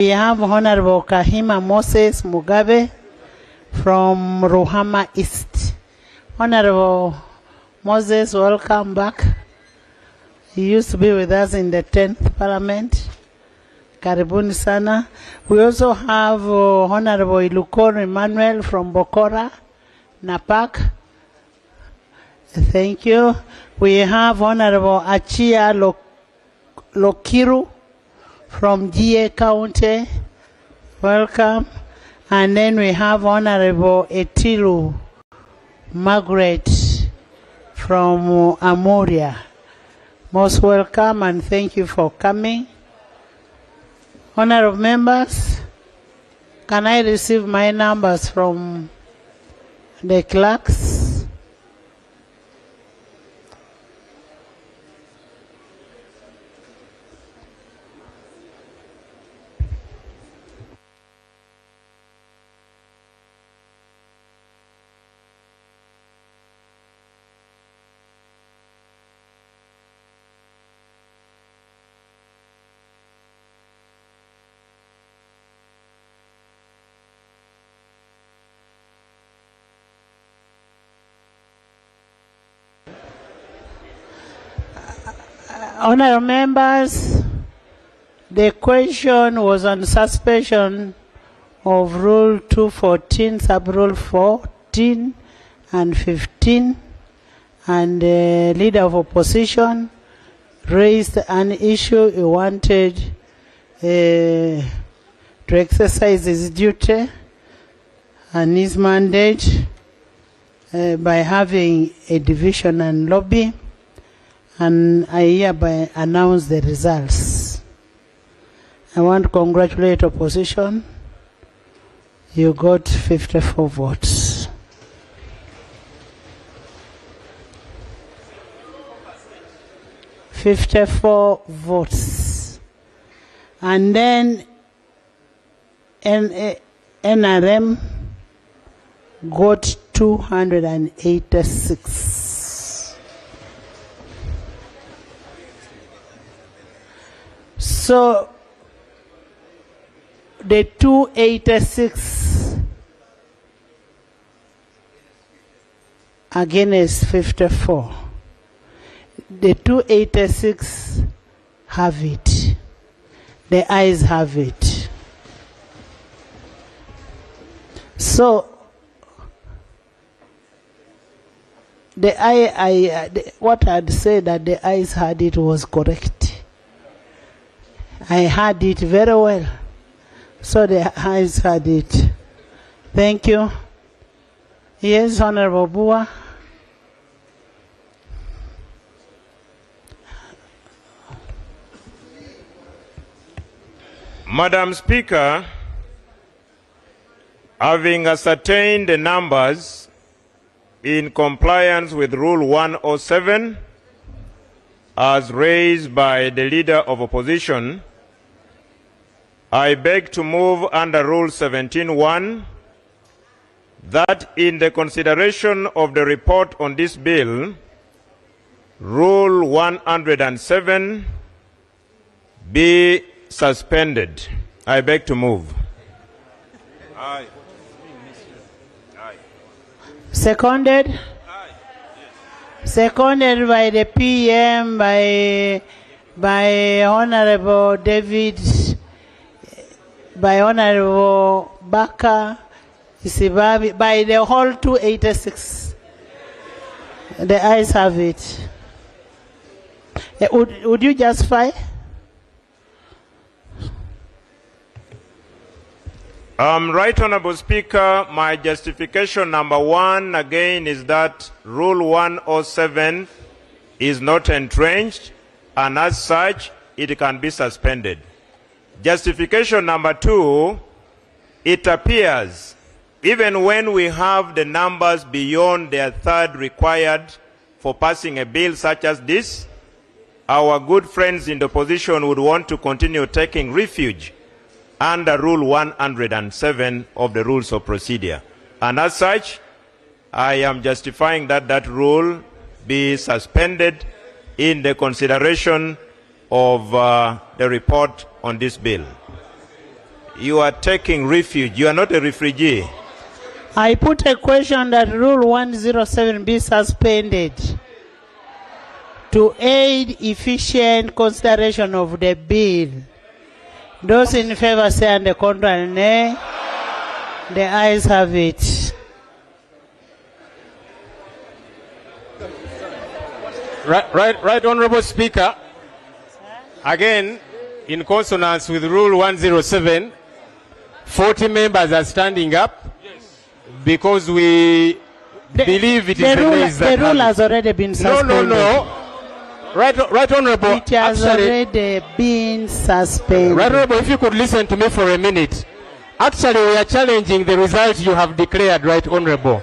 We have Honorable Kahima Moses Mugabe from Ruhama East. Honorable Moses, welcome back. He used to be with us in the 10th Parliament. Karibuni sana. We also have Honorable Ilukoro Emmanuel from Bokora, Napak. Thank you. We have Honorable Achia Lokiru from GA County. Welcome. And then we have Honorable Etilu Margaret from Amoria. Most welcome and thank you for coming. Honorable members, can I receive my numbers from the clerks? Honorable members, the question was on suspension of Rule 214, Sub-Rule 14 and 15, and the Leader of Opposition raised an issue. He wanted to exercise his duty and his mandate by having a division and lobby. And I hereby announce the results. I want to congratulate opposition. You got 54 votes. $54 votes. And then NRM got 286. So the 286 against 54. The 286 have it. The ayes have it. So what I'd say that the ayes had it was correct. I had it very well. So the ayes had it. Thank you. Yes, Honorable Bua. Madam Speaker, having ascertained the numbers in compliance with Rule 107 as raised by the Leader of Opposition, I beg to move under Rule 17.1 that in the consideration of the report on this bill, Rule 107 be suspended. I beg to move. Aye. Seconded? Aye. Yes. Seconded by the PM, by Honorable David, by Honorable Baka, Isibabi, by the whole 286. The ayes have it. Would you justify? Right Honorable Speaker, my justification number one again is that Rule 107 is not entrenched, and as such, it can be suspended. Justification number two, it appears even when we have the numbers beyond their third required for passing a bill such as this, our good friends in the opposition would want to continue taking refuge under Rule 107 of the Rules of Procedure. And as such, I am justifying that that rule be suspended in the consideration of the report on this bill. you are taking refuge. You are not a refugee. I put a question that Rule 107 be suspended to aid efficient consideration of the bill. Those in favor say and the contrary nay. The ayes have it. Right, Honorable Speaker. Again, in consonance with Rule 107, 40 members are standing up because we believe it is the nays that the rule have has already been suspended. No. Right, Honorable. It has already been suspended. Right, Honorable, if you could listen to me for a minute. Actually, we are challenging the result you have declared, Right, Honorable.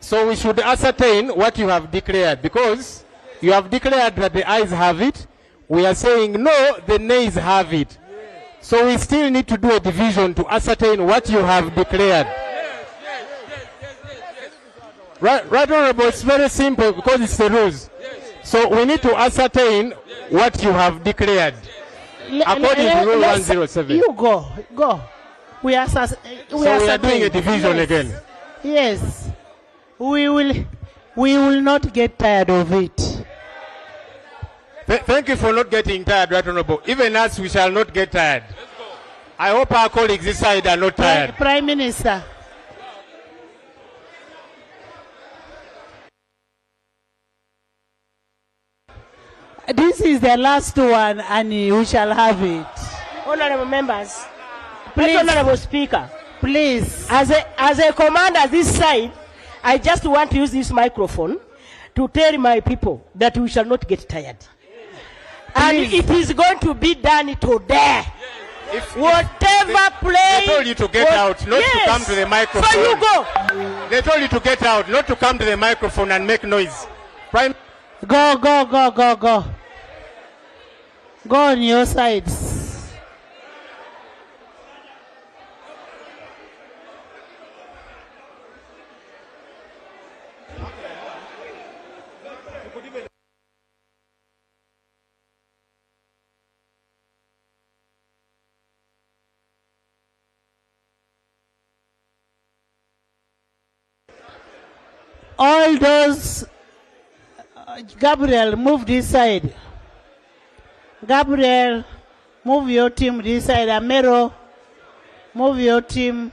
So we should ascertain what you have declared, because you have declared that the ayes have it. We are saying no, the nays have it. So we still need to do a division to ascertain what you have declared. Right, Honorable, it's very simple because it's the rules. So we need to ascertain what you have declared according to Rule 107. You go. We are doing a division again. Yes. We will not get tired of it. Thank you for not getting tired, Right Honorable. Even us, we shall not get tired. I hope our colleagues this side are not tired. Prime Minister. This is the last one and we shall have it. Honorable members, Please. Honorable Speaker, Please. as a commander this side, I just want to use this microphone to tell my people that we shall not get tired. And it is going to be done today. Whatever play. They told you to get out, not to come to the microphone. So you go. They told you to get out, not to come to the microphone and make noise. Go. Go on your sides. All those, Gabriel, move this side. Gabriel, move your team this side. Amero, move your team.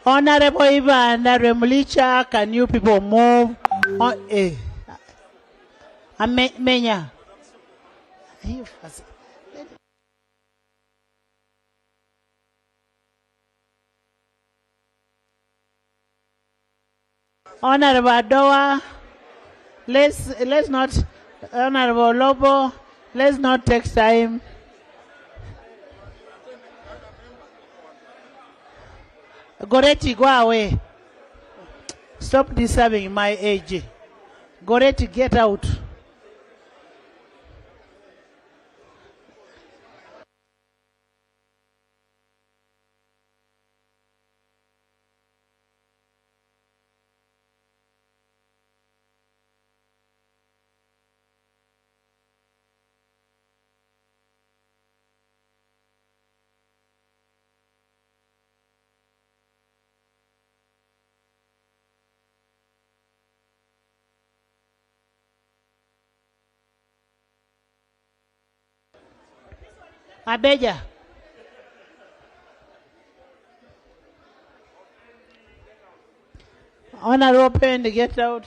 Honorable Ivan Remulicha, can you people move? Menya. Honorable Adoa, let's not, Honorable Lobo, let's not take time. Goretti, go away. Stop disturbing my age. Goretti, get out. Abeja. Honor open, get out.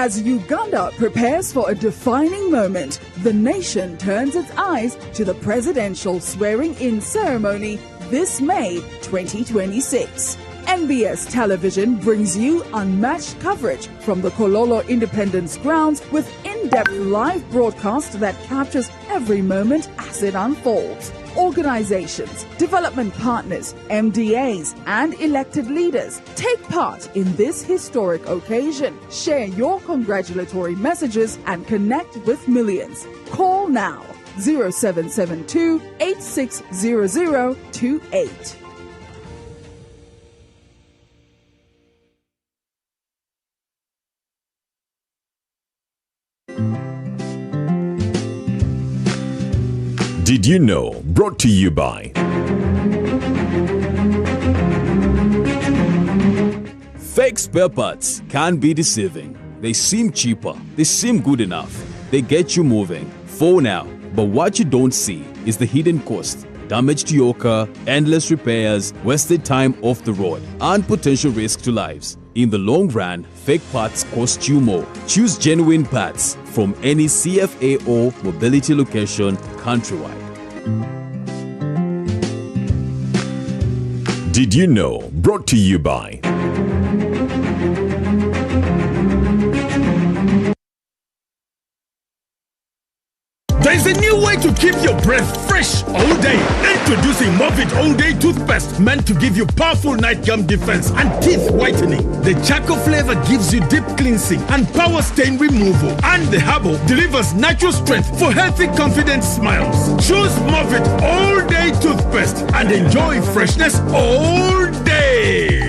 As Uganda prepares for a defining moment, the nation turns its eyes to the presidential swearing-in ceremony this May 2026. NBS Television brings you unmatched coverage from the Kololo Independence Grounds with in-depth live broadcast that captures every moment as it unfolds. Organizations, development partners, MDAs, and elected leaders take part in this historic occasion. Share your congratulatory messages and connect with millions. Call now 0772 860028. Did you know? Brought to you by Fake spare parts can be deceiving. They seem cheaper, they seem good enough, they get you moving for now. But what you don't see is the hidden cost, damage to your car, endless repairs, wasted time off the road, and potential risk to lives. In the long run, fake parts cost you more. Choose genuine parts from any CFA or mobility location countrywide. Did you know? Brought to you by There's a new way to keep your breath fresh all day. Introducing Movit All Day Toothpaste, meant to give you powerful night gum defense and teeth whitening. The charcoal flavor gives you deep cleansing and power stain removal. And the herbal delivers natural strength for healthy, confident smiles. Choose Movit All Day Toothpaste and enjoy freshness all day.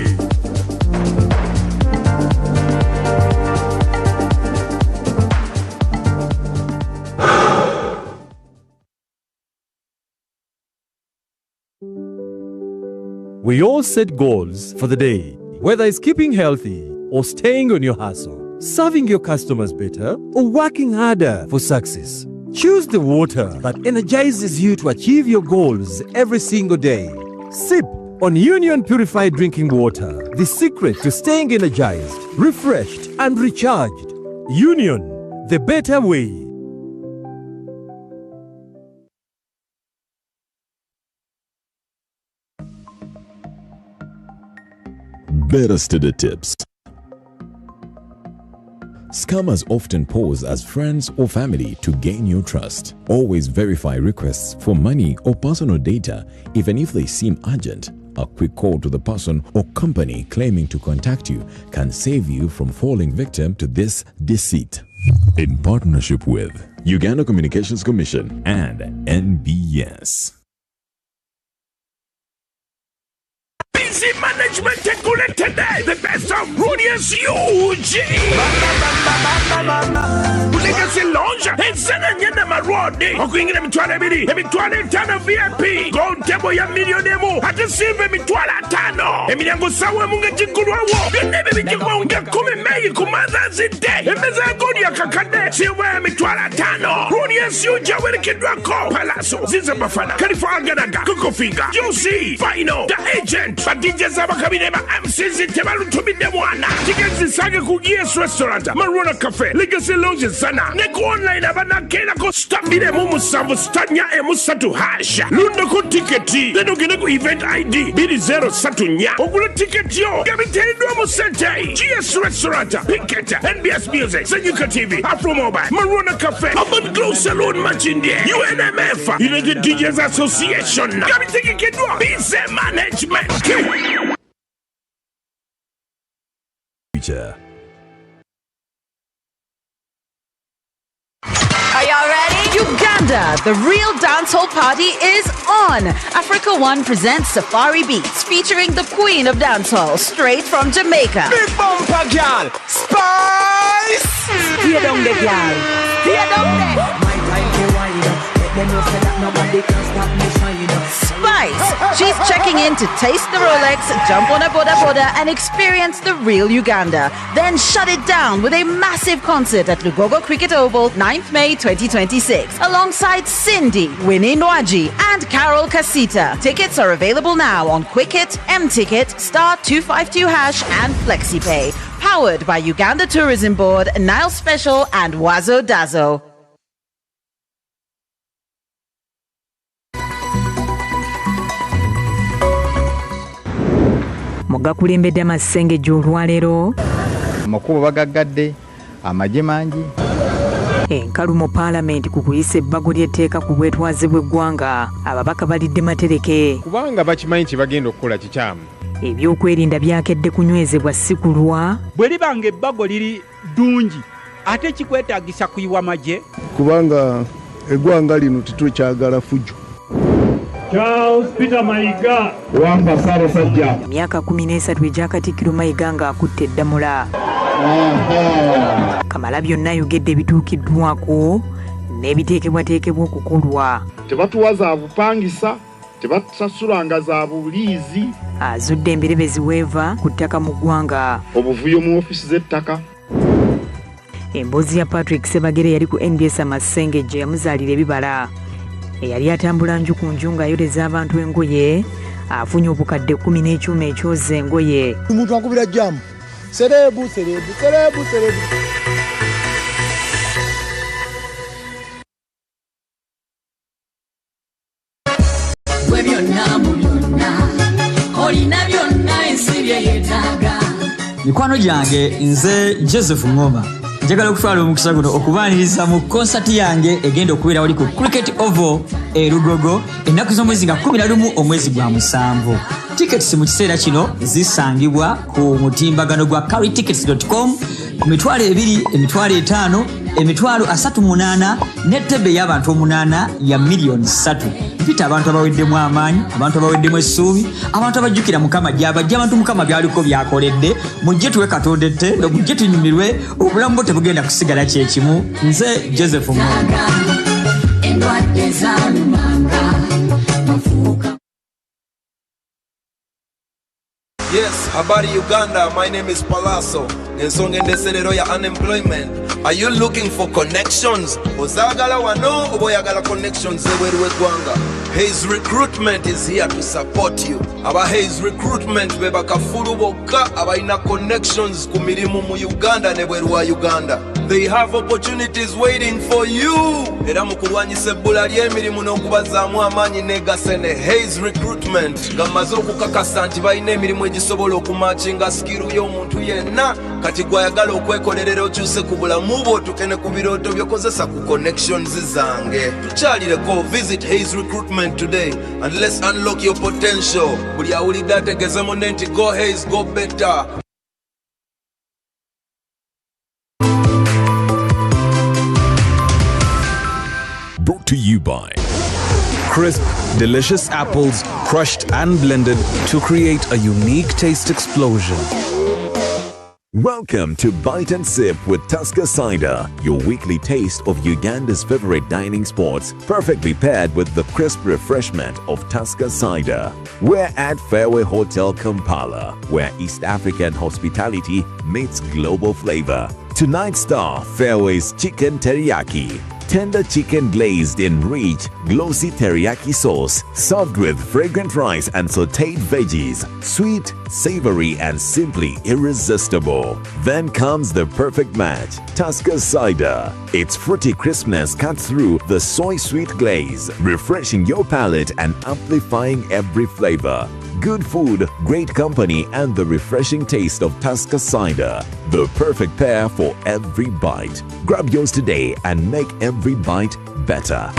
We all set goals for the day, whether it's keeping healthy or staying on your hustle, serving your customers better or working harder for success. Choose the water that energizes you to achieve your goals every single day. Sip on Union Purified Drinking Water, the secret to staying energized, refreshed and recharged. Union, the better way. Better Study Tips. Scammers often pose as friends or family to gain your trust. Always verify requests for money or personal data, even if they seem urgent. A quick call to the person or company claiming to contact you can save you from falling victim to this deceit. In partnership with Uganda Communications Commission and NBS. Busy management today. The best of Rudius UG. Legacy Lounge. Ensana nyana marodi. Okuingira mitwala ebiri. Emitwala etano VIP. Gold table ya millionemo. Ate silver mitwala tano. Emiryango sawa munga jigulwawo. Byonna bibijigwa unga 10 May ku Mother's Day. Emeza godi ya kakade. Silver ya mitwala tano. Rudius UG werekedwako. Palazzo. Ziza Bafana. California Ganaga. Coco Finger. Josie. Final. The Agent. DJ Zabakabineba MCZ Tebalutumide Mwana. Tickets Saga Kugies Restaurant, Maruna Cafe, Legacy Lounge Sana, Neko Online Abana Kena Ko Stabide Mumu Stanya Emusatu Hash. Lundoko Ticketi, then Ogeneko Event ID, Bidi Zero Satunya, Ogula Ticket Yo, Gabiteri Duomo Sente, GS Restaurant, Pinkett, NBS Music, Senyuka TV, Afro Mobile, Maruna Cafe, Urban Glow Salon Machinde, UNMF, United DJs Association, Gabiteki Kedwa, Bize Management. Are y'all ready? Uganda, the real dancehall party is on. Africa One presents Safari Beats featuring the queen of dancehall straight from Jamaica. Big bumper girl, Spice. Stay down there, girl. Stay down there. Spice, she's checking in to taste the Rolex, jump on a boda and experience the real Uganda. Then shut it down with a massive concert at Lugogo Cricket Oval, 9th May 2026, alongside Cindy, Winnie Nwaji, and Carol Casita. Tickets are available now on Quicket, M-Ticket, *252# and FlexiPay. Powered Powered by Uganda Tourism Board, Nile Special and Wazo Dazo. Mugakulembedde Amasengejje olwaleero. Amakubo bagaggadde, amagye mangi. Enkalu mu Paalamenti ku kuyisa ebbago ly'etteeka ku bwetwaze bw'eggwanga. Ababaka balidde matereke. Kubanga bakimanyi kye bagenda okukola kikyamu. Ebyokwerinda byakedde kunywezebwa si kulwa. Bwe libanga ebbago liri ddungi ate kikwetaagisa kuyiwa magye. Kubanga eggwanga lino tetwekyagala fujjo. Charles Peter Mayiga wamba sare sajja. Emyaka 13 egya Katikkiro Mayiga ng'akutte eddamula. Kamalabyonna ayogedde ebituukiddwako n'ebiteekebwateekebwa okukolwa. Tebatuwaza bupangisa, tebatusasulanga za buliizi. Azudde emberebezi weeva ku ttaka mu ggwanga. Obuvuyo mu ofisi z'ettaka. Emboozi ya Patrick Sebagere yali ku NBS Amasengejje yamuzaalira ebibala. Eyali atambula nju ku nju ng'ayoleza abantu engoye afunye obukadde 10 n'ekyuma ekyoza engoye. Omuntu akubira jjamu. Serebu. Bwe byonna mu byonna olina byonna ensi bye yeetaaga. Mikwano gyange nze Joseph Ngoma njagala okutwala omukisa guno okubaaniriza mu konsati yange egenda okubeera wali ku Cricket Oval e Lugogo ennaku z'omwezi nga 11 omwezi gwa 7. Tickets mu kiseera kino zisangibwa ku mutimbagano gwa carrytickets.com ku mitwalo 2, emitwalo 5, emitwalo 38 n'ettebe y'abantu 8 ya miliyoni 3. Mpita abantu abaweddemu amaanyi, abantu abaweddemu essuubi, abantu abajjukira Mukama gy'abajja, abantu Mukama by'aliko byakoledde. Mujje tuwe Katonda ettendo, mujje tunyumirwe, obulamu bwo tebugenda kusigala kyekimu. Nze Joseph Mwanga. Endwadde zaalumanga mafuuka. Yes, habari Uganda, my name is Palazzo. Ensonga endeserero ya unemployment. Are you looking for connections? Ozagala wano oboyagala connections ebweru w'eggwanga. Hayes Recruitment is here to support you. Aba Hayes Recruitment beba kafulu bokka abalina connections ku mirimu mu Uganda ne bweru wa Uganda. They have opportunities waiting for you. Era mu kulwanyisa ebbula ly'emirimu n'okubazaamu amaanyi negase ne Hayes Recruitment ng'amaze okukakasa nti balina emirimu egisobola okumakinga skiru y'omuntu yenna. Kati gwayagala okwekolerera okyuse ku bulamu bwo tukene ku birooto by'okozesa ku connections zange. Tukyalireko, visit Hayes Recruitment today and let's unlock your potential. Buli awulidde ategeeze munne nti go Hayes, go better. Brought to you by crisp, delicious apples crushed and blended to create a unique taste explosion. Welcome to Bite and Sip with Tusker Cider, your weekly taste of Uganda's favorite dining spots, perfectly paired with the crisp refreshment of Tusker Cider. We're at Fairway Hotel Kampala, where East African hospitality meets global flavor. Tonight's star, Fairway's Chicken Teriyaki. Tender chicken glazed in rich, glossy teriyaki sauce, served with fragrant rice and sautéed veggies. Sweet, savory, and simply irresistible. Then comes the perfect match, Tusker Cider. Its fruity crispness cuts through the soy sweet glaze, refreshing your palate and amplifying every flavor. Good food, great company, and the refreshing taste of Tusker Cider. The perfect pair for every bite. Grab yours today and make every bite better.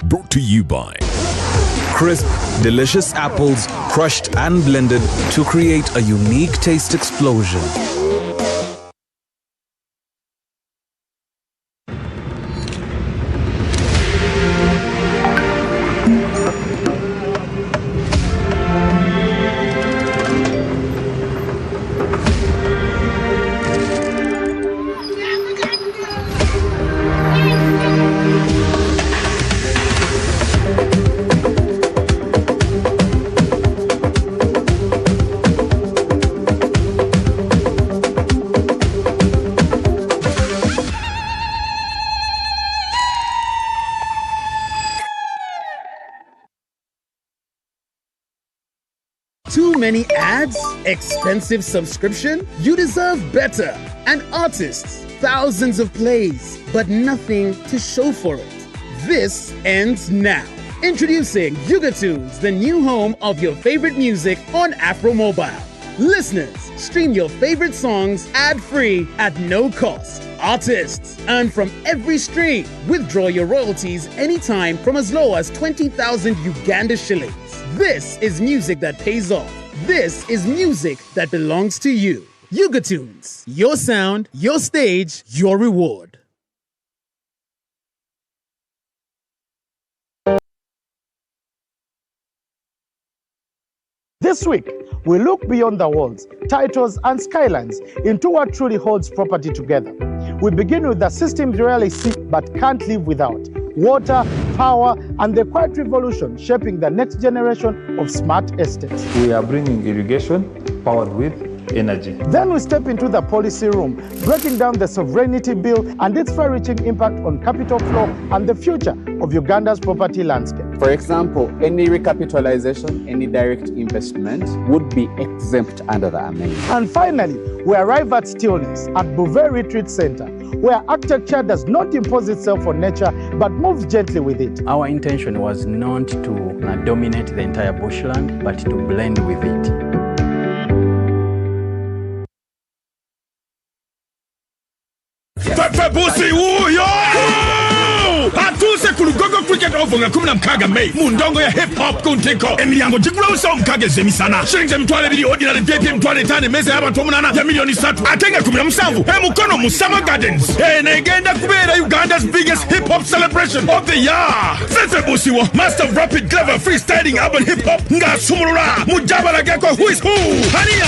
Brought to you by crisp, delicious apples crushed and blended to create a unique taste explosion. Too many ads? Expensive subscription? You deserve better. And artists, thousands of plays, but nothing to show for it. This ends now. Introducing Yugatunes, the new home of your favorite music on Afro Mobile. Listeners, stream your favorite songs ad-free at no cost. Artists, earn from every stream. Withdraw your royalties anytime from as low as 20,000 Uganda shillings. This is music that pays off. This is music that belongs to you. Yugatunes, your sound, your stage, your reward. This week, we look beyond the walls, titles, and skylines into what truly holds property together. We begin with the systems you rarely see but can't live without: water, power, and the quiet revolution shaping the next generation of smart estates. We are bringing irrigation powered with energy. Then we step into the policy room, breaking down the sovereignty bill and its far-reaching impact on capital flow and the future of Uganda's property landscape. For example, any recapitalization, any direct investment would be exempt under the amendment. And finally, we arrive at stillness at Bouvet Retreat Center, where architecture does not impose itself on nature, but moves gently with it. Our intention was not to dominate the entire bushland, but to blend with it. Busi uyo! Atuse ku Lugogo Cricket Oval nga 16 Mei mu ndongo ya hip hop kuntiko. Emilyango gigulawusa omukageze emisana. Shilingi emitwalo 2 ordinary JP emitwalo 5 emmeeza y'abantu 8 ya milioni 3. Ate nga 17 emukono mu Summer Gardens. Negenda kubeera Uganda's biggest hip hop celebration of the year. Fefe Busiwo, master of rapid, clever, freestyling urban hip hop ng'asumulula mu jabalageko who is who. Ani.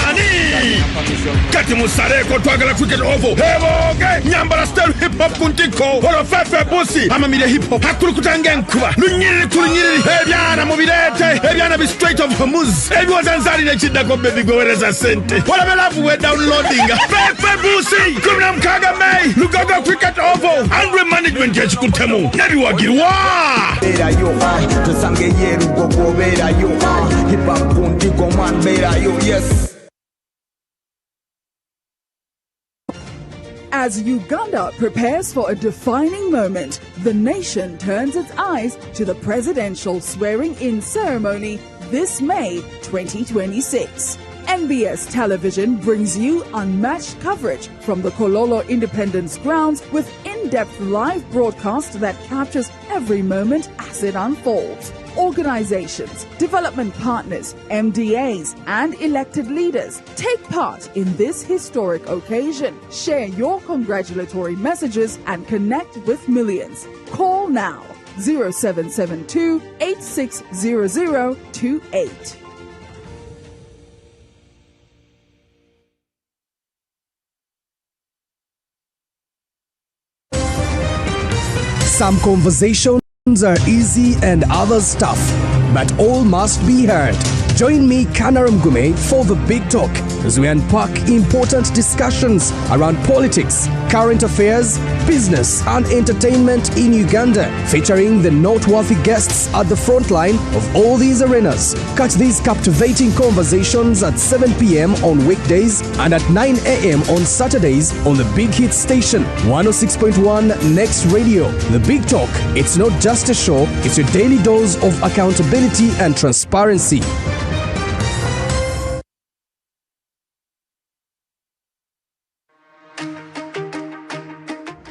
Kati musareko twagala Cricket Oval. Eboge nyambala style hip hop kuntiko. Olo Fefe Busi amamire hip hop hakulukutanga enkuba. Lunyiriri tulunyiriri ebyana mu birete. Ebyana bi straight of Hamuz. Ebiwazanzali nekiddako baby gowereza sente. Wala love we downloading. Fefe Busi 16 Mei Lugogo Cricket Oval. Angry management yekikutemu. Nebiwagirwa. Bera yo Amasengejje Lugogo bera yo hip hop kuntiko man bera yo yes. As Uganda prepares for a defining moment, the nation turns its eyes to the presidential swearing-in ceremony this May 2026. NBS Television brings you unmatched coverage from the Kololo Independence Grounds with in-depth live broadcast that captures every moment as it unfolds. Organizations, development partners, MDAs, and elected leaders take part in this historic occasion. Share your congratulatory messages and connect with millions. Call now 0772 860028. Some conversations are easy and others tough, but all must be heard. Join me, Kanaram Gume, for the Big Talk as we unpack important discussions around politics, current affairs, business, and entertainment in Uganda, featuring the noteworthy guests at the front line of all these arenas. Catch these captivating conversations at 7 p.m. on weekdays and at 9 a.m. on Saturdays on the Big Hit Station, 106.1 Next Radio. The Big Talk, it's not just a show, it's your daily dose of accountability and transparency.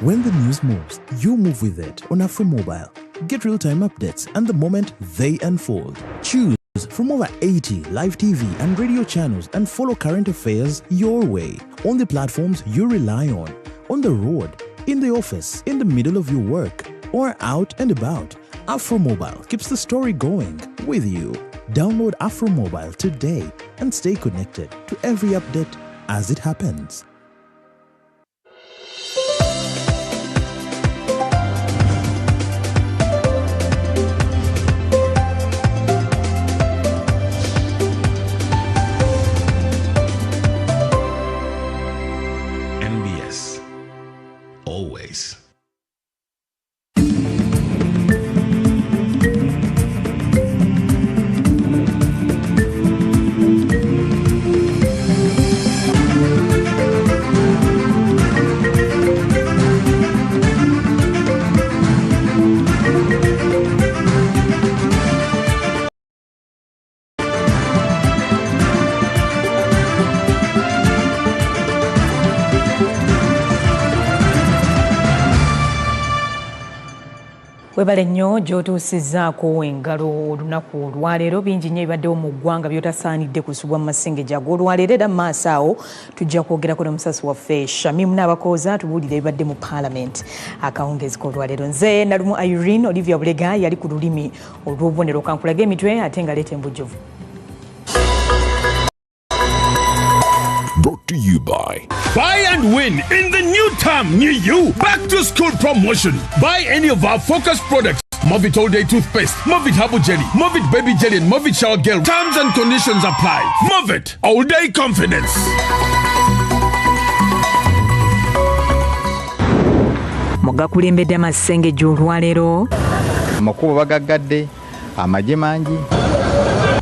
When the news moves, you move with it on Afro Mobile. Get real-time updates and the moment they unfold. Choose from over 80 live TV and radio channels and follow current affairs your way on the platforms you rely on the road, in the office, in the middle of your work, or out and about. Afro Mobile keeps the story going with you. Download Afro Mobile today and stay connected to every update as it happens. NBS. Always. Webale nnyo gy'otuusizzaako engalo olunaku olwaleero bingi nnyo ebibaddewo mu ggwanga by'otasaanidde kusubwa mu Amasengejje ag'olwaleero era mu maaso awo tujja kwogerako ne musasi waffe Shamimu Nabakooza tubuulire ebibadde mu Parliament akawungeezi k'olwaleero. Nze Nalumu Irene Olivia Bulega yali ku lulimi olw'obubonero kankulaga emitwe ate nga leeta embujjuvu. Brought to you by Buy and win in the new term near you. Back to school promotion. Buy any of our focus products. Movit All Day Toothpaste, Movit Herbal Jelly, Movit Baby Jelly and Movit Shower Gel. Terms and conditions apply. Movit All Day Confidence. Mugakulembedde Amasengejje olwaleero. Amakubo bagaggadde, amagye mangi.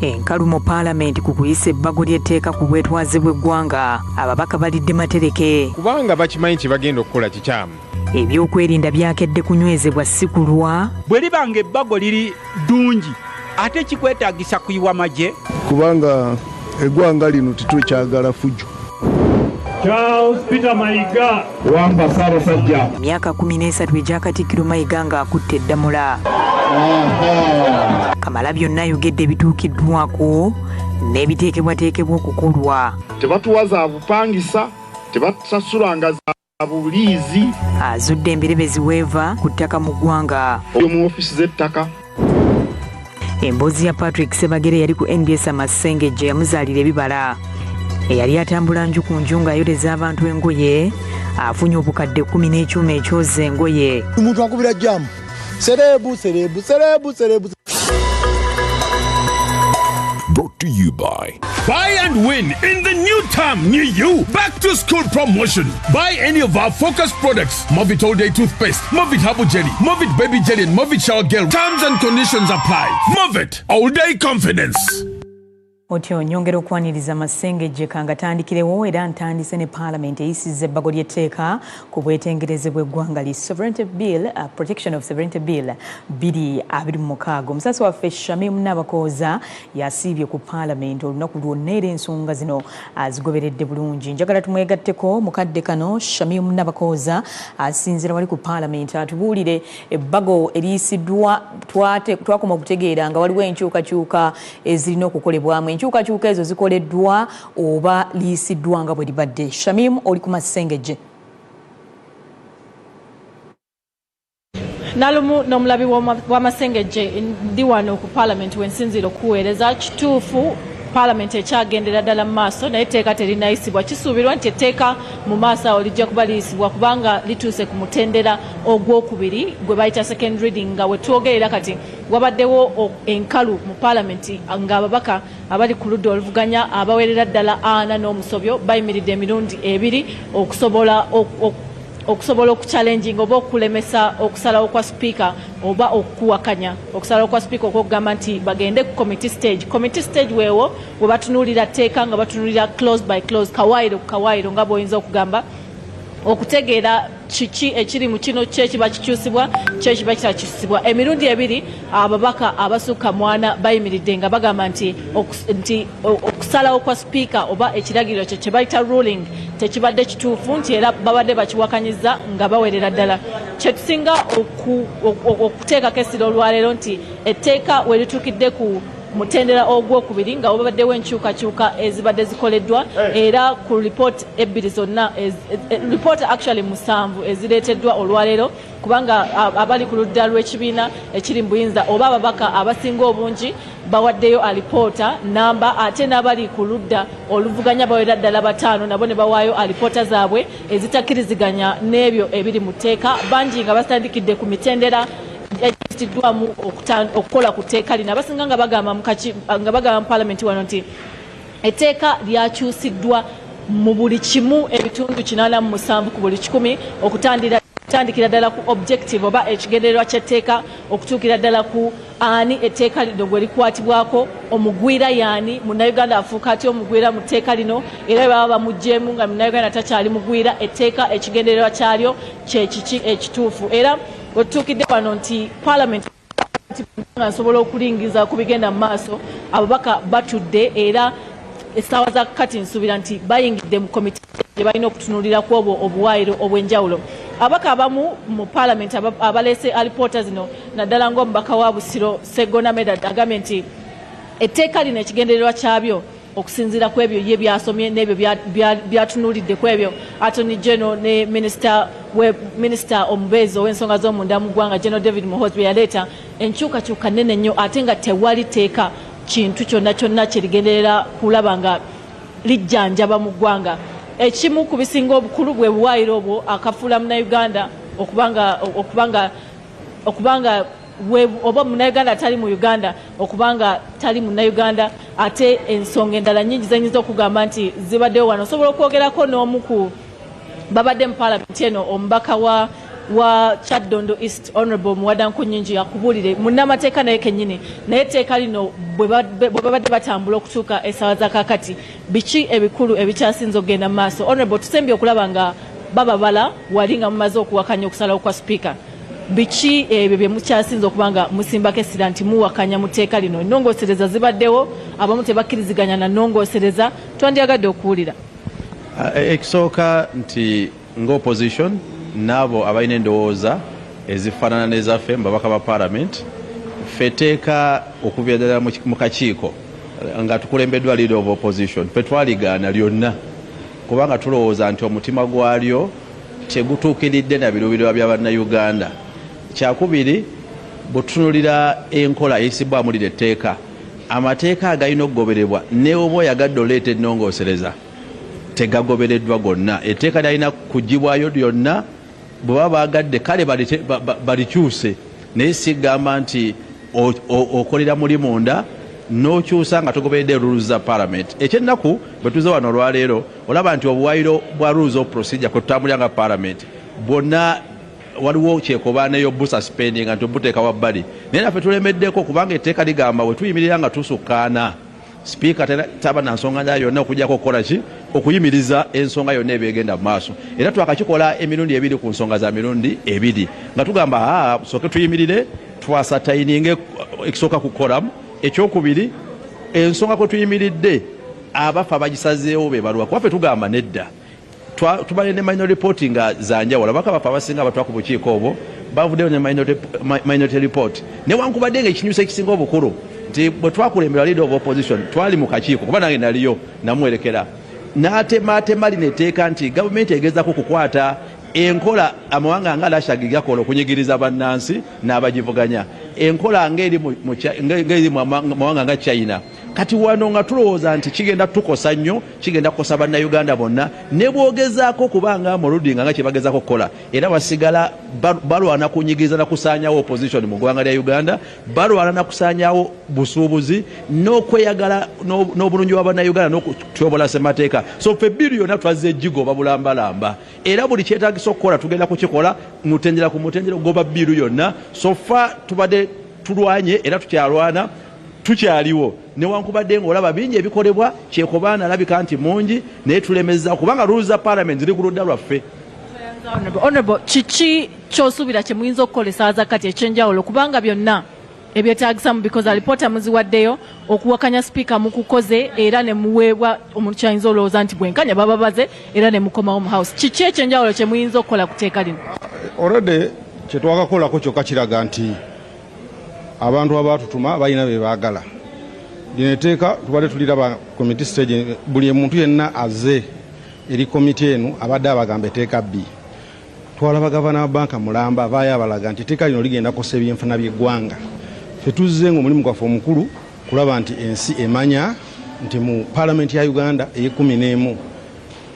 Enkalu mu Parliament ku kuyisa ebbago ly'etteeka ku bwetwaze bw'eggwanga ababaka balidde matereke kubanga bakimanyi kye bagenda okukola kikyamu. Ebyokwerinda byakedde kunywezebwa si kulwa bwe libanga ebbago liri ddungi ate kikwetaagisa kuyiwa magye kubanga eggwanga lino tetukyagala fujjo. Charles Peter Mayiga wamba Ssaabasajja. Emyaka 13 egya Katikkiro Mayiga ng'akutte eddamula. Kamalabyonna ayogedde ebituukiddwako n'ebiteekebwateekebwa okukolwa. Tebatuwaza bupangisa, tebatasulanga za buliizi. Azudde emberebezi weeva ku ttaka mu ggwanga. Mu ofiisi z'ettaka. Emboozi ya Patrick Sebagere yali ku NBS Amasengejje yamuzaalira ebibala. Eyali atambula nju ku nju ng'ayoleza abantu engoye afunye obukadde 10 n'ekyuma ekyoza engoye. Omuntu akubira jjamu. Serebu. Brought to you by Buy and win in the new term near you. Back to school promotion. Buy any of our focus products. Movit All Day Toothpaste, Movit Herbal Jelly, Movit Baby Jelly and Movit Shower Gel. Terms and conditions apply. Movit All Day Confidence. Otyo nyongera okwaniriza Amasengejje kangatandikirewo era ntandise ne Parliament eyisizza ebbago ly'etteeka ku bwetengereze bw'eggwanga li Sovereignty Bill, Protection of Sovereignty Bill 2026. Omusasi waffe Shamimu Nabakooza yasiibye ku Parliament olunaku lwonna era ensonga zino azigoberedde bulungi. Njagala tumwegatteko mukadde kano Shamimu Nabakooza asinzira wali ku Parliament atubuulire ebbago eriyisiddwa twakoma okutegeera nga waliwo enkyukakyuka ezirina okukolebwamu. Enkyukakyuka ezo zikoleddwa oba liyisiddwa nga bwe libadde. Shamimu oli ku Masengejje. Nalumu n'omulabi w'Amasengejje ndi wano ku Parliament wensinzira okuweereza kituufu Parliament ekyagendera ddala mu maaso naye etteeka terinayisibwa. Kisuubirwa nti etteeka mu maaso awo lijja kuba liyisibwa kubanga lituuse ku mutendera ogwokubiri gwe bayita second reading nga wetwogerera kati wabaddewo enkalu mu Parliament ng'ababaka abali ku ludda oluvuganya abawerera ddala 4 n'omusobyo bayimiridde emirundi 2 okusobola okuchallenginga oba okulemesa okusalawo kwa speaker oba okuwakanya okusalawo kwa speaker okugamba nti bagende ku committee stage weewo we batunuulira tteeka nga batunuulira close by close kawairo nga bw'oyinza okugamba okutegeera kiki ekiri mu kino kyekiba kikyusibwa kyekiba kitakyusibwa. Emirundi 2 ababaka abasukka 4 bayimiridde nga bagamba nti okusalawo kwa speaker oba ekiragiro kye bayita ruling tekibadde kituufu nti era babadde bakiwakanyiza nga bawerera ddala. Kyetusinga okuteekako essira olwaleero nti etteeka we lituukidde ku mutendera ogwokubiri nga wabaddewo enkyukakyuka ezibadde zikoleddwa era ku report 2 zonna report actually 7 ezireeteddwa olwaleero kubanga abali ku ludda lw'ekibiina ekiri mu buyinza oba ababaka abasinga obungi bawaddeyo alipoota namba ate n'abali ku ludda oluvuganya bawera ddala 5 nabo ne bawaayo alipoota zaabwe ezitakkiriziganya n'ebyo ebiri mu tteeka bangi nga basitandikidde ku mitendera ekitiddwamu okukola ku tteeka lino abasinga nga bagamba mu Parliament wano nti etteeka lyakyusiddwa mu buli kimu ebitundu 87 ku buli 100 okutandikira ddala ku objective oba ekigendererwa ky'etteeka okutuukira ddala ku ani etteeka lino gwe likwatibwako omugwira yaani munnayuganda afuuka atya omugwira mu tteeka lino era baba bamugjeemu nga munnayuganda takyali mugwira etteeka ekigendererwa kyalyo kyekiki ekituufu era wetutukidde wano nti Parliament nga nsobola okulingiza ku bigenda mu maaso ababaka batudde era essaawa za kati nsuubira nti bayingidde mu komite gye balina okutunuulira ku obwo obuwaayiro obw'enjawulo. abaka abamu mu parliament abalese alipota zino naddala ng'omubaka wa Busiro Segona Medad agambye nti etteeka lino ekigendererwa kyabyo okusinziira ku ebyo ye byasomye n'ebyo byatunuulidde ku ebyo Attorney General ne Minister omubeezi ow'ensonga z'omunda mu ggwanga General David Muhoozi bwe yaleeta enkyukakyuka nnene nnyo ate nga tewali teeka kintu kyonna kyonna kyerigenderera kulaba nga lijjanjaba mu ggwanga. Ekimu ku bisinga obukulu bwe buwaayiro obwo akafuula Munnayuganda okubanga oba Munnayuganda atali mu Uganda okubanga tali Munnayuganda ate ensonga endala nnyingi zenyinza okugamba nti zibaddewo wano. Osobola okwogerako n'omu ku babadde mu Parliament eno omubaka wa Kyaddondo East Honorable Muwadanku Nnyingi yakubuulire munnamateeka naye kennyini naye etteeka lino bwe babadde batambula okutuuka essaawa za kaakati biki ebikulu ebikyasinza okugenda mu maaso. Honorable tusembye okulaba nga bababala wali nga mumaze okuwakanya okusalawo kwa Speaker. Biki ebyo bye mukyasinza okuba nga musimbako essira nti muwakanya mu tteeka lino? Ennongoosereza zibaddewo, abamu tebakkiriziganya na nnongoosereza, twandyagadde okuwulira. Ekisooka nti ng'opposition n'abo abalina endowooza ezifaanana n'ezaffe mu babaka ba Parliament ffe teeka okuva ddala mu kakiiko nga tukulembeddwa leader of opposition ffe twaligaana lyonna kubanga tulowooza nti omutima gwalyo tegutuukiridde na biruubirirwa bya bannayuganda. Kyakubiri butunulira enkola eyisibwamu lino etteeka amateeka agalina okugobererwa ne oba oyagadde oleeta ennongoosereza tegagobereddwa gonna. Etteeka lyalina kugibwayo lyonna bwe baba bagadde kale balikyuse naye sigamba nti okolera muli munda n'okyusa nga togoberedde rules za Parliament. Ekyennaku bwe tuze wano olwaleero olaba nti obuwayiro bwa rules of procedure kwe tutambulira nga Parliament bwonna waliwo kyekobaaneyo bususpending nga tubuteeka wabbali naye naffe tulemeddeko kubanga etteeka ligamba we tuyimirira nga tusukkaana Speaker taba na nsonga nda yonna okujjako okukola ki okuyimiriza ensonga yonna ebegenda mu maaso era twakakikola emirundi ebiri ku nsonga za mirundi ebiri nga tugamba soke tuyimirire twasatayininge ekisooka kukolamu. Ekyokubiri ensonga kwe tuyimiridde abafa bagisazeewo be balwa kwaffe tugamba nedda tubale ne minority report nga zanjawulo abaka bafa abasinga abatwa ku bukiiko obwo bavuddeyo ne minority report newankubadde nga ekinyusa ekisinga obukulu nti bwe twakulembera leader of opposition twali mu kakiiko kuba nange naliyo namwerekera n'atematema lino etteeka nti gavumenti egezaako kukwata enkola amawanga nga Russia gakola okunyigiriza bannansi n'abagivuganya enkola ng'eri mu mawanga nga China. Kati wano nga tulowooza nti kigenda tukosa nnyo kigenda kukosa bannayuganda bonna ne bwogezaako kubanga muludinga nga kye bagezaako okukola era basigala balwana kunyigiriza na kusaanyawo opposition mu ggwanga lya Uganda balwana na kusaanyawo busuubuzi n'okweyagala n'obulungi bwa bannayuganda n'okutyobola ssemateeka. So ffe biru yonna twazze egigoba bulambalamba era buli kyetaagisa okukola tugenda kukikola mutendera ku mutendera ogoba biru yonna. So ffa tubadde tulwanye era tukyalwana tukyaliwo newankubadde ng'olaba bingi ebikolebwa kyekobaana alabika nti mungi naye tulemeza kubanga rules za Parliament ziri ku ludda lwaffe. Honorable kiki kyosuubira kye muyinza okukolesa za kati ekyenjawulo kubanga byonna ebyetaagisa mu bikozi alipoota muziwaddeyo okuwakanya Speaker mukukoze era ne muweebwa omuntu kyayinza olowooza nti bwenkanya bababaze era ne mukomawo mu House. Kiki ekyenjawulo kye muyinza okukola ku tteeka lino? Already kye twakakolako kyokka kiraga nti abantu abatutuma balina be baagala. Lino etteeka tubadde tuliraba committee stage buli muntu yenna aze eri committee eno abadde abagamba etteeka bbi. Twalaba gavana wa banka Mulamba abaayo abalaga nti etteeka lino ligenda kukosa ebyenfuna by'eggwanga. Ffe tuzze ng'omulimu gwaffe omukulu kulaba nti ensi emanya nti mu Parliament ya Uganda ey'ekumi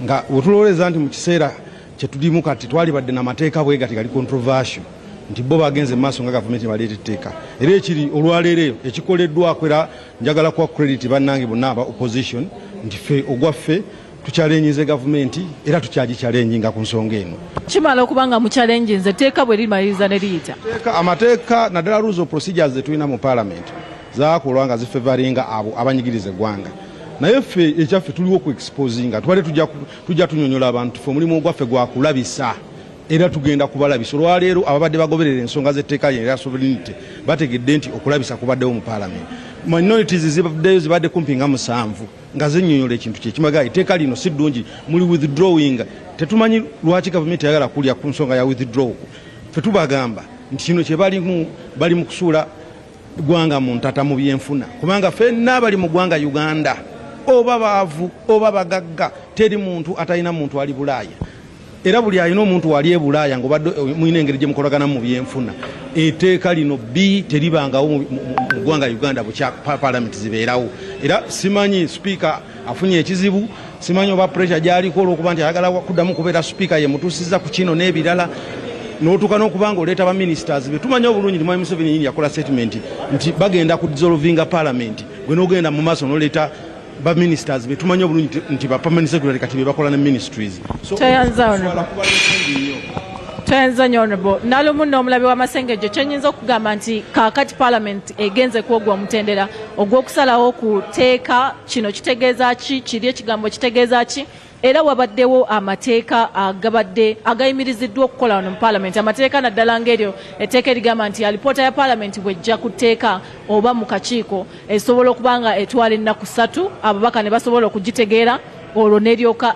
nga wetulowoleza nti mu kiseera kye tulimu kati twalibadde n'amateeka bwe gati gali controversial nti bo bagenze maaso nga gavumenti baleeta etteeka era ekiri olwaleero ekikoleddwako era njagala kuwa credit bannange bonna aba opposition nti ffe ogwaffe tukyalenyize gavumenti era tukyagikyalenjinga ku nsonga eno. Kimala okubanga mu challenges etteeka bwe limaliriza ne liyita amateeka naddala rules of procedures ze tulina mu Parliament zaakolwa nga zifevaringa abo abanyigiriza eggwanga naye ffe ekyaffe tuliwo ku exposinga tubadde tujja tunyonyola abantu ffe omulimu ogwaffe gwakulabisa era tugenda kubalabisa olwaleero ababadde bagoberera ensonga z'etteeka lya sovereignty bategedde nti okulabisa kubaddewo mu Parliament minorities zibaddeyo zibadde kumpi nga 7 nga zinnyonnyola ekintu kyekimaga etteeka lino si ddungi muli withdrawing tetumanyi lwaki gavumenti yagala kulya ku nsonga ya withdraw tetubagamba nti kino kye bali mu kusuula ggwanga mu ntata mu byenfuna kubanga ffenna bali mu ggwanga Uganda oba baavu oba bagagga teri muntu atalina muntu ali Bulaaya era buli alina omuntu wali e Bulaaya ng'obadde mulina engeri gye mukolagana mu byenfuna etteeka lino teribangawo mu ggwanga Uganda bukya palamenti zibeerawo era simanyi sipiika afunye ekizibu simanyi oba pressure gy'aliko olw'okuba nti ayagala kuddamu kubeera sipiika ye mutuusizza ku kino n'ebirala n'otuuka n'okubanga oleeta baministers be tumanyi obulungi nti Mwami Museveni yini yakola statement nti bagenda ku dissolvinga palamenti gwe n'ogenda mu maaso n'oleeta baministers be tumanyi obulungi nti ba permanent secretary kati be bakola ne ministries Toyanza Honorable nalo muno omulabi w'Amasengejje kyenyinza okugamba nti kaakati parliament egenze kwogwa mutendera ogw'okusalawo kuteeka kino kitegeeza ki kiri ekigambo kitegeeza ki era wabaddewo amateeka agayimiriziddwa okukola wano mu parliament amateeka naddala ng'eryo etteeka erigamba nti alipoota ya parliament bw'ejja ku tteeka oba mu kakiiko esobola okuba nga etwala ennaku 3 ababaka ne basobola okugitegeera olwo neryoka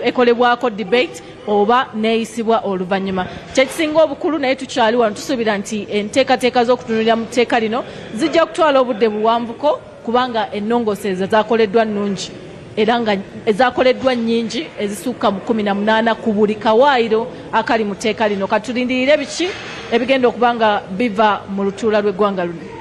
ekolebwako debate oba neeyisibwa oluvannyuma kyekisinga obukulu naye tukyali wano tusuubira nti enteekateeka z'okutunulira mu tteeka lino zijja kutwala obudde buwanvuko kubanga ennongoosereza zaakoleddwa nnungi era nga ezakoleddwa nnyingi ezisukka mu 18 ku buli kawaayiro akali mu tteeka lino katulindirire biki ebigenda okuba nga biva mu lutuula lw'eggwanga luno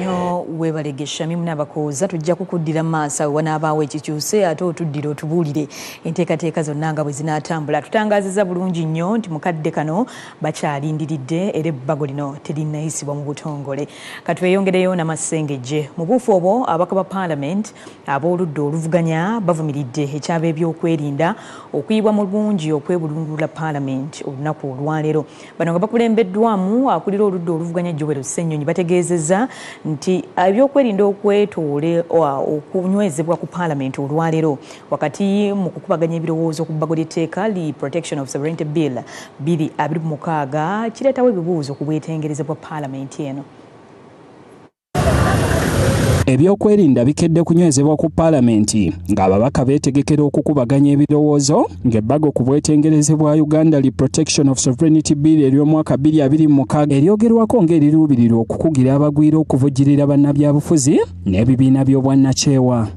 Nyo webalegesha mimu n'abakooza tujja kukuddira maaso wanaabaawo ekikyuse ate otuddire otubuulire enteekateeka zonna nga bwe zinaatambula tutangaazizza bulungi nnyo nti mukadde kano bakyalindiridde era ebbago lino terinayisibwa mu butongole katweyongereyo n'Amasengejje mu buufu obwo abaka ba paalamenti ab'oludda oluvuganya bavumiridde ekyaba ebyokwerinda okuyibwa mu bungi okwebulungulula paalamenti olunaku olwaleero bano nga bakulembeddwamu akulira oludda oluvuganya Joel Ssennyonyi bategeezezza nti ebyokwerinda okwetoole okunywezebwa ku paalamenti olwaleero wakati mu kukubaganya ebirowoozo ku bbago ly'etteeka li Protection of Sovereignty Bill 226 kireetawo ebibuuzo ku bwetengereza bwa paalamenti eno. Ebyokwerinda bikedde kunywezebwa ku paalamenti ng'ababaka beetegekera okukubaganya ebirowoozo ng'ebbago ku bwetengereze bwa Uganda li Protection of Sovereignty Bill ery'omwaka 2026 eryogerwako ng'eriruubirirwa okukugira abagwira okuvujjirira bannabyabufuzi n'ebibiina by'obwannakyewa.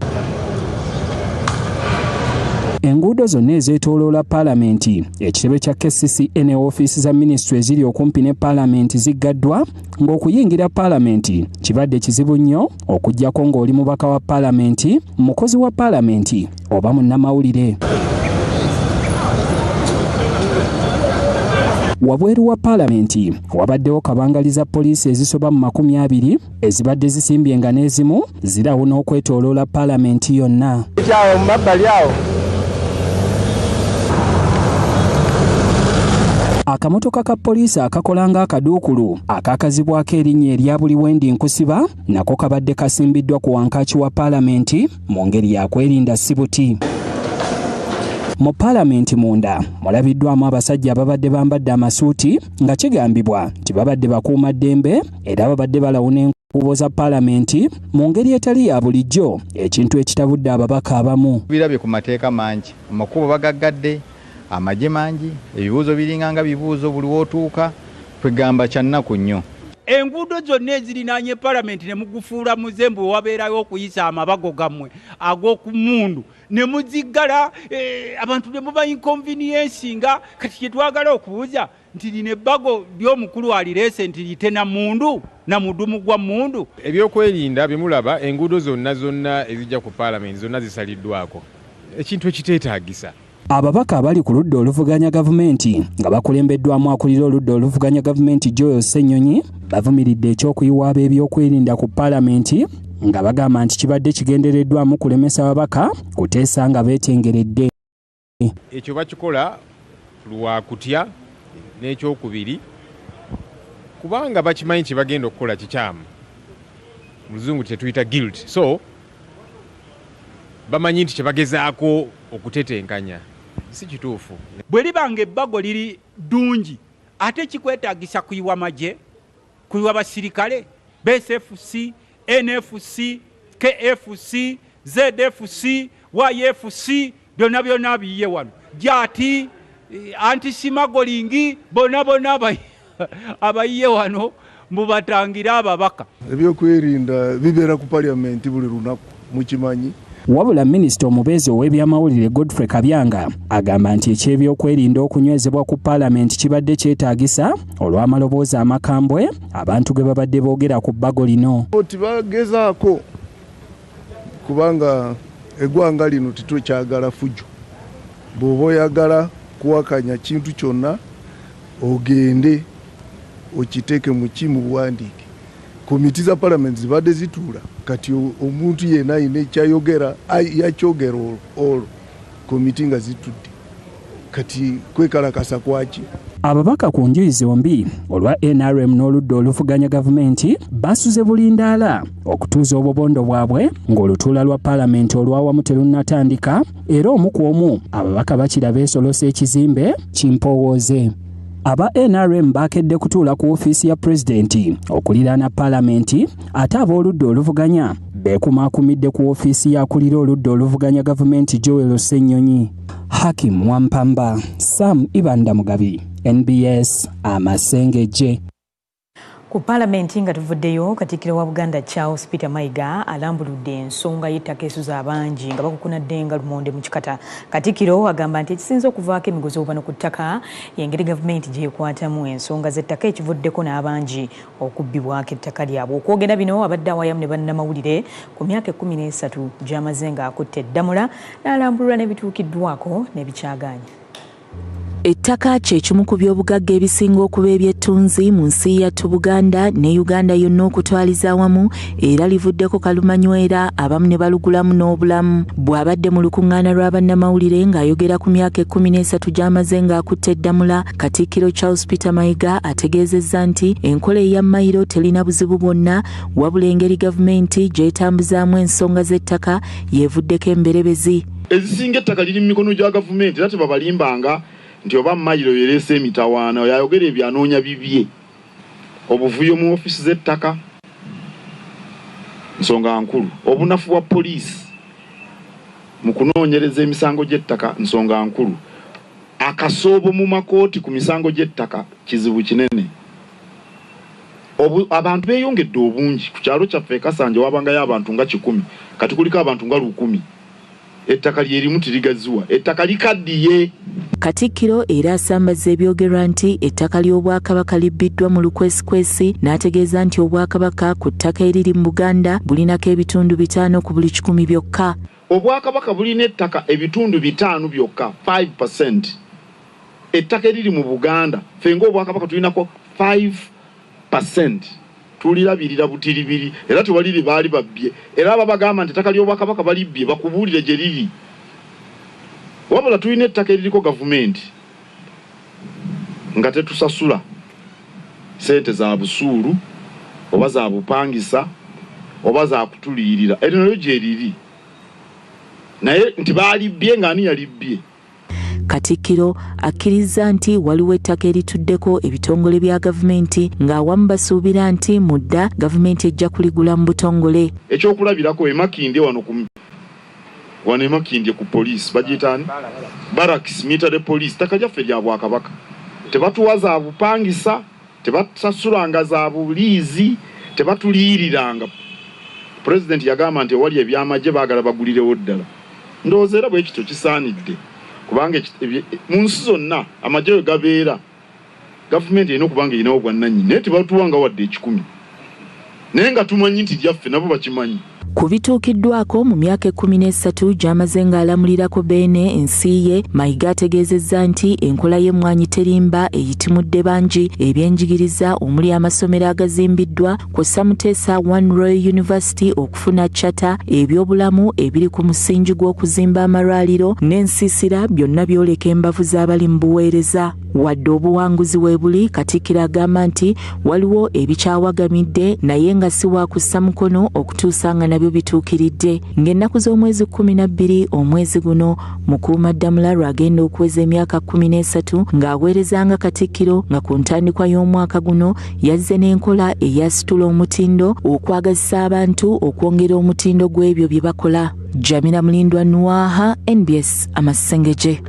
Enguudo zonna ezeetooloola paalamenti ekitebe kya KCCA ne ofiisi za minisitule eziri okumpi ne paalamenti ziggaddwa ng'okuyingira paalamenti kibadde kizibu nnyo okuggyako ng'oli mubaka wa paalamenti mukozi wa paalamenti oba munnamawulire. Wabweru wa paalamenti wabaddewo kabangaliza poliisi ezisoba mu 20 ezibadde zisimbye nga n'ezimu zirawo n'okwetooloola paalamenti yonna. Akamotoka ka poliisi akakola ng'akaduukulu akaakazibwako erinnya erya buli wendi nkusiba nako kabadde kasimbiddwa ku wankaaki wa paalamenti mu ngeri ya kwerinda sibuti. Mu paalamenti munda mulabiddwamu abasajja ababadde bambadde amasuuti nga kigambibwa nti babadde bakuuma ddembe era babadde balawuna enkubo za paalamenti mu ngeri etali ya bulijjo ekintu ekitabudde ababaka abamu. Birabye ku mateeka mangi amakubo bagaggadde amagye mangi ebibuuzo biringanga bibuuzo buli wootuuka kwegamba kyannaku nnyo. Enguudo zonna ezirinaanye paalamenti ne mugufuula muzembe wabeerayo okuyisa amabago gammwe ag'okumundu ne muziggala abantu ne muba inconvenience nga kati kye twagala okubuuza nti lino ebbago ly'omukulu alireese nti litena mundu na mudumu gwa mundu. Ebyokwerinda bimulaba enguudo zonna ezijja ku paalamenti zonna zisaliddwako ekintu ekiteetaagisa. Ababaka abali ku ludda oluvuganya gavumenti nga bakulembeddwamu akulira oludda oluvuganya gavumenti Joel Ssennyonyi bavumiridde ekyokuyiwa ab'ebyokwerinda ku paalamenti nga bagamba nti kibadde kigendereddwamu kulemesa ababaka kuteesa nga beetengeredde. Ekyo bakikola lwa kutya n'ekyokubiri kubanga bakimanyi kye bagenda okukola kikyamu. Mu Luzungu tetuyita guilt. So bamanyi nti kye bagezaako okutetenkanya si kituufu. Bwe libanga ebbago liri ddungi ate kikwetaagisa kuyiwa magye kuyiwa basirikale BSFC NFC, KFC, ZFC, YFC, byonna biye wano. Jati, anti-smuggling, bonna abayiye wano mubatangira ababaka. Ebyokwerinda bibeera ku parliament buli lunaku mukimanyi. Wabula minisita omubeezi ow'ebyamawulire Godfrey Kabyanga agamba nti eky'ebyokwerinda okunywezebwa ku Parliament kibadde kyetaagisa olw'amaloboozi amakambwe abantu ge babadde boogera ku bbago lino. Tibagezaako kubanga eggwanga lino tetwekyagala fujjo. Bw'oba oyagala kuwakanya kintu kyonna ogende okiteeke mu kimu buwandiike. Komiti za Parliament zibadde zituula kati omuntu yenna ayina ekyayogera yakyogera olwo komiti nga zitudde kati kwekalakasa kwaki. Ababaka ku njuyi zombi olwa NRM n'oludda oluvuganya gavumenti basuze bulindaala okutuuza obubondo bwabwe ng'olutuula lwa Parliament olwawamu terunnatandika era omu ku omu ababaka bakiraba esolosa ekizimbe kimpowooze. Aba NRM bakedde kutuula ku ofiisi ya pulezidenti okuliraana Paalamenti ate ab'oludda oluvuganya beekumakumidde ku ofiisi y'akulira oludda oluvuganya gavumenti Joel Ssennyonyi. Hakim Wampamba, Sam Ibanda Mugabi, NBS Amasengejje. Ku Paalamenti nga tuvuddeyo Katikkiro wa Buganda Charles Peter Mayiga alambuludde ensonga y'ettaka esuza abangi nga bakukunadde nga lumonde mu kikata. Katikkiro agamba nti ekisinza okuvaako emigozo bano ku ttaka y'engeri gavumenti gyekwatamu ensonga z'ettaka ekivuddeko n'abangi okubbibwako ettaka lyabwe. Okwogera bino abadde awayamu ne bannamawulire ku myaka 13 gy'amaze ng'akutte eddamula n'alambulula n'ebituukiddwako n'ebikyagaanya. Ettaka kye kimu ku by'obugagga ebisinga okuba eby'ettunzi mu nsi yattu Buganda ne Uganda yonna okutwaliza awamu era livuddeko kalumanywera abamu ne balugulamu n'obulamu. Bw'abadde mu lukuŋŋaana lw'abannamawulire ng'ayogera ku myaka 13 gy'amaze ng'akutte eddamula, Katikkiro Charles Peter Mayiga ategeezezza nti enkola eya mayiro terina buzibu bwonna wabula engeri gavumenti gy'etambuzaamu ensonga z'ettaka yeevuddeko emberebezi. Ezisinga ettaka liri mu mikono gya gavumenti era tebabalimbanga nti oba mayiro yerese emitawaana yayogera ebyanoonya bibye obuvuyo mu ofisi z'ettaka nsonga nkulu, obunafu bwa poliisi mu kunoonyereza emisango gy'ettaka nsonga nkulu, akasoobo mu makooti ku misango gy'ettaka kizibu kinene. Abantu beeyongedde obungi ku kyalo kyaffe e Kasanje wabangayo abantu nga 100 kati kuliko abantu nga 100. Ettaka lyerimu tirigaziwa, ettaka likaddiye. Katikkiro era asambaza ebyogerwa nti ettaka ly'Obwakabaka libbiddwa mu lukwesikwesi n'ategeeza nti Obwakabaka ku ttaka eriri mu Buganda bulinako ebitundu 5 ku buli 100 byokka. Obwakabaka bulina ettaka ebitundu 5 byokka, 5%. Ettaka eriri mu Buganda fenga Obwakabaka tulinako 5%. Tulirabirira butiribiri era tubaliri baali babbye era ababagamba nti ettaka ly'Obwakabaka balibbye bakubuulire gye liri. Wabula tulina ettaka eririko gavumenti nga tetusasula sente za busuulu oba za bupangisa oba za kutuliyirira erino gye liri naye nti baalibbye ng'ani yalibbye. Katikkiro akkiriza nti waliwo ettaka erituddeko ebitongole bya gavumenti ng'awamu basuubira nti mudda gavumenti ejja kuligula mu butongole. Ekyokulabirako emakinde wano emakinde ku poliisi bagiyitaani barracks military police ttaka lyaffe lya Bwakabaka. Tebatuwa za bupangisa, tebatasulanga za buliizi, tebatuliyiriranga. Pulezidenti yagamba nti wali ebyamagye baagala bagulirewo ddala. Ndowooza era bwe kityo kisaanidde kubanga mu nsi zonna amagye we gabeera gavumenti erina okubanga erinawo bwannannyini naye tebatuwanga wadde 10 naye nga tumanyi nti lyaffe nabo bakimanyi. Ku bituukiddwako mu myaka 13 gy'amaze ng'alamulirako Beene ensi ye, Mayiga ategeezezza nti enkola y'emmwanyi terimba eyitimudde bangi ebyenjigiriza omuli amasomero agazimbiddwa kw'ossa Muteesa One Royal University okufuna charter, ebyobulamu ebiri ku musingi gw'okuzimba amalwaliro n'ensiisira byonna byoleka embavu z'abali mu buweereza. wadde obuwanguzi weebuli Katikkiro agamba nti waliwo ebikyawagamidde naye nga si wa kussa mukono okutuusa nga nabyo bituukiridde. Ng'ennaku z'omwezi 12 omwezi guno Mukuumaddamula lwagenda okuweza emyaka 13 ng'aweerezanga Katikkiro nga ku ntandikwa y'omwaka guno yazze n'enkola eyasitula omutindo okwagazisa abantu okwongera omutindo gw'ebyo bye bakola. Jamila Mulindwa Nuaha, NBS Amasengejje.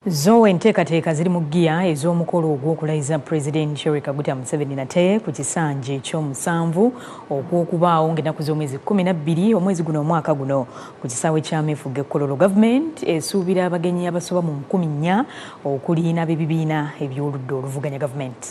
Zo enteekateeka ziri mu giya ez'omukolo ogw'okulayiza President Yoweri Kaguta Museveni nate ku kisanja eky'omusanvu ogw'okubaawo ng'ennaku z'omwezi 12 omwezi guno omwaka guno ku kisaawe ky'ameefuga Kololo. Gavumenti esuubira abagenyi abasoba mu 4,000 okuli n'ab'ebibiina eby'oludda oluvuganya gavumenti.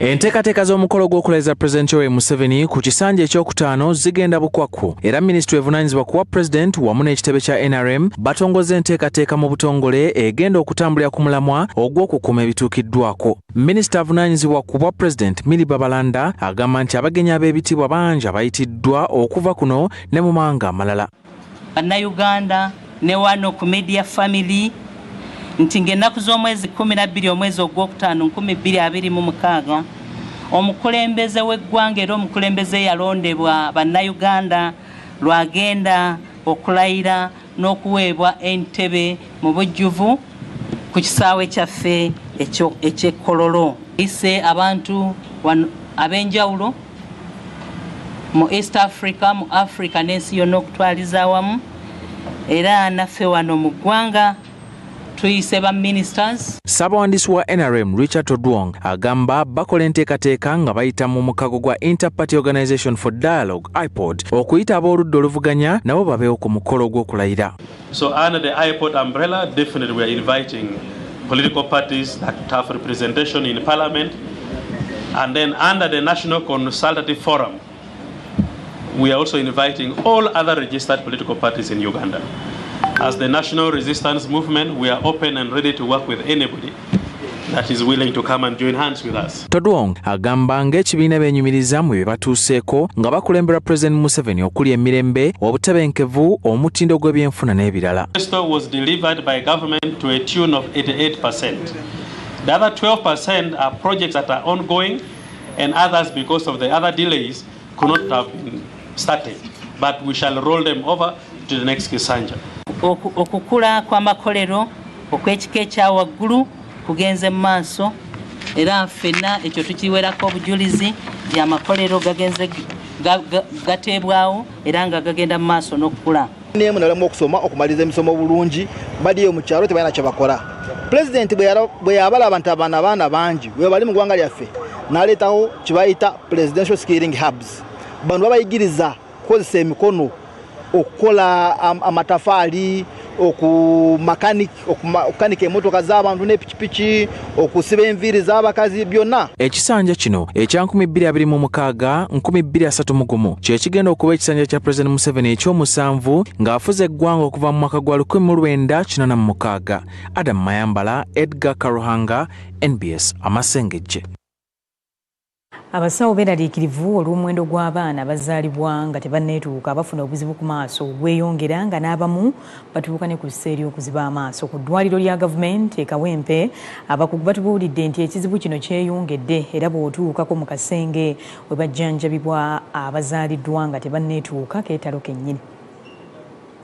Enteekateeka z'omukolo gw'okulayiza President Yoweri Museveni ku kisanja ekyokutaano zigenda bukwakku era Minisitule evunaanyizibwa kuwa President wamu n'ekitebe kya NRM batongoza enteekateeka mu butongole egenda okutambulira ku mulamwa ogw'okukuuma ebituukiddwako. Minisita avunaanyizibwa ku bwa President Milly Babalanda agamba nti abagenyi ab'ebitiibwa bangi abayitiddwa okuva kuno ne mu mawanga amalala. Bannayuganda ne wano ku media family nti ng'ennaku z'omwezi 12 omwezi ogwokutaano 2026 omukulembeze w'eggwanga era omukulembeze yalondebwa bannayuganda lwagenda okulayira n'okuweebwa entebe mu bujjuvu ku kisaawe kyaffe eky'Ekololo. Ise abantu ab'enjawulo mu East Africa, mu Africa n'ensi yonna okutwaliza awamu era naffe wano mu ggwanga tuyise ba ministers. Ssaabawandiisi wa NRM Richard Odwong agamba bakola enteekateeka nga bayita mu mukago gwa Inter-Party Organization for Dialogue IPOD okuyita ab'oludda oluvuganya nabo babeewo ku mukolo gw'okulayira. So under the IPOD umbrella, definitely we are inviting political parties that have representation in parliament, and then under the National Consultative Forum we are also inviting all other registered political parties in Uganda. As the National Resistance Movement, we are open and ready to work with anybody that is willing to come and join hands with us. Todwong agamba ng'ekibiina beenyumiriza mu bye batuuseeko nga bakulemberwa President Museveni okuli emirembe, obutebenkevu, omutindo gw'ebyenfuna n'ebirala. The manifesto was delivered by government to a tune of 88%. The other 12% are projects that are ongoing, and others, because of the other delays, could not have been started. But we shall roll them over to the next Kisanja. Okukula kw'amakolero okw'ekika ekya waggulu kugenze mu maaso era ffenna ekyo tukiwerako obujulizi by'amakolero gagenze gateebwawo era nga gagenda mu maaso n'okukula. Nemu nalamu okusoma okumaliriza emisomo bulungi baliyo mu kyalo tebalina kye bakola. President bwe yabala abantu abaana bangi we bali mu ggwanga lyaffe n'aleetawo kye bayita presidential skilling hubs. Bano babayigiriza kukozesa emikono okukola amatafaali okukanika emmotoka z'abantu n'epikipiki okusiba enviiri z'abakazi byonna. Ekisanja kino ekya 2026 2031 kye kigenda okuba ekisanja kya President Museveni ekyomusanvu ng'afuze eggwanga okuva mu mwaka gwa 1986. Adam Mayambala, Edgar Karuhanga, NBS Amasengejje. Abasawo beeraliikirivu olw'omuwendo gw'abaana abazaalibwa nga tebanneetuuka bafuna obuzibu ku maaso obweyongera nga n'abamu batuuka ne ku kiseera okuziba amaaso. Ku ddwaliro lya gavumenti e Kawempe abakugu batubuulidde nti ekizibu kino kyeyongedde era bw'otuukako mu kasenge we bajjanjabibwa abazaaliddwa nga tebanneetuuka keetalo kennyini.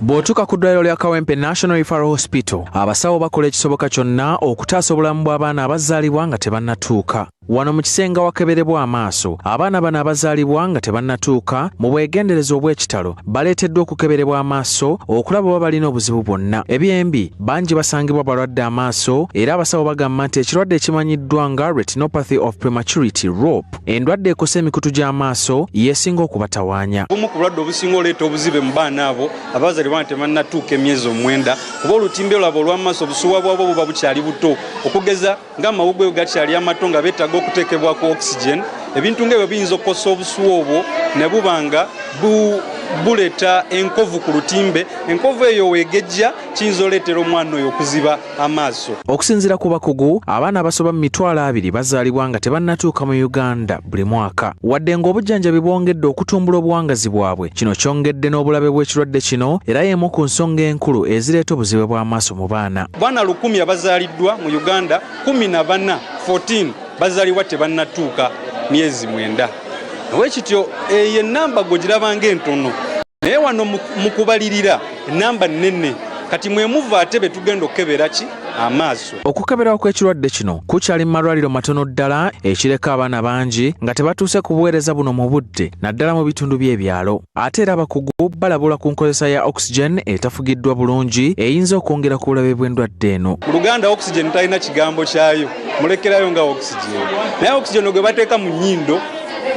Bw'otuuka ku ddwaliro lya Kawempe National Referral Hospital abasawo bakola ekisoboka kyonna okutaasa obulamu bw'abaana abazaalibwa nga tebannatuuka. Wano mu kisenga wakeberebwa amaaso abaana bano abazaalibwa nga tebannatuuka mu bwegendereza obw'ekitalo baleeteddwa okukeberebwa amaaso okulaba oba balina obuzibu bwonna. Ebyembi bangi basangibwa balwadde amaaso era abasawo bagamba nti ekirwadde ekimanyiddwa nga retinopathy of prematurity ROP endwadde ekosa emikutu gy'amaaso yeesinga okubatawaanya. Obumu ku bulwadde obusinga oleeta obuzibe mu baana abo abazaalibwa nga tebannatuuka emyezi 9 kuba olutimbe lwabwe olw'amaaso obusuwa bwabwo buba bukyali buto okugeza ng'amawugwe gakyali amato nga beetaaga okuteekebwako oxygen. Ebintu ng'ebyo biyinza okukosa obusuwa obwo ne buba nga buleta enkovu ku lutimbe, enkovu eyo wegejja kiyinza oleetera omwana oyo okuziba amaaso. Okusinziira ku bakugu, abaana abasoba mu 200 bazaalibwa nga tebannatuuka mu Uganda buli mwaka. Wadde ng'obujjanjabi bwongedde okutumbula obuwangazi bwabwe, kino kyongedde n'obulabe bw'ekirwadde kino era y'emu ku nsonga enkulu ezireeta obuzibe bw'amaaso mu baana. Bwana 100 abazaaliddwa mu Uganda, 14 bazaalibwa tebannatuuka myezi 9. Wekityo eyo ennamba gogiraba ng'entono, naye wano mu kubalirira ennamba nnene. Kati mwe muva ate be tugenda okukebera ki amaaso. Okukeberawo kw'ekirwadde kino kukyali mu malwaliro matono ddala, ekireka abaana bangi nga tebatuuse ku buweereza buno mu budde naddala mu bitundu by'ebyalo. Ate era abakugu balabula ku nkozesa ya oxygen etafugiddwa bulungi eyinza okwongera ku bulabe bw'endwadde eno. Mu Luganda oxygen talina kigambo kyayo, mulekerayo nga oxygen. Naye oxygen gwe bateeka mu nnyindo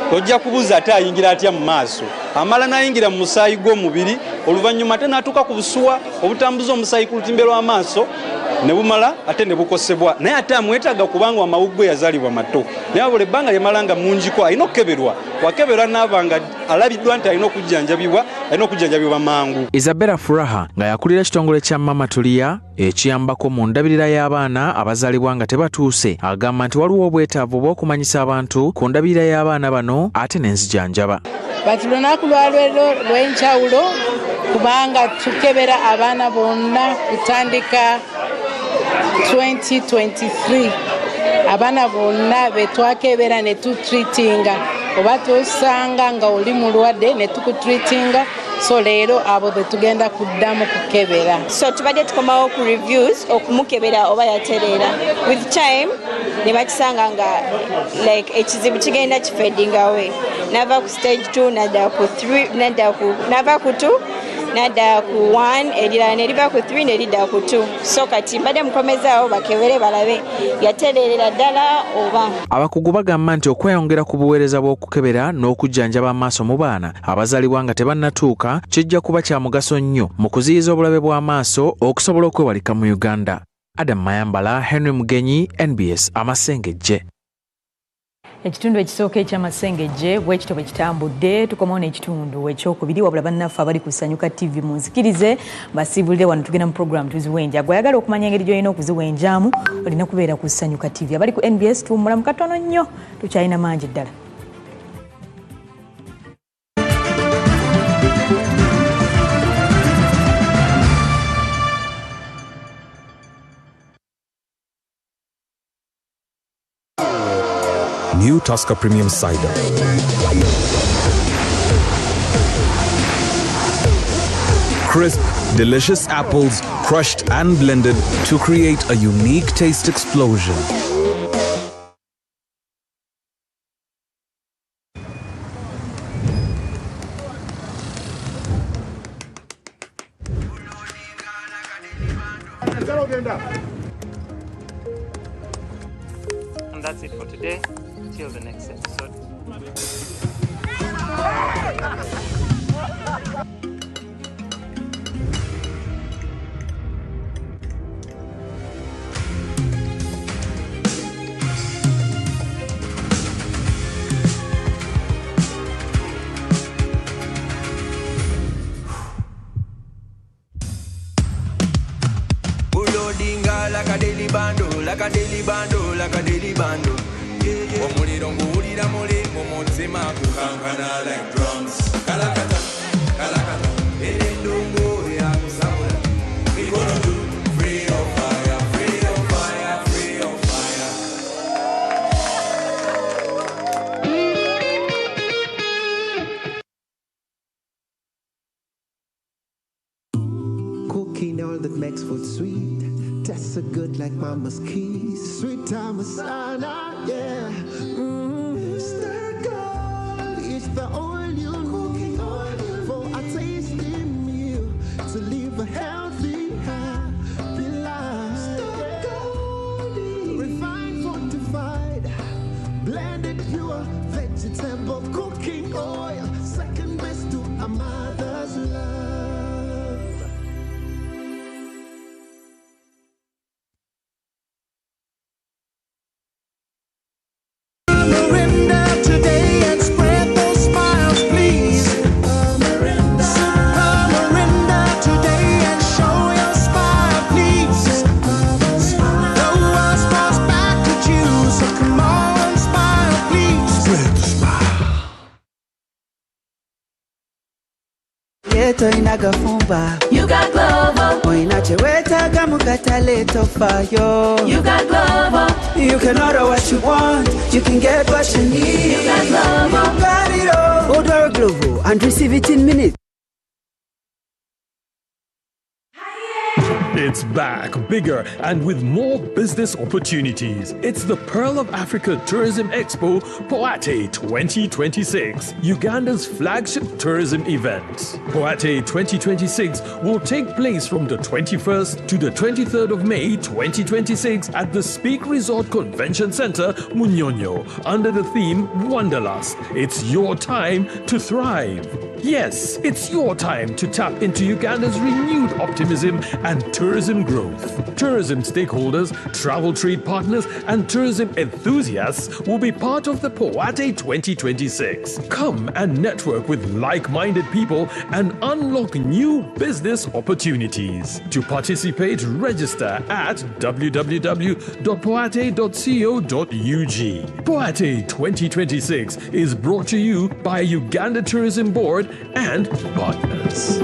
tojja kubuuza ate ayingira atya mu maaso. Amala n'ayingira mu musaayi gw'omubiri, oluvannyuma ate n'atuuka ku busuwa obutambuza omusaayi ku lutimbe lw'amaaso ne bumala ate ne bukosebwa. Naye ate amwetaaga kubanga amawuggwe yazaalibwa mato. Naye wabula ebbanga lyamala nga mungiko alina okukeberwa. Wakeberwa n'aba nga alabiddwa nti alina okujjanjabibwa mangu. Isabella Furaha nga yakulira ekitongole kya Mama Tulia ekiyambako mu ndabirira y'abaana abazaalibwa nga tebatuuse, agamba nti waliwo obwetaavu bw'okumanyisa abantu ku ndabirira y'abaana bano ate n'enzijanjaba. Bati lunaku lwalwero lw'enjawulo kubanga tukebera abaana bonna kutandika 2023. Abaana bonna betwakebera ne tutreatinga oba tosanga nga oli mulwadde ne tukutreatinga. So leero abo betugenda kuddamu kukebera. So tubadde tukomawo ku reviews okumukebera oba yatereera. With time ne bakisanga nga like ekizibu kigenda kifedinga away. Nava ku stage 2 nadda ku 3 nava ku 2 nadda ku 1 erira ne liva ku 3 ne lidda ku 2. So kati mbadde mukomezaawo bakebere balabe yatereerera ddala oba. Abakugu bagamba nti okweyongera ku buweereza bw'okukebera n'okujjanjaba amaaso mu baana abazaalibwa nga tebannatuuka kijja kuba kya mugaso nnyo mu kuziyiza obulabe bw'amaaso okusobola okwewalika mu Uganda. Adam Mayambala, Henry Mugenyi, NBS Amasengejje. Ekitundu ekisooka eky'Amasengejje bwekito bwe kitambudde, tukomawo n'ekitundu ekyokubiri wabula bannaffe abali ku Ssanyuka TV munzikirize basiibulire wano tugenda mu program tuziwenja. Gwayagala okumanya engeri gy'olina okuziwenjaamu olina kubeera ku Ssanyuka TV. Abali ku NBS tuwummula mu katono nnyo, tukyalina mangi ddala. New Tusker Premium Cider. Crisp, delicious apples crushed and blended to create a unique taste explosion. And that's it for today. Till the next episode. Like a daily bando, like a daily bando, like a daily bando. Omuliro nguwulira muli mu mutima gukankana like drums. Kalakata, kalakata, endongo ya kusabula. We gonna do free on fire, free on fire, free on fire. Cooking all that makes food sweet. Tastes so good like mama's keys. Sweet time of sana, yeah. Stir gold is the oil you need for a tasty meal to live a healthy, happy life. Stir gold, refined, fortified, blended pure vegetable cooking oil, second best to a mother's love. Yeto inagafumba. You got Glovo. Oina cheweta kamukatale tofayo. You got Glovo. You can order what you want. You can get what you need. You got Glovo. You got it all. Order Glovo and receive it in minutes. It's back, bigger, and with more business opportunities. It's the Pearl of Africa Tourism Expo, Poate 2026, Uganda's flagship tourism event. Poate 2026 will take place from the 21st to the 23rd of May 2026 at the Speak Resort Convention Center, Munyonyo, under the theme Wanderlust. It's your time to thrive. Yes, it's your time to tap into Uganda's renewed optimism and tourism growth. Tourism stakeholders, travel trade partners, and tourism enthusiasts will be part of the Poate 2026. Come and network with like-minded people and unlock new business opportunities. To participate, register at www.poate.co.ug. Poate 2026 is brought to you by Uganda Tourism Board and partners.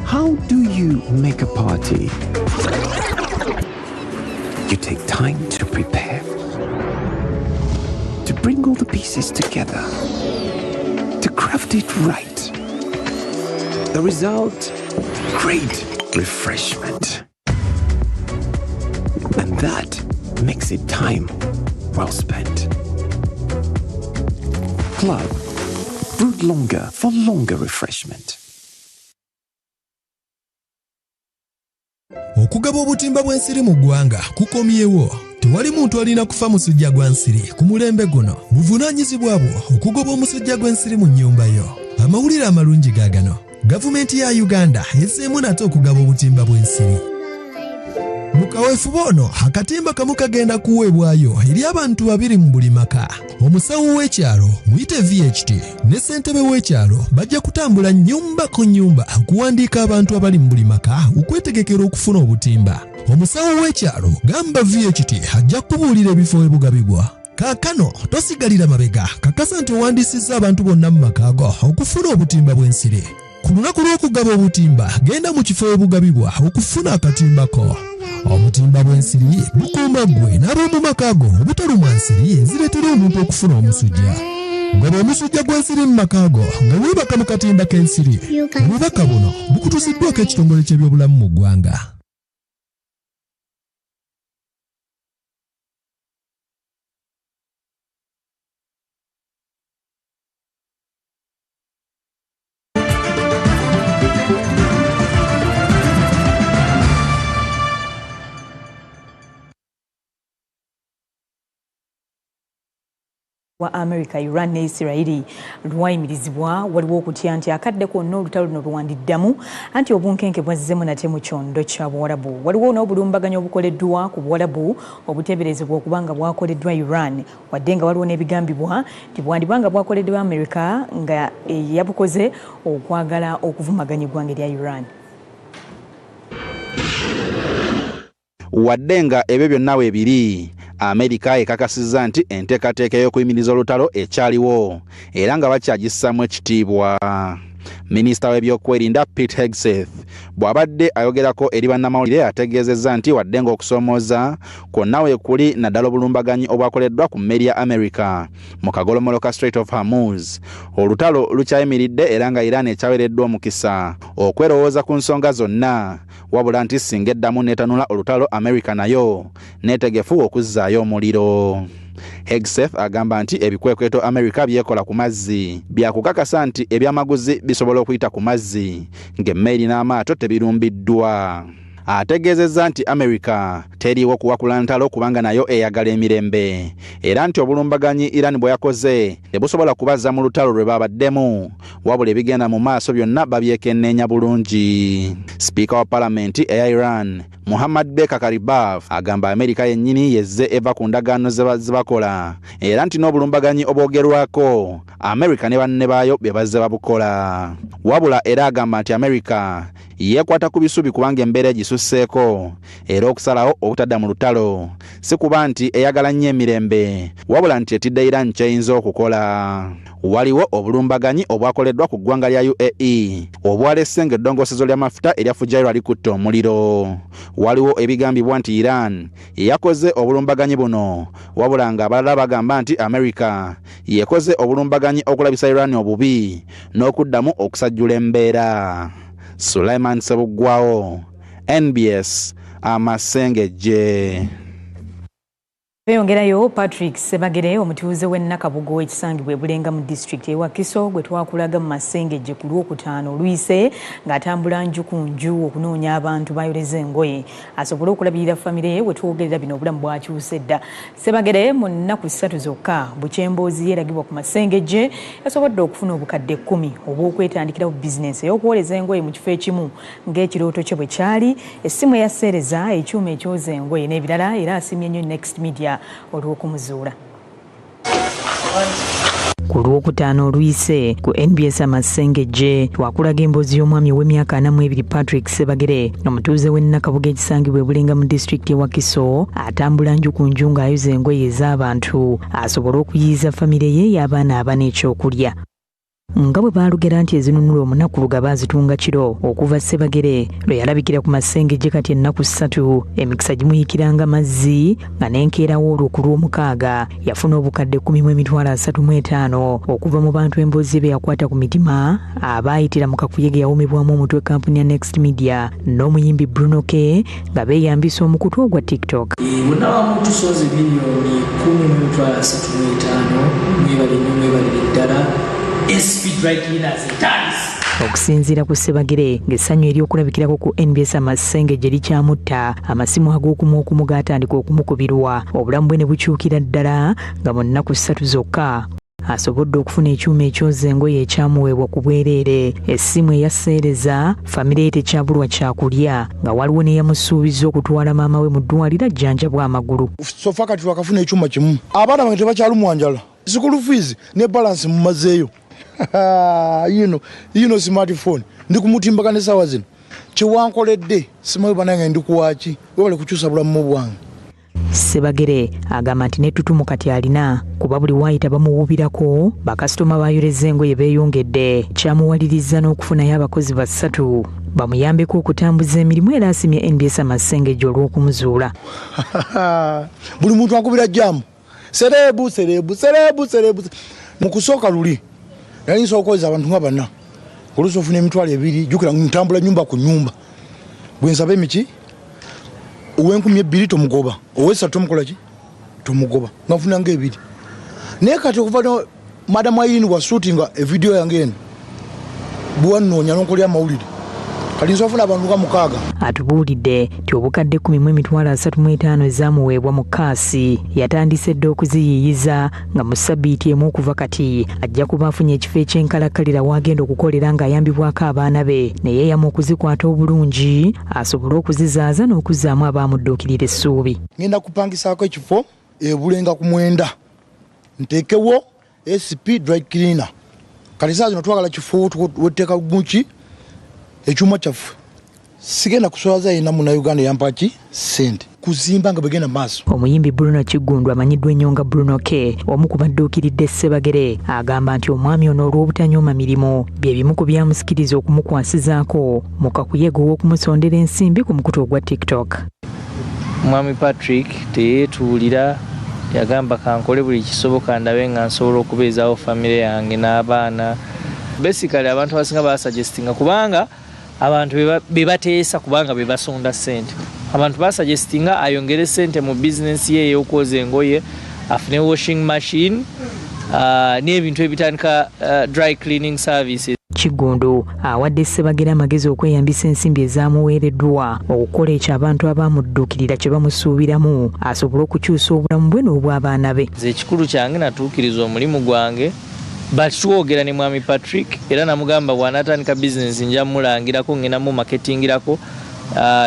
How do you make a party? You take time to prepare, to bring all the pieces together, to craft it right. The result, great refreshment. And that makes it time well spent. Club, brewed longer for longer refreshment. Okugaba obutimba bw'ensiri mu ggwanga kukomyewo. Tewali muntu alina kufa musujja gwa nsiri ku mulembe guno. Buvunaanyizibwa bwo okugoba omusujja gw'ensiri mu nnyumba yo. Amawulire amalungi gaagano. Gavumenti ya Uganda ezzeemu nate okugaba obutimba bw'ensiri. Mu kaweefube ono akatimba kamu kagenda kuweebwayo eri abantu 2 mu buli maka. Omusawo w'ekyalo muyite VHT ne ssentebe w'ekyalo bajja kutambula nnyumba ku nnyumba okuwandiika abantu abali mu buli maka okwetegekera okufuna obutimba. Omusawo w'ekyalo gamba VHT ajja kubuulira ebifo ebugabibwa. Kaakano tosigalira mabega, kakasa nti owandiisizza abantu bonna mu maka ago okufuna obutimba bw'ensiri. Ku lunaku lw'okugaba obutimba genda mu kifo ebugabibwa okufuna akatimbako. Obutimba bw'ensiri bukuuma ggwe n'ab'omu maka ago obutalumwa nsiri ezireetera omuntu okufuna omusujja. Ngaba omusujja gw'ensiri mu maka ago nga weebaka mu katimba k'ensiri. Obubaka buno bukutuusiddwako ekitongole ky'ebyobulamu mu ggwanga. wa America, Iran ne Israeli lwayimirizibwa waliwo okutya nti akadde konna olutalo luno luwandiddamu anti obunkenke bwazzemu nate mu kyondo kya Buwarabu. Waliwo n'obulumbaganyo obukoleddwa ku Buwarabu obuteeberezebwa okuba nga bwakoleddwa Iran wadde nga waliwo n'ebigambibwa nti bwandibwa nga bwakoleddwa America nga yabukoze okwagala okuvumaganya eggwanga erya Iran. Wadde nga ebyo byonna weebiri, Amerika ekakasizza nti enteekateeka y'okuyimiriza olutalo ekyaliwo era nga bakyagissamu ekitiibwa. Minisita w'ebyokwerinda Pete Hegseth bw'abadde ayogerako eri bannamawulire ategeezezza nti wadde nga okusomooza kwonna weekuli naddala obulumbaganyi obwakoleddwa ku mmeri ya Amerika mu kagolomoloka Strait of Hormuz, olutalo lukyayimiridde era nga Iran ekyaweereddwa omukisa okwerowooza ku nsonga zonna, wabula nti singa eddamu neetanula olutalo Amerika nayo neetegefu okuzzaayo omuliro. Hegseth agamba nti ebikwekweto Amerika byekola ku mazzi byakukakasa nti ebyamaguzi bisobola okuyita ku mazzi ng'emmeri n'amaato tebirumbiddwa. Ategeezezza nti Amerika teriiwo kuwakula ntalo kubanga nayo eyagala emirembe era nti obulumbaganyi Iran bwe yakoze tebusobola kubazza mu lutalo lwe babaddemu, wabula ebigenda mu maaso byonna babyekenneenya bulungi. Sipiika wa Palamenti eya Iran Muhammad Beka Karibaf agamba Amerika yennyini yezze eva ku ndagaano ze bakola era nti n'obulumbaganyi obwogerwako Amerika ne banne baayo bye bazze babukola, wabula era agamba nti Amerika yeekwata ku bisubi kubanga embeera egisusse esusseeko era okusalawo obutadda mu lutalo si kuba nti eyagala nnyo emirembe wabula nti etidde Iran kyeyinza okukola. Waliwo obulumbaganyi obwakoleddwa ku ggwanga lya UAE obwalese ng'eddongosezo ly'amafuta erya Fujairah likutte omuliro. Waliwo ebigambibwa nti Iran yakoze obulumbaganyi buno wabula ng'abalala bagamba nti America yekoze obulumbaganyi okulabisa Iran obubi n'okuddamu okusajjula embeera. Sulaiman Sebuggwawo, NBS, Amasengejje. Beyongerayo Patrick Sebagere omutuuze w'Ennakabugo w'ekisangibwa ebulenga mu district ewa Kiso gwe twakulaga mu Masengejje ku Lwokutaano oluyise ng'atambula nju ku nju okunoonya abantu bayoleza engoye asobole okulabirira famire ye wetwogerera bino obulamu bwakyuse dda. Sebagere mu nnaku 3 zokka bukyemboozi yeragibwa ku Masengejje yasobodde okufuna obukadde 10 obw'okwetandikirawo bizinensi ey'okuwoleza engoye mu kifo ekimu ng'ekirooto kye bwe kyali, essimu eyaseereza, ekyuma ekyoza engoye n'ebirala, era asimye nnyo Next Media olw'okumuzuula. Ku Lwokutaano oluyise ku NBS Amasengejje twakulaga emboozi y'omwami ow'emyaka 42 Patrick Sebagere omutuuze w'Ennakabugo ekisangibwa ebulenga mu district ewa Kiso atambula nju ku nju ng'ayuza engoye ez'abantu asobole okuyiiza famire ye y'abaana abana ekyokulya. Nga bwe baalugera nti ezinunula omunaku lugaba azitunga kiro okuva Sebagere lwe yalabikira ku Masengejje kati ennaku 3 emikisa gimuyikiranga mazzi nga n'enkeerawo olwo ku Lwomukaaga yafuna obukadde 10,35 okuva mu bantu emboozi be yakwata ku mitima abaayitira mu kakuyege yawumibwamu omutwe kampuni ya Next Media n'omuyimbi Bruno K nga beeyambisa omukutu ogwa TikTok. Bonna wamu tusoze milioni 10,35 mwebali ddala SP Dry Cleaners Italis. Okusinziira ku Sebagere ng'essanyu ery'okulabikirako ku NBS Amasengejje likyamutta amasimu ag'okumu gaatandika okumukubirwa obulamu bwe ne bukyukira ddala nga mu nnaku 3 zokka asobodde okufuna ekyuma ekyoza engoye ekyamuweebwa ku bwereere, essimu eyaseereza, famire ye tekyabulwa kyakulya nga waliwo n'eyamusuubiza okutwala maama we mu ddwaliro ajjanjabwa amagulu. Sofa kati wakafuna ekyuma kimu abaana bange tebakyalumwanjala school fees ne balance mu mazeeyo. you know smartphone ndi kumutimbaka ne sawa zino kiwankoledde simayo bananga ndi kuwaki webale kukyusa bulamu bwange. Sebagere agamba nti nettutumu kati alina kuba buli waayita bamuwubirako bakasitoma bayoleza engoye beeyongedde kyamuwaliriza n'okufunayo abakozi 3 bamuyambeko okutambuza emirimu era asimye NBS Amasengejje olw'okumuzuula. Buli muntu akubira jjamu serebu mu kusooka luli yali nsobola okukozesa abantu nga bana oluusi ofuna emitwalo 2 jjukira ntambula nyumba ku nyumba bwe nsaba emiki ow'enkumi 2 tomugoba ow'esatu tomukola ki tomugoba nga nfuna nga 2 naye kati okuva madamu ayini wa shootinga evidiyo yange eno bwannoonya n'onkolya amawulire kati nsobola ofuna abantu nga 6. Atubuulidde nti obukadde 10,35 ezaamuweebwa mu kaasi yatandise dde okuziyiyiza nga mu ssabbiiti emu okuva kati ajja kuba afunye ekifo eky'enkalakkalira w'agenda okukolera ng'ayambibwako abaana be ne yeeyama okuzikwata obulungi asobole okuzizaaza n'okuzzaamu abaamudduukirira essuubi. Ngenda kupangisaako ekifo ebulenga ku 9 nteekewo SP Dry Cleaner kati saa zino twagala kifo weteeka muki ekyuma kyaffe sigenda kuswaza yena muna Uganda yampaki sente kuzimba nga begenda maaso. Omuyimbi Bruno Kigundu amanyiddwa ennyo nga Bruno K omu ku badduukiridde Sebagere agamba nti omwami ono olw'obutanyooma mirimu bye bimu ku byamusikiriza okumukwasizaako mu kakuyege ow'okumusondera ensimbi ku mukutu ogwa TikTok. Mwami Patrick teyeetuulira yagamba kankole buli kisoboka ndabe nga nsobola okubeezaawo famire yange n'abaana. Basically abantu abasinga basuggestinga kubanga abantu bebateesa kubanga bebasonda ssente. Abantu basuggestinga ayongere ssente mu bizinesi ye ey'okwoza engoye afune washing machine n'ebintu ebitandika dry cleaning services. Kigundu awadde Sebagere amagezi okweyambisa ensimbi ezaamuweereddwa okukola ekyo abantu abaamudduukirira kye bamusuubiramu asobole okukyusa obulamu bwe n'obw'abaana be. Nze ekikulu kyange natuukiriza omulimu gwange batwogera ne mwami Patrick era namugamba bw'anaatandika bizinesi nja mulangirako ngenda mu marketingirako.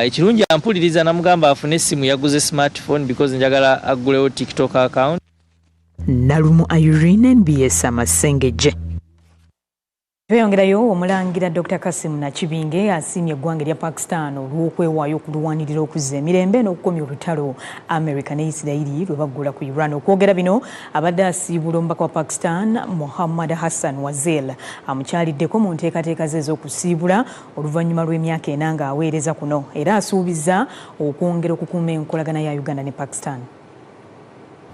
Ekirungi ampuliriza namugamba afune essimu yaguze smartphone because njagala aggulewo TikTok account. Nalumu Irene, NBS Amasengejje. Tweyongerayo omulangira Dr. Kasim Nakibinge asiimye eggwanga lya Pakistan olw'okwewaayo okulwanirira okuzza emirembe n'okukomya olutalo America ne Isirairi lwe baggula ku Iran. Okwogera bino abadde asiibula omubaka wa Pakistan Muhammad Hassan Wazir amukyaliddeko mu nteekateeka ze ez'okusiibula oluvannyuma lw'emyaka 4 ng'aweereza kuno, era asuubiza okwongera okukuuma enkolagana ya Uganda ne Pakistan.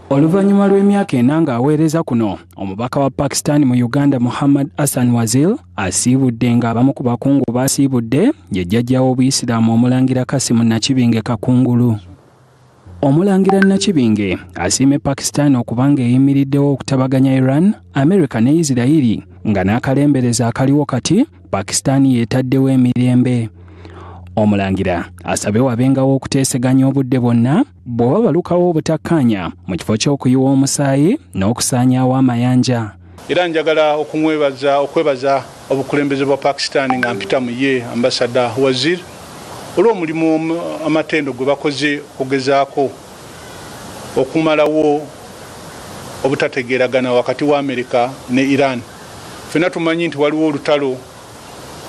Oluvannyuma lw'emyaka 4 ng'aweereza kuno, omubaka wa Pakistan mu Uganda Muhammad Hassan Wazir asiibudde ng'abamu ku bakungu baasiibudde ye jjajja w'Obuyisiraamu omulangira Kasim Nakibinge Kakungulu. Omulangira Nakibinge asiimye Pakistan okuba ng'eyimiriddewo okutabaganya Iran, America ne Isirairi nga n'akalembereza akaliwo kati Pakistan yeetaddewo emirembe. Omulangira asabye wabengawo okuteeseganya obudde bwonna bw'oba balukawo obutakkaanya mu kifo ky'okuyiwa omusaayi n'okusaanyaawo amayanja. Era njagala okwebaza obukulembeze bwa Pakistan nga mpita mu ye ambasada Wazir olw'omulimu amatendo gwe bakoze okugezaako okumalawo obutategeeragana wakati wa Amerika ne Iran. Ffenna tumanyi nti waliwo olutalo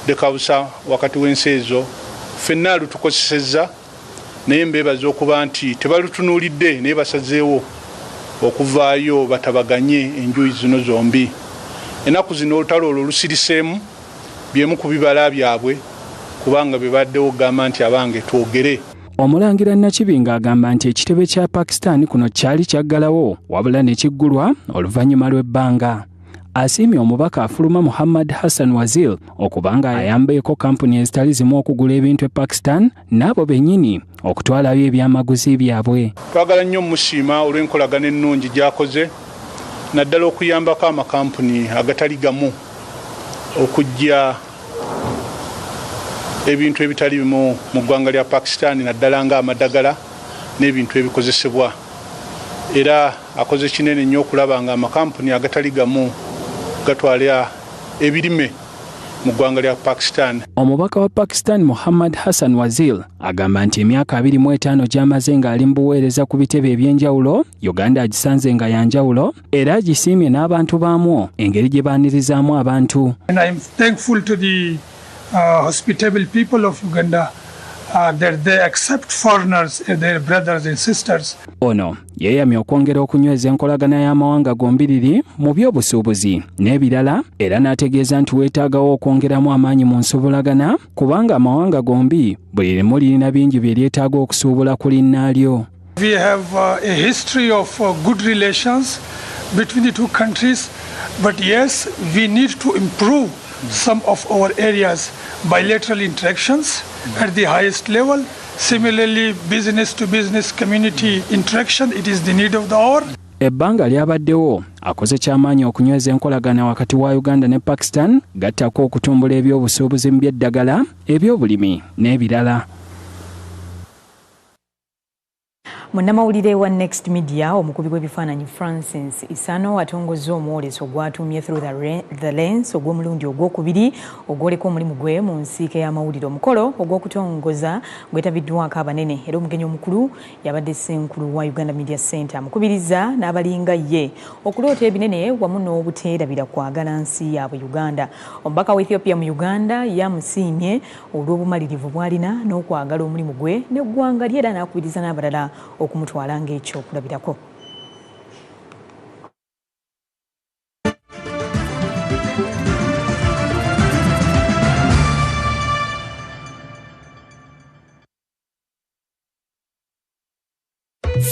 dekawusa wakati w'ensi ezo. Ffenna lutukosesezza naye mbeebaza okuba nti tebalutunuulidde naye basazeewo okuvaayo batabaganye enjuyi zino zombi. Ennaku zino olutalo olwo lusiriseemu byemu ku bibala byabwe kubanga bebaddewo gamba nti abange twogere. Omulangira Nakibinge agamba nti ekitebe kya Pakistan kuno kyali kyaggalawo wabula ne kiggulwa oluvannyuma lw'ebbanga. Asiimye omubaka afuluma Muhammad Hassan Wazir okubanga ayambeeko kampuni ezitali zimu okugula ebintu e Pakistan n'abo bennyini okutwalayo ebyamaguzi byabwe. Twagala nnyo musiima olw'enkolagana ennungi gy'akoze naddala okuyambako amakampuni agatali gamu okujja ebintu ebitali bimu mu ggwanga lya Pakistan naddala ng'amadagala n'ebintu ebikozesebwa. Era akoze kinene nnyo okulaba nga amakampuni agatali gamu gatwalya ebirime mu ggwanga lya Pakistan. Omubaka wa Pakistan Muhammad Hassan Wazir agamba nti emyaka 25 gy'amaze ng'ali mu buweereza ku bitebe eby'enjawulo, Uganda agisanze nga yanjawulo era agisiimye n'abantu baamu engeri gye baanirizaamu abantu. And I am thankful to the hospitable people of Uganda that they accept foreigners as their brothers and sisters. Ono yeeyamye okwongera okunyweza enkolagana y'amawanga gombiriri mu by'obusuubuzi n'ebirala era n'ategeeza nti weetaagawo okwongeramu amaanyi mu nsobulagana kubanga amawanga gombi buli limu lirina bingi bye lyetaaga okusuubula ku linnaalyo. We have a history of good relations between the two countries, but yes, we need to improve some of our areas, bilateral interactions at the highest level. Similarly, business to business community interaction, it is the need of the hour. Ebbanga lyabaddewo akoze kyamaanyi okunyweza enkolagana wakati wa Uganda ne Pakistan gattako okutumbula ebyobusuubuzi mu by'eddagala, ebyobulimi n'ebirala. Munnamawulire wa Next Media omukubi w'ebifaananyi Francis Isano atongozza omwoleso ogwatumye Through the Lens ogw'omulundi ogwokubiri ogwoleka omulimu gwe mu nsiike y'amawulire. Omukolo ogw'okutongoza gwetabiddwako abanene era omugenyi omukulu yabadde Ssenkulu wa Uganda Media Center amukubiriza n'abalinga ye okuloota ebinene wamu n'obuteerabira kwagala nsi yaabwe Uganda. Omubaka wa Ethiopia mu Uganda yamusiimye olw'obumalirivu bw'alina n'okwagala omulimu gwe n'eggwanga lye era n'akubiriza n'abalala okumutwala ng'ekyokulabirako.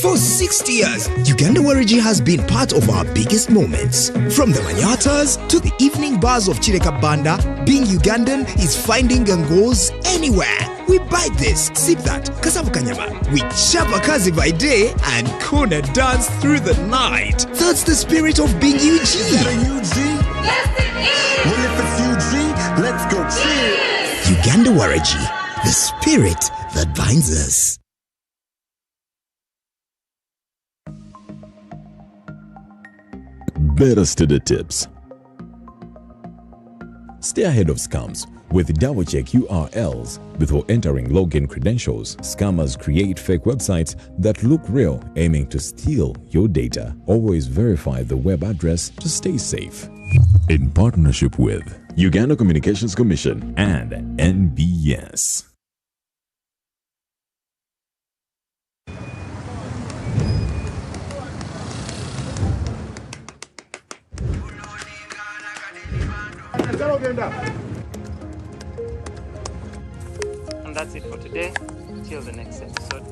For 60 years, Uganda Warigi has been part of our biggest moments. From the manyatas to the evening bars of Chirekabanda, being Ugandan is finding angles anywhere. We bite this, sip that, kasavu kanyama. We chapa kazi by day and corner dance through the night. That's the spirit of being UG. Is that a UG? Yes, it is! Well, if it's UG, let's go cheers! Uganda Warigi, the spirit that binds us. Better study tips. Stay ahead of scams with double-check URLs before entering login credentials. Scammers create fake websites that look real, aiming to steal your data. Always verify the web address to stay safe. in partnership with Uganda Communications Commission and NBS. And that's it for today. Till the next episode.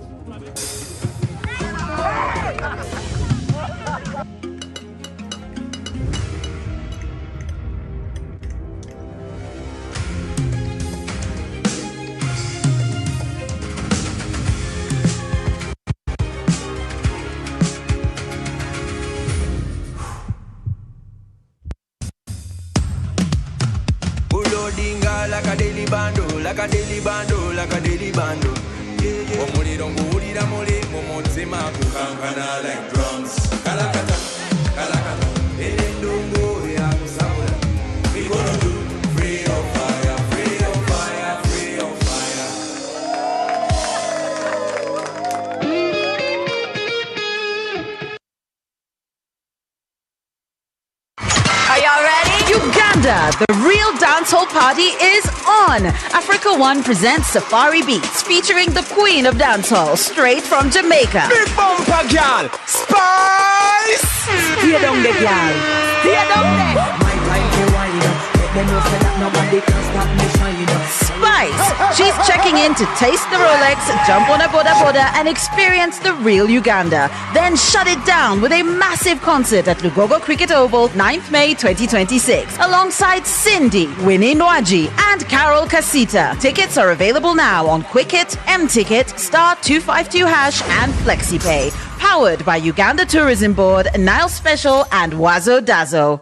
Like a daily bando, like a daily bando, like a daily bando. Omuliro nguwulira muli mu mutima kukankana like drums. Kalakata, kalakata, endungu ya kusabula. We gonna do free on fire, free on fire, free on fire. Are y'all ready? Uganda, the real dancehall party is on. Africa One presents Safari Beats featuring the queen of dancehall straight from Jamaica. Big bumper girl, Spice. Stay down there, girl. Stay down there. Spice, she's checking in to taste the Rolex, jump on a boda boda and experience the real Uganda. Then shut it down with a massive concert at Lugogo Cricket Oval, 9th May 2026, alongside Cindy, Winnie Nwaji and Carol Casita. Tickets are available now on Quicket, M-Ticket, *252# and FlexiPay. Powered by Uganda Tourism Board, Nile Special and Wazo Dazo.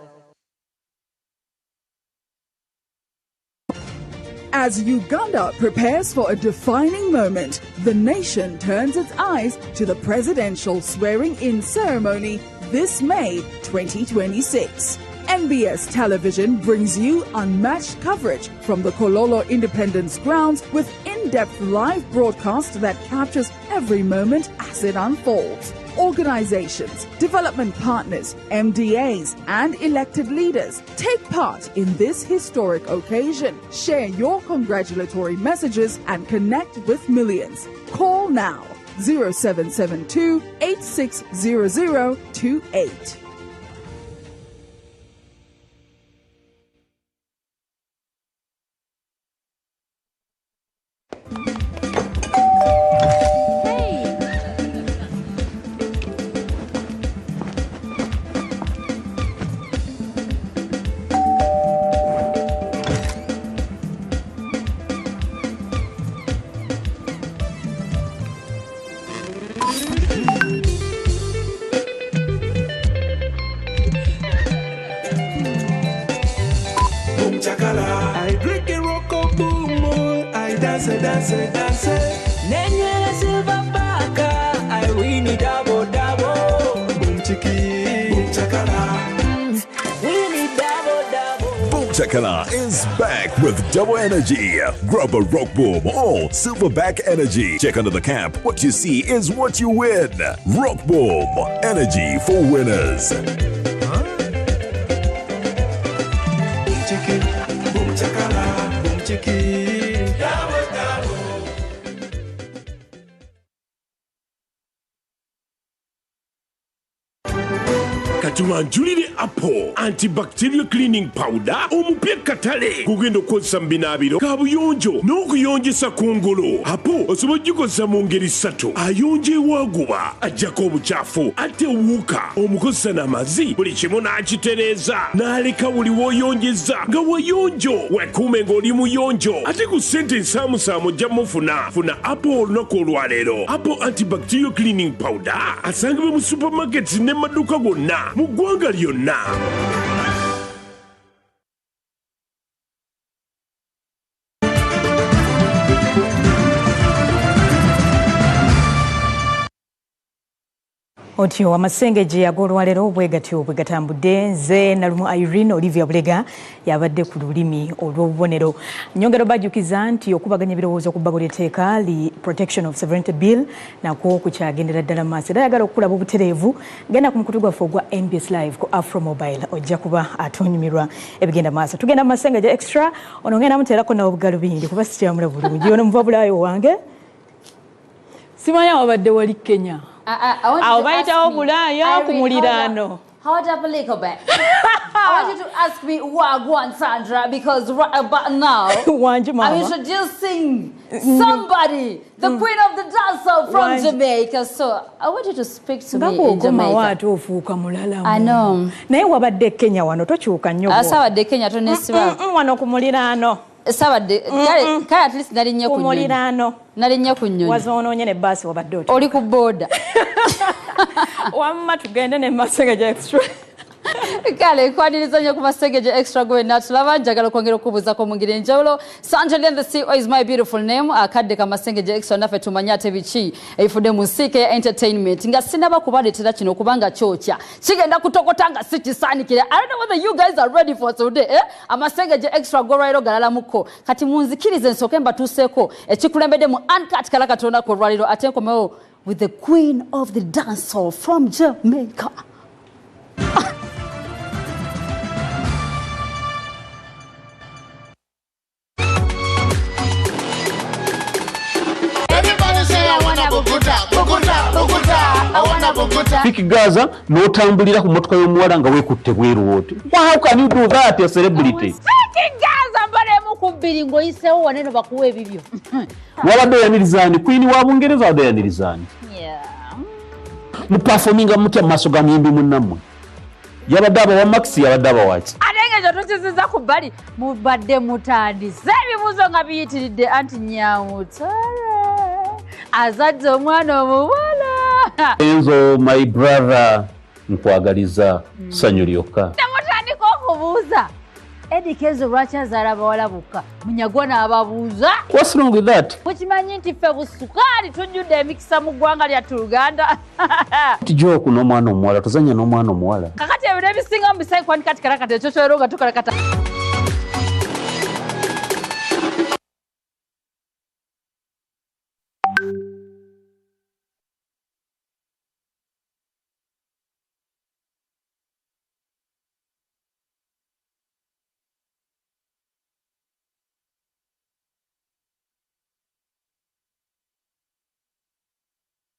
As Uganda prepares for a defining moment, the nation turns its eyes to the presidential swearing-in ceremony this May 2026. NBS Television brings you unmatched coverage from the Kololo Independence Grounds with in-depth live broadcast that captures every moment as it unfolds. Organizations, development partners, MDAs, and elected leaders take part in this historic occasion. Share your congratulatory messages and connect with millions. Call now 0772 860028. I drink a rock of boom, I dance, dance, dance. Nenye silver baka, I win it double, double. Boom chiki, boom chakala. Win it double, double. Boom Chakala is back with double energy. Grab a rock boom or silverback energy. Check under the cap. What you see is what you win. Rock boom, energy for winners. Katuwanjulire Apple antibacterial cleaning powder omupya katale kugenda okukozesa mu binaabiro kabuyonjo n'okuyonjesa kungulu. Apple osobola okugikozesa mu ngeri 3: ayonja ewaguba, ajjako obukyafu, ate ewuuka, omukozesa n'amazzi, buli kimu n'akitereeza n'aleka buli w'oyonjeza nga wayonjo. Wekuume ng'oli muyonjo ate ku ssente ensaamusaamu ojja mufuna. Funa Apple olunaku olwaleero. Apple antibacterial cleaning powder asangibwa mu supermarkets ne maduuka gonna mu ggwanga lyonna. Otyo Amasengejje agolwalero bwegatyo bwegatambudde nze nalumu Irene Olivia Bulega yabadde ku lulimi olw'obubonero. Nyongero bajjukiza nti okubaganya ebirowoozo ku bbago ly'etteeka li Protection of Sovereignty Bill nakwo kukyagendera ddala mu maaso. Era ayagala okulaba obutereevu genda ku mukutu gwaffe ogwa NBS Live ku Afro Mobile ojja kuba atonyumirwa ebigenda maaso. Tugenda mu Amasengejje Extra ono ngenda muteerako nawe obugalubindi kuba sikyamula bulungi ono muva bulaayo wange simanya wabadde wali Kenya. I bayitawo bulaaya ku muliraano. Hold up a little bit. I want you to ask me Wagwan Sandra because right about now I'm introducing somebody, the queen of the dancer from Jamaica. So I want you to speak to me in Jamaica. I know. Naye wabadde Kenya wano tokyuka nnyo. Asabadde Kenya tonesiba. Wano ku muliraano. Sabadde kale at least nali nnyo ku muliraano. Nali nnyo ku nnyonyi. Wazoonoonye ne bbaasi wabadde otyo. Oli ku booda. Wamma tugende ne Amasengejje Extra. Kale kwaniriza nnyo ku Amasengejje Extra gwe natulaba njagala okwongera okubuuzako mu ngeri enjawulo. Sanjali the CEO is my beautiful name. Akadde ka Amasengejje Extra naffe tumanya ate biki ebifudde mu nsiike ya entertainment nga sinaba kubaleetera kino kubanga kyokya kigenda kutokota nga si kisaanikire. I don't know whether you guys are ready for today. Amasengejje Extra golwaliro galalamuko kati munzikirize nsooke mbatuuseeko ekikulembedde mu uncut kala katonda ku lwaliro ate nkomewo with the queen of the dancehall from Jamaica. Fiki Gaza n'otambulira ku motoka y'omuwala nga weekutte bweru woti. How can you do that, a celebrity? Fiki Gaza mbalemu ku bbiri ng'oyiseewo waneno bakuwa ebibyo. Wabadde oyanirizaani Queen wa Bungereza wabadde oyanirizaani? Mupafominga mutya mu maaso ga muyimbi munnammwe? Yabadde abawa Maxi yabadde abawaki? Ate ng'ekyo tukizizza ku bbali mubadde mutandise ebibuuzo nga biyitiridde anti Nyamutara azadde omwana omuwala. Enzo my brother nkwagaliza ssanyu lyokka. Temutandika okubuuza Eddie Kenzo lwaki azaala abawala bokka Munyago n'ababuuza. What's wrong with that? Mukimanyi nti ffe busukaali tujjudde emikisa mu ggwanga lyattu Uganda. Tijoku n'omwana omuwala tuzanya n'omwana omuwala. Kakati ebiro ebisinga mu bisayi kwanika kati kalakata ekyo kyero nga tukalakata.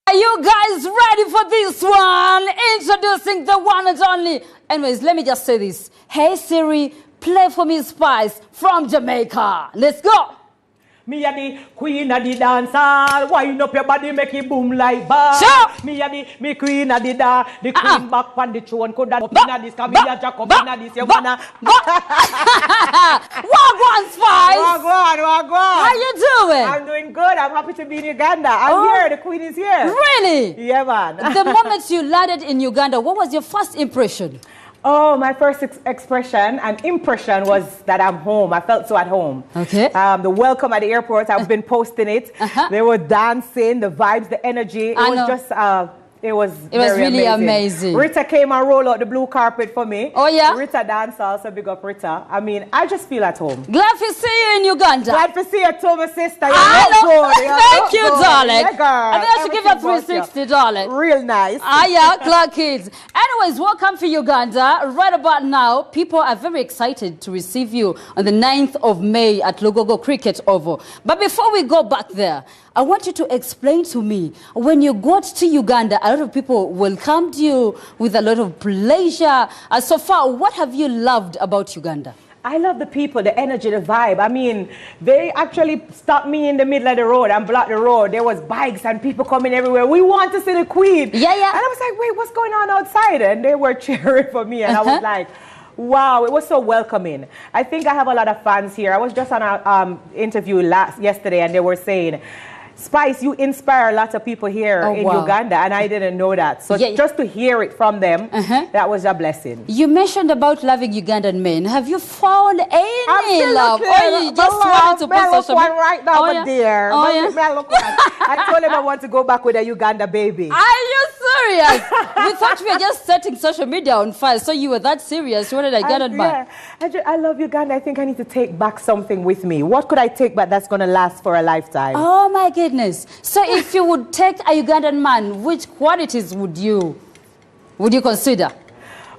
Are you guys ready for this one? Introducing the one and only. Anyways, let me just say this. Hey Siri, play for me Spice from Jamaica. Let's go. Me a the queen of the dancer. Wind up your body, make it boom like bar. Sure. Me a the queen of the da. The queen back on the throne. Could that be this? Come here, Jack up in this. You wanna? Wagwan Spice. Wagwan. How you doing? I'm doing good. I'm happy to be in Uganda. I'm here. The queen is here. Really? Yeah, man. The moment you landed in Uganda, what was your first impression? Oh, my first expression and impression was that I'm home. I felt so at home. Okay. The welcome at the airport, I've been posting it. They were dancing, the vibes, the energy. It was really amazing. Rita came and rolled out the blue carpet for me. Oh, yeah? Rita danced also, big up Rita. I mean, I just feel at home. Glad to see you in Uganda. Glad to see you too, my sister. Thank you, darling. Yeah, girl. I think I should give you 360, darling. Real nice. Yeah, Clark Kids. Anyways, welcome to Uganda. Right about now, people are very excited to receive you on the 9th of May at Lugogo Cricket Oval. But before we go back there, I want you to explain to me, when you got to Uganda, a lot of people welcomed you with a lot of pleasure. So far, what have you loved about Uganda? I love the people, the energy, the vibe. I mean, they actually stopped me in the middle of the road and blocked the road. There was bikes and people coming everywhere. We want to see the queen. Yeah, yeah. And I was like, wait, what's going on outside? And they were cheering for me. And I was like, wow, it was so welcoming. I think I have a lot of fans here. I was just on an interview yesterday and they were saying, Spice, you inspire a lot of people here in Uganda, and I didn't know that. So just to hear it from them, that was a blessing. You mentioned about loving Ugandan men. Have you found any love? Or you just wanted to post social media? Right now, dear. I told him I want to go back with a Uganda baby. Are you serious? us. We thought we were just setting social media on fire, so you were that serious. You wanted a Ugandan man. Yeah, I love Uganda. I think I need to take back something with me. What could I take back that's going to last for a lifetime? Oh my goodness. So if you would take a Ugandan man, which qualities would you consider?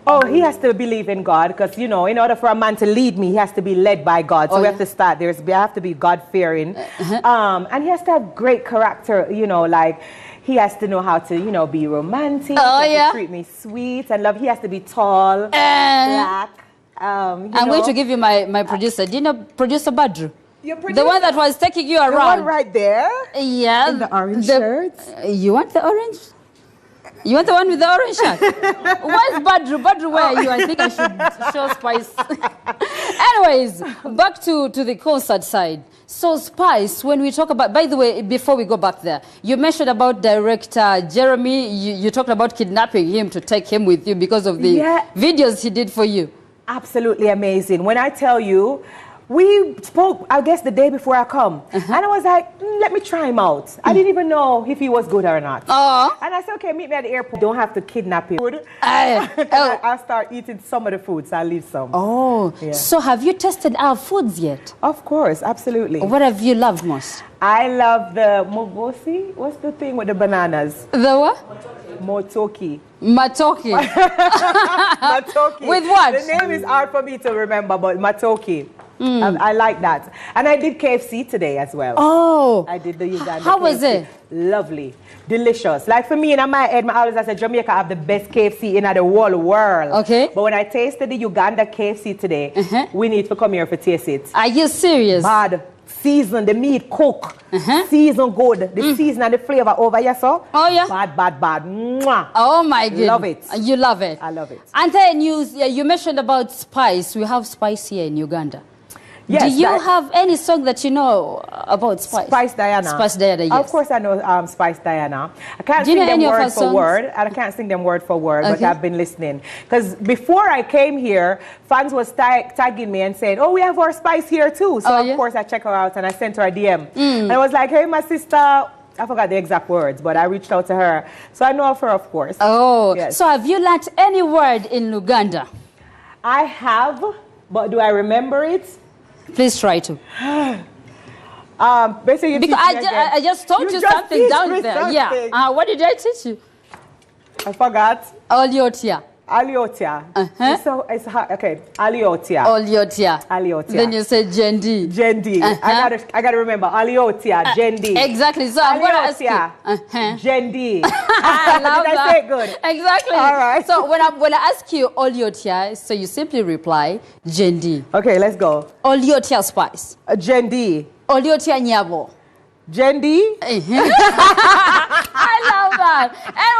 Oh, he has to believe in God, because, you know, in order for a man to lead me, he has to be led by God. So we have to start. We have to be God-fearing. And he has to have great character, you know, like, he has to know how to, you know, be romantic. Oh, he has to treat me sweet and love. He has to be tall, black. I'm going to give you my producer. Do you know producer Badru? Your producer? The one that was taking you around. The one right there? Yeah. In the orange shirt? You want the orange? You want the one with the orange shirt? Where's Badru? Badru, where are you? I think I should show Spice. Anyways, back to the concert side. So Spice, when we talk about, by the way, before we go back there, you mentioned about director Jeremy. You talked about kidnapping him to take him with you because of the videos he did for you. Absolutely amazing. When I tell you, we spoke, I guess, the day before I come. And I was like, let me try him out. I didn't even know if he was good or not. And I said, okay, meet me at the airport. Don't have to kidnap him. I'll start eating some of the food, so I'll leave some. Oh, so have you tested our foods yet? Of course, absolutely. What have you loved most? I love the mogosi. What's the thing with the bananas? The what? Motoki. Matoki. Matoki. With what? The name is hard for me to remember, but matoki. I like that. And I did KFC today as well. Oh. I did the Uganda How KFC. was it? Lovely. Delicious. Like for me, in my head, I always said Jamaica have the best KFC in the whole world. Okay. But when I tasted the Uganda KFC today, we need to come here for taste it. Are you serious? Bad. Season, the meat cook. Season good. The season and the flavor over here, so. Oh, yeah. Bad. Mwah. Oh, my goodness. Love it. You love it. I love it. And then you mentioned about Spice. We have Spice here in Uganda. Yes, do you have any song that you know about Spice? Spice Diana. Spice Diana, yes. Of course I know Spice Diana. I can't Do sing you know them any of her word for songs? word. And I can't sing them word for word, but Okay. I've been listening. Because before I came here, fans was tagging me and saying, oh, we have our Spice here too. So of course I checked her out and I sent her a DM. And I was like, hey, my sister, I forgot the exact words, but I reached out to her. So I know of her, of course. Oh, yes. So have you learnt any word in Luganda? I have, but do I remember it? Please try to. Basically, Because I just taught you something down there. Yeah. What did I teach you? I forgot. Oliotia. Aliotia. So it's hard. Okay. Aliotia. Oliotia. Aliotia. Then you say Jendi. Jendi. I gotta remember. Aliotia. Jendi. Exactly. So I'm gonna ask you. Jendi. I love Did that. I say it good? Exactly. All right. So when I ask you Oliotia, so you simply reply Jendi. Okay, let's go. Oliotia Spice. Jendi. Oliotia Nyabo. Jendi. I love that.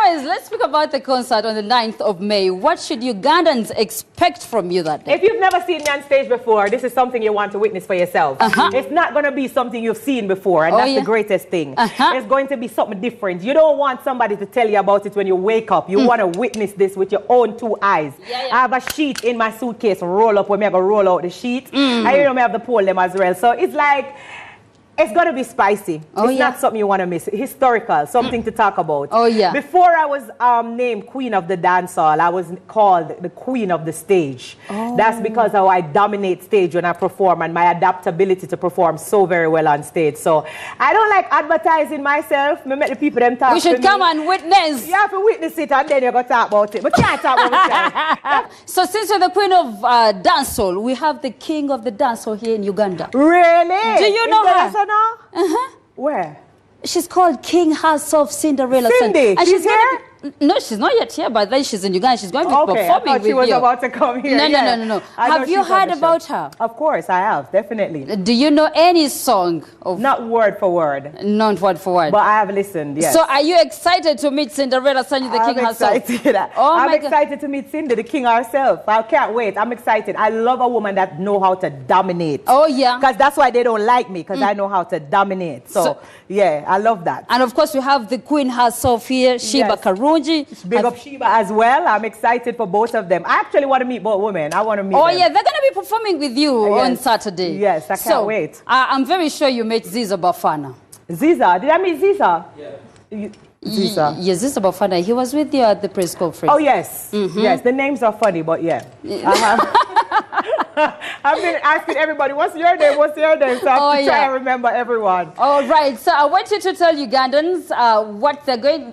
Anyways, let's speak about the concert on the 9th of May. What should Ugandans expect from you that day? If you've never seen me on stage before, this is something you want to witness for yourself. It's not going to be something you've seen before, and that's the greatest thing. It's going to be something different. You don't want somebody to tell you about it when you wake up. You want to witness this with your own two eyes. I have a sheet in my suitcase, roll up, when me I go roll out the sheet. I you know me have the pole them as well. So it's like, it's going to be spicy. It's not something you want to miss. Historical, something to talk about. Before I was named Queen of the Dancehall, I was called the Queen of the Stage. That's because how I dominate stage when I perform and my adaptability to perform so very well on stage. So I don't like advertising myself. Me make the people them talk We should come and witness. You have to witness it and then you're going to talk about it. But can't talk about it. So since you're the Queen of Dancehall, we have the King of the Dancehall here in Uganda. Really? Do you know her? Where? She's called King herself, Cinderella. Cindy, And she's here? No, she's not yet here, but then she's in Uganda. She's going to be Okay, I performing thought with she was you. about to come here. No. I know Have you she's on heard the show. about her? Of course, I have, definitely. Do you know any song? Not word for word. Not word for word. But I have listened, yes. So are you excited to meet Cinderella, Sanyu the King herself? Excited. I'm excited to meet Cindy, the king herself. I can't wait. I'm excited. I love a woman that know how to dominate. Oh, yeah. Because that's why they don't like me, because I know how to dominate. So, yeah, I love that. And of course, we have the Queen herself here, Sheba Karungi. Big up Sheba as well. I'm excited for both of them. I actually want to meet both women. I want to meet them. Yeah, they're going to be performing with you on Saturday. Yes, I can't wait. I'm very sure you met Ziza Bafana. Ziza? Did I meet Ziza? Yeah. Zisa. Yes, this is about Fana. He was with you at the press conference. Oh, yes. Yes, the names are funny, but yeah. I've been asking everybody, what's your name? What's your name? So I have to try and remember everyone. All right. So I want you to tell Ugandans what they're going,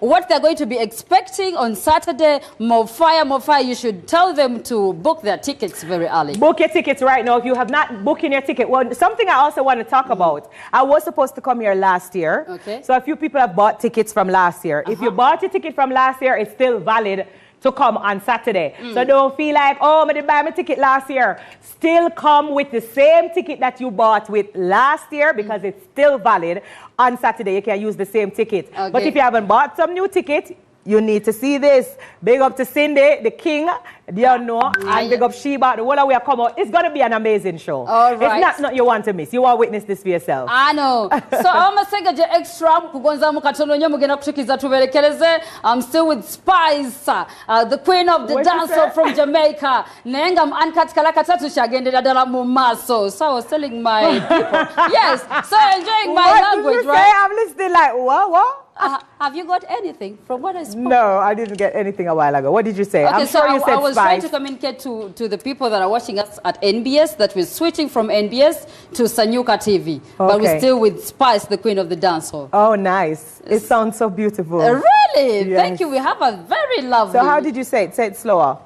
what they're going to be expecting on Saturday. More fire. You should tell them to book their tickets very early. Book your tickets right now. If you have not booked your ticket, well, something I also want to talk about. I was supposed to come here last year. Okay. So a few people have bought tickets from last year. If you bought your ticket from last year, it's still valid to come on Saturday. So don't feel like, oh, I didn't buy my ticket last year. Still come with the same ticket that you bought with last year because it's still valid. On Saturday, you can use the same ticket. Okay. But if you haven't bought some new ticket, you need to see this. Big up to Cindy, the king, you know, and big up Sheba, the whole way I come out. It's going to be an amazing show. All right. It's not you want to miss. You want to witness this for yourself. I know. So Amasengejje extra kugonza mukatono nyo mugenda kutukiza tuberekereze. I'm still with Spice, the queen of the dancehall from Jamaica. Nenga uncut kalaka tatu shagendera dala mu maso. So I was telling my people. Yes. So enjoying my language, right? I'm listening like, what? Have you got anything from what I spoke? No, I didn't get anything a while ago. What did you say? Okay, I'm so sure you said I was Spice. trying to communicate to the people that are watching us at NBS that we're switching from NBS to Sanyuka TV. But we're still with Spice, the queen of the dancehall. Oh, nice. It sounds so beautiful. Really? Yes. Thanh you. We have a very lovely... So how did you say it? Say it slower.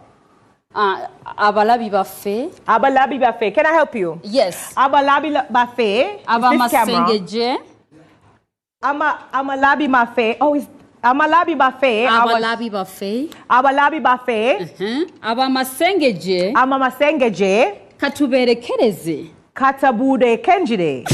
Abalabi Bafe. Abalabi Bafe. Can I help you? Yes. Abalabi Bafe. Amasengejje. Amalabi Bafe. Oh, it's Amalabi Bafe. Abalabi Bafe. Abalabi Bafe. Amasengejje. Amasengejje. Katuberekereze. Katabude Kenjide.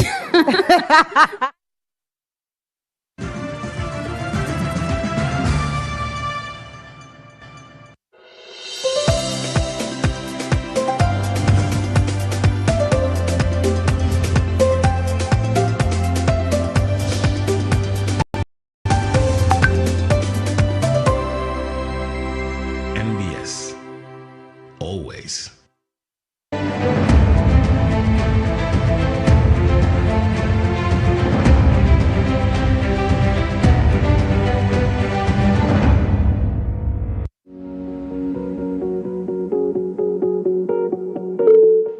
NBS. Always.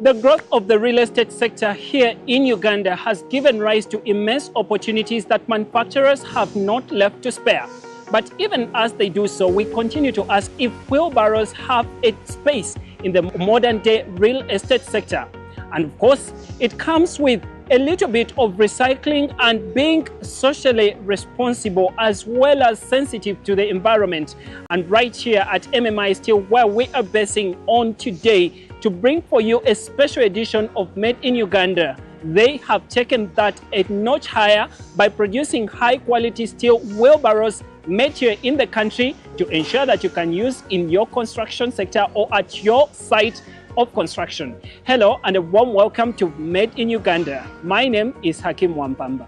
The growth of the real estate sector here in Uganda has given rise to immense opportunities that manufacturers have not left to spare. But even as they do so, we continue to ask if wheelbarrows have a space in the modern day real estate sector. And of course, it comes with a little bit of recycling and being socially responsible as well as sensitive to the environment. And right here at MMI Steel, where we are basing on today to bring for you a special edition of Made in Uganda. They have taken that a notch higher by producing high quality steel wheelbarrows made here in the country to ensure that you can use in your construction sector or at your site of construction. Hello and a warm welcome to Made in Uganda. My name is Hakim Wampamba.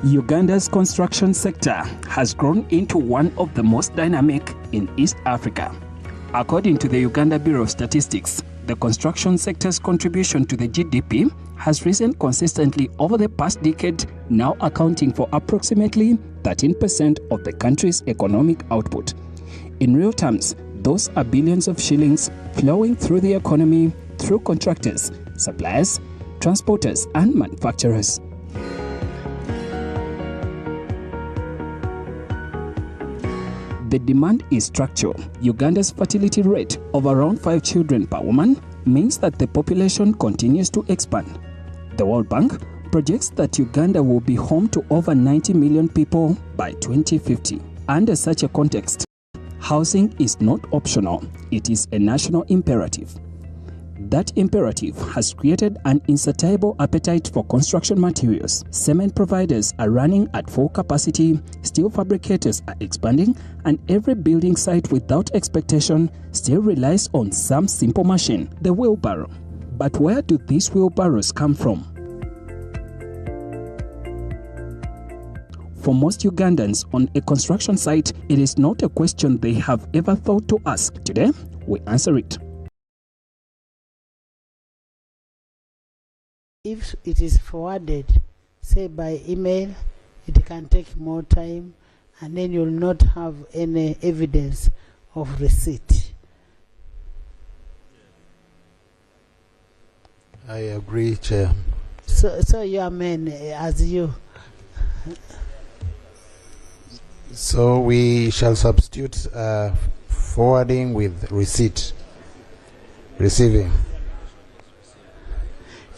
Uganda's construction sector has grown into one of the most dynamic in East Africa. According to the Uganda Bureau of Statistics, the construction sector's contribution to the GDP has risen consistently over the past decade, now accounting for approximately 13% of the country's economic output. In real terms, those are billions of shillings flowing through the economy through contractors, suppliers, transporters, and manufacturers. The demand is structural. Uganda's fertility rate of around 5 children per woman means that the population continues to expand. The World Bank projects that Uganda will be home to over 90 million people by 2050. Under such a context, housing is not optional, it is a national imperative. That imperative has created an insatiable appetite for construction materials. Cement providers are running at full capacity, steel fabricators are expanding, and every building site without expectation still relies on some simple machine, the wheelbarrow. But where do these wheelbarrows come from? For most Ugandans on a construction site, it is not a question they have ever thought to ask. Today, we answer it. If it is forwarded, say by email, it can take more time, and then you'll not have any evidence of receipt. I agree, Chair. So you are men as you. So we shall substitute forwarding with receipt. Receiving.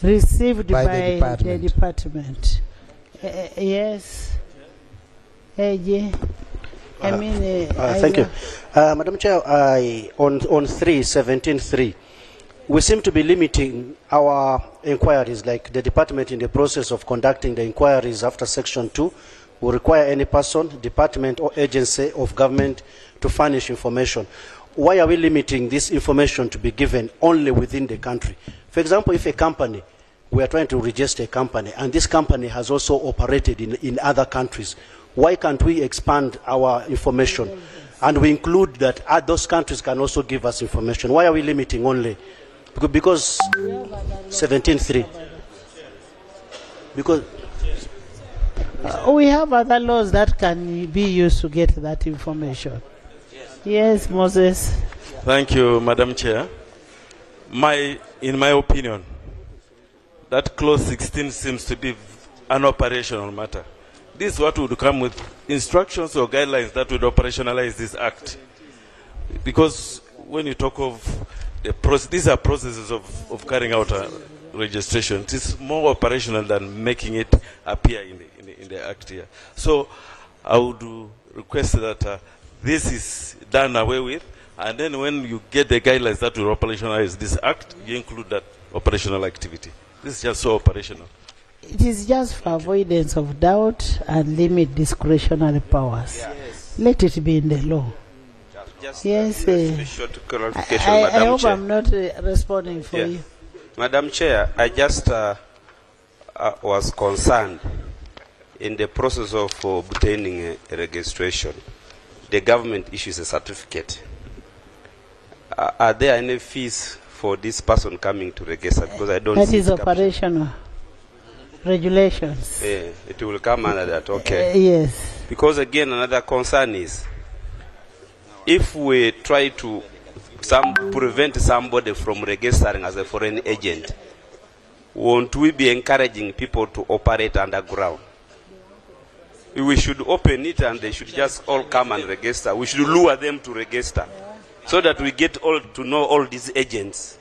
Received by the department. Yes. Yeah. I mean, thank you. Madam Chair, on 17.3, we seem to be limiting our inquiries, like the department in the process of conducting the inquiries after Section 2 will require any person, department or agency of government to furnish information. Why are we limiting this information to be given only within the country? For example, if a company, we are trying to register a company, and this company has also operated in other countries, why can't we expand our information? And we include that those countries can also give us information. Why are we limiting only? Because 17.3. Because we have other laws that can be used to get that information. Yes, Moses. Thank you, Madam Chair. In my opinion, that clause 16 seems to be an operational matter. This is what would come with instructions or guidelines that would operationalize this act. Because when you talk of the process, these are processes of carrying out a registration. It is more operational than making it appear in the act here. So I would request that this is done away with, and then when you get the guidelines that will operationalize this act, you include that operational activity. This is just so operational. It is just for avoidance of doubt and limit discretionary powers. Yes. Let it be in the law. Just yes. A short clarification, I Madam hope Chair. I'm not responding for you. Madam Chair, I just was concerned in the process of obtaining a registration. The government issues a certificate. Are there any fees for this person coming to register? Because I don't that see is operational regulations. It will come under that, okay. Yes. Because again, another concern is, if we try to prevent somebody from registering as a foreign agent, won't we be encouraging people to operate underground? We should open it and they should just all come and register. We should lure them to register so that we get all to know all these agents.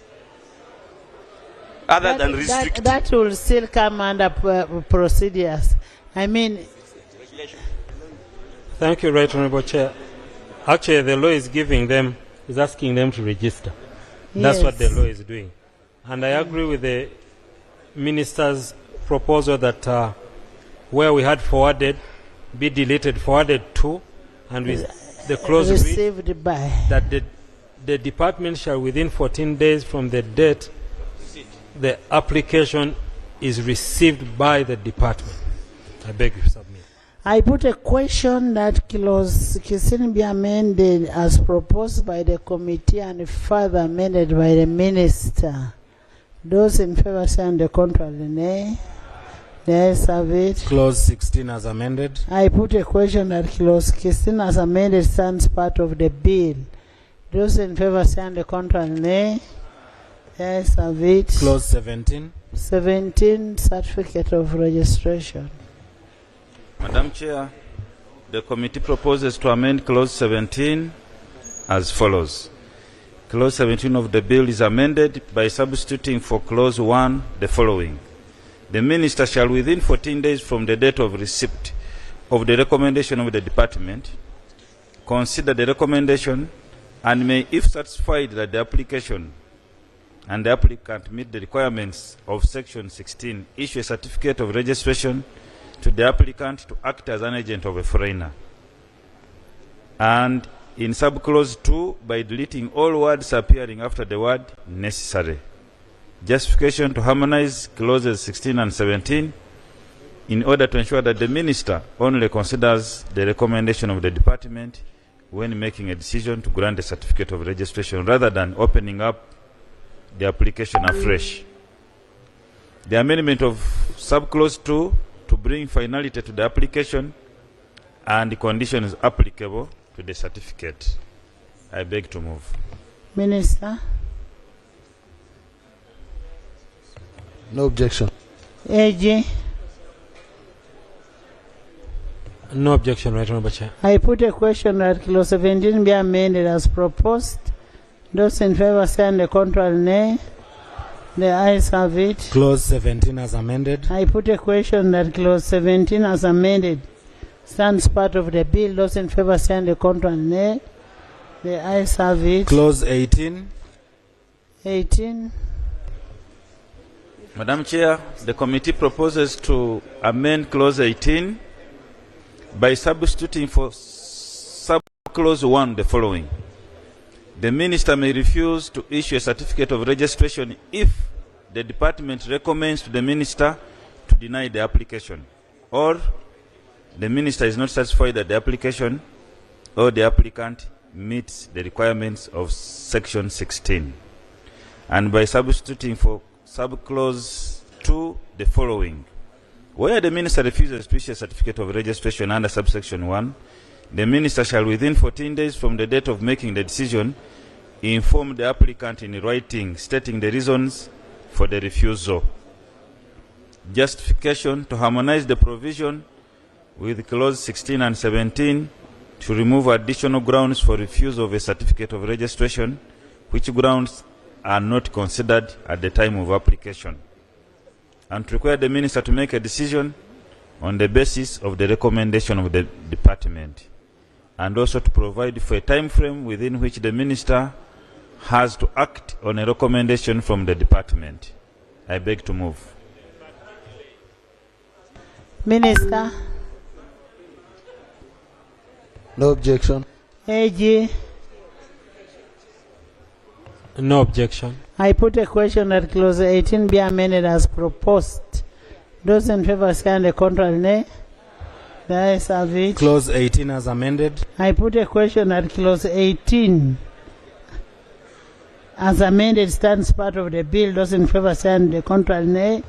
Other than restricting. That will still come under procedures. I mean. Thank you, Right Honorable Chair. Actually, the law is asking them to register. That's what the law is doing. And I agree with the Minister's proposal that where we had forwarded, be deleted, forwarded to, and with the clause received by that the department shall within 14 days from the date the application is received by the department. I beg you to submit. I put a question that clause 16 be amended as proposed by the committee and further amended by the minister. Those in favor say on the contrary, nay. The ayes have it. Clause 16 as amended. I put a question that clause 16 as amended stands part of the bill. Those in favor say on the contrary, nay. The ayes have it. Clause 17. 17, certificate of registration. Madam Chair, the committee proposes to amend clause 17 as follows. Clause 17 of the bill is amended by substituting for clause 1 the following. The minister shall within 14 days from the date of receipt of the recommendation of the department consider the recommendation and may, if satisfied that the application and the applicant meet the requirements of section 16, issue a certificate of registration to the applicant to act as an agent of a foreigner. And in subclause 2, by deleting all words appearing after the word necessary. Justification to harmonize clauses 16 and 17 in order to ensure that the minister only considers the recommendation of the department when making a decision to grant a certificate of registration rather than opening up the application afresh. The amendment of subclause 2 to bring finality to the application and the conditions applicable to the certificate. I beg to move. Minister. No objection. AG. No objection, Right Honorable Chair. I put a question that clause 17 be amended as proposed. Those in favor say and the contrary nay. The ayes have it. Clause 17 as amended. I put a question that clause 17 as amended stands part of the bill. Those in favor say and the contrary nay. The ayes have it. Clause 18. 18. Madam Chair, the committee proposes to amend clause 18 by substituting for subclause 1 the following. The minister may refuse to issue a certificate of registration if the department recommends to the minister to deny the application, or the minister is not satisfied that the application or the applicant meets the requirements of section 16. And by substituting for subclause 2 the following. Where the minister refuses to issue a certificate of registration under subsection 1, the minister shall within 14 days from the date of making the decision inform the applicant in writing stating the reasons for the refusal. Justification to harmonize the provision with clause 16 and 17 to remove additional grounds for refusal of a certificate of registration, which grounds are not considered at the time of application, and to require the minister to make a decision on the basis of the recommendation of the department, and also to provide for a time frame within which the minister has to act on a recommendation from the department. I beg to move. Minister. No objection. AG. No objection. I put a question that clause 18 be amended as proposed. Those in favor say and the contrary nay. The ayes have it. Clause 18 as amended. I put a question that clause 18 as amended stands part of the bill. Those in favor say and the contrary nay.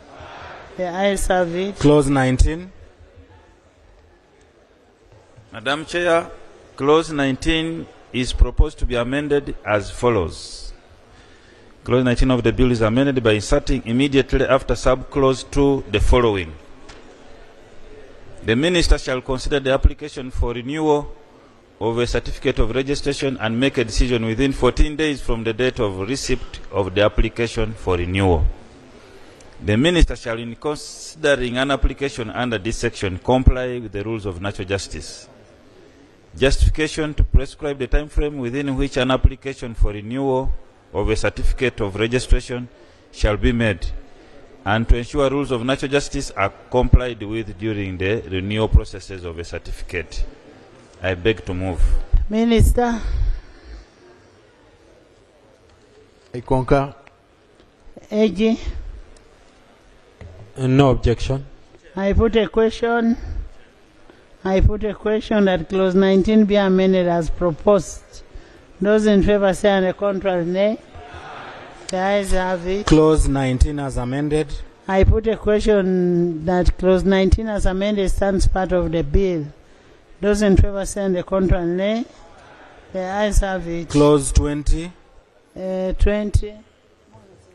The ayes have it. Clause 19. Madam Chair, clause 19 is proposed to be amended as follows. Clause 19 of the bill is amended by inserting immediately after subclause 2 the following. The minister shall consider the application for renewal of a certificate of registration and make a decision within 14 days from the date of receipt of the application for renewal. The minister shall, in considering an application under this section, comply with the rules of natural justice. Justification to prescribe the time frame within which an application for renewal of a certificate of registration shall be made, and to ensure rules of natural justice are complied with during the renewal processes of a certificate. I beg to move. Minister. I concur. AG. No objection. I put a question that clause 19 be amended as proposed. Those in favor say and the contrary nay. The ayes have it. Clause 19 as amended. I put a question that clause 19 as amended stands part of the bill. Those in favor say and the contrary nay. The ayes have it. Clause 20. 20.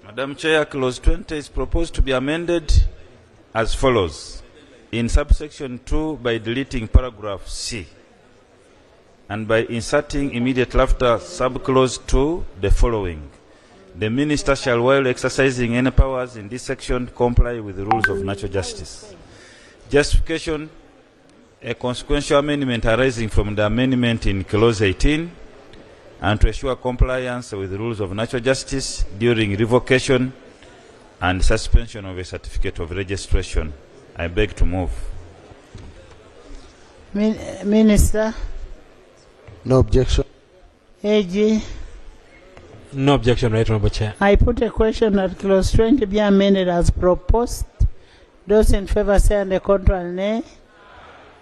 Madam Chair, clause 20 is proposed to be amended as follows. In subsection 2 by deleting paragraph C, and by inserting immediately after subclause 2 the following. The minister shall, while exercising any powers in this section, comply with the rules of natural justice. Justification: a consequential amendment arising from the amendment in clause 18, and to ensure compliance with the rules of natural justice during revocation and suspension of a certificate of registration. I beg to move. Minister. No objection. AG. No objection, Right Honorable Chair. I put a question that clause 20 be amended as proposed. Those in favor say and the contrary nay.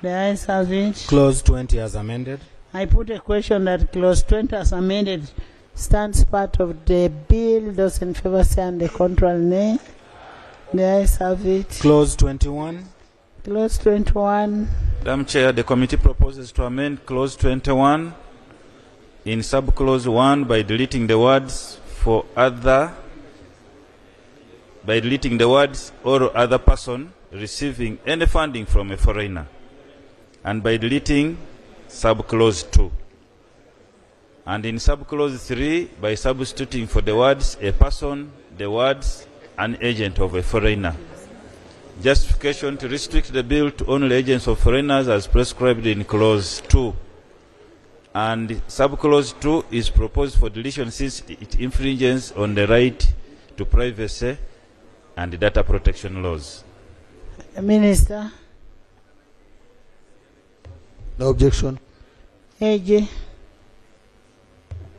The ayes have it. Clause 20 as amended. I put a question that clause 20 as amended stands part of the bill. Those in favor say and the contrary nay. The ayes have it. Clause 21. Clause 21. Madam Chair, the committee proposes to amend clause 21 in subclause 1 by deleting the words for other, by deleting the words or other person receiving any funding from a foreigner, and by deleting subclause 2. And in subclause 3 by substituting for the words a person, the words an agent of a foreigner. Justification to restrict the bill to only agents of foreigners as prescribed in clause 2. And subclause 2 is proposed for deletion since it infringes on the right to privacy and data protection laws. Minister. No objection. AJ.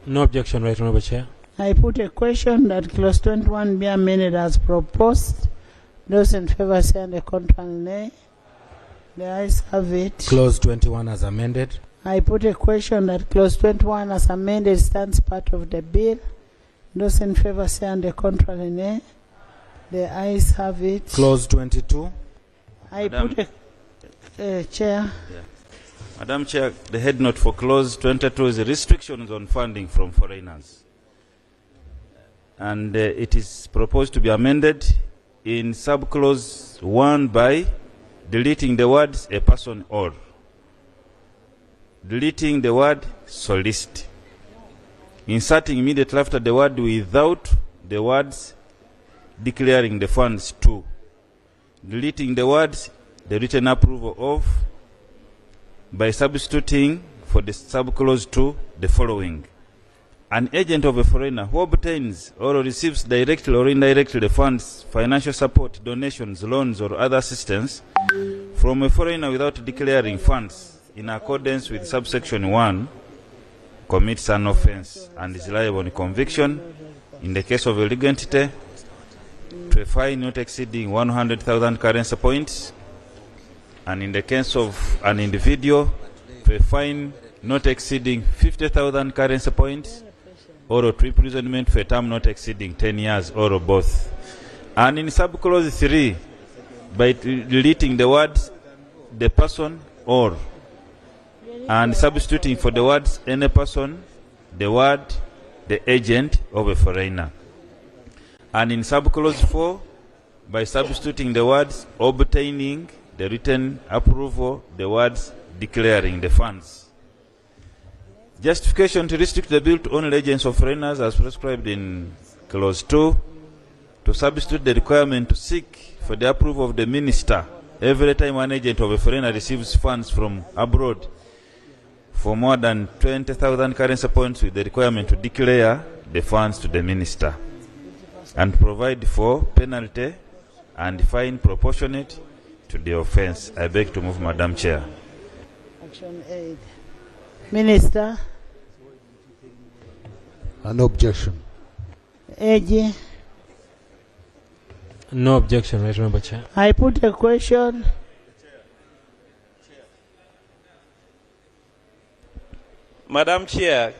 No objection, Right Honourable Chair. I put a question that clause 21 be amended as proposed. Those in favor say and the contrary nay. The ayes have it. Clause 21 as amended. I put a question that clause 21 as amended stands part of the bill. Those in favor say and the contrary nay. The ayes have it. Clause 22. I put a chair. Yeah. Madam Chair, the head note for clause 22 is restrictions on funding from foreigners. And it is proposed to be amended in subclause 1 by deleting the words a person or, deleting the word solicit, inserting immediately after the word without the words declaring the funds to, deleting the words the written approval of, by substituting for the subclause 2 the following: an agent of a foreigner who obtains or receives directly or indirectly the funds, financial support, donations, loans, or other assistance from a foreigner without declaring funds in accordance with subsection 1 commits an offense and is liable on conviction in the case of a legal entity to a fine not exceeding 100,000 currency points, and in the case of an individual to a fine not exceeding 50,000 currency points, or to imprisonment for a term not exceeding 10 years, or both. And in subclause 3, by deleting the words the person or, and substituting for the words any person the word the agent of a foreigner. And in subclause 4, by substituting the words obtaining the written approval the words declaring the funds. Justification to restrict the bill to only agents of foreigners as prescribed in clause 2, to substitute the requirement to seek for the approval of the minister every time an agent of a foreigner receives funds from abroad for more than 20,000 currency points, with the requirement to declare the funds to the minister, and provide for penalty and fine proportionate to the offense. I beg to move, Madam Chair. Action aid. Minister. No objection. AG. No objection, Right Honourable Chair. I put a question. Madam Chair,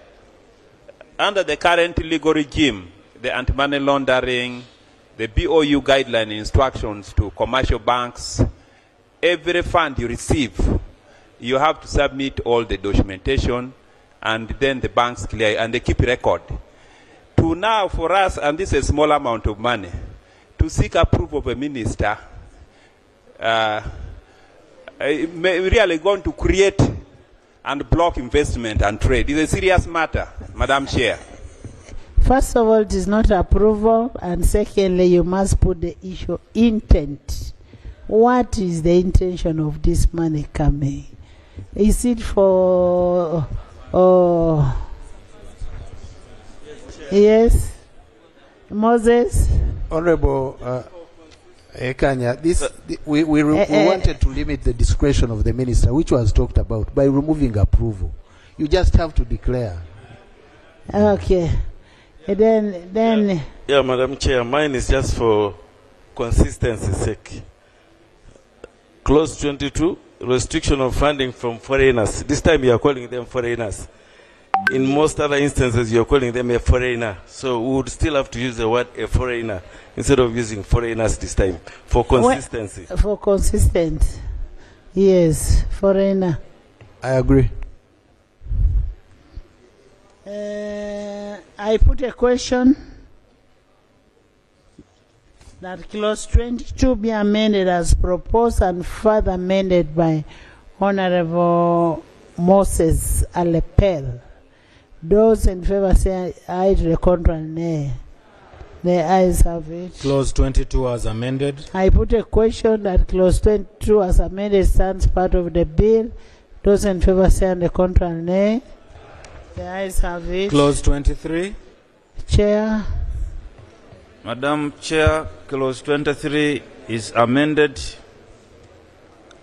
under the current legal regime, the anti-money laundering, the BOU guideline instructions to commercial banks, every fund you receive, you have to submit all the documentation, and then the banks clear and they keep record. To now, for us, and this is a small amount of money, to seek approval of a minister, really going to create and block investment and trade. It's a serious matter, Madam Chair. First of all, it is not approval, and secondly, you must put the issue intent. What is the intention of this money coming? Is it for... yes? Moses? Honorable Ekanya, we wanted to limit the discretion of the minister, which was talked about, by removing approval. You just have to declare. Okay. Then Yeah, Madam Chair, mine is just for consistency's sake. Clause 22, restriction of funding from foreigners. This time you are calling them foreigners. In most other instances, you are calling them a foreigner. So we would still have to use the word a foreigner instead of using foreigners this time for consistency. For consistent. Yes, foreigner. I agree. I put a question that clause 22 be amended as proposed and further amended by Honorable Moses Alepel. Those in favor say aye, to the contrary nay. The ayes have it. Clause 22 as amended. I put a question that clause 22 as amended stands part of the bill. Those in favor say on the contrary nay. The ayes have it. Clause 23. Chair. Madam Chair, clause 23 is amended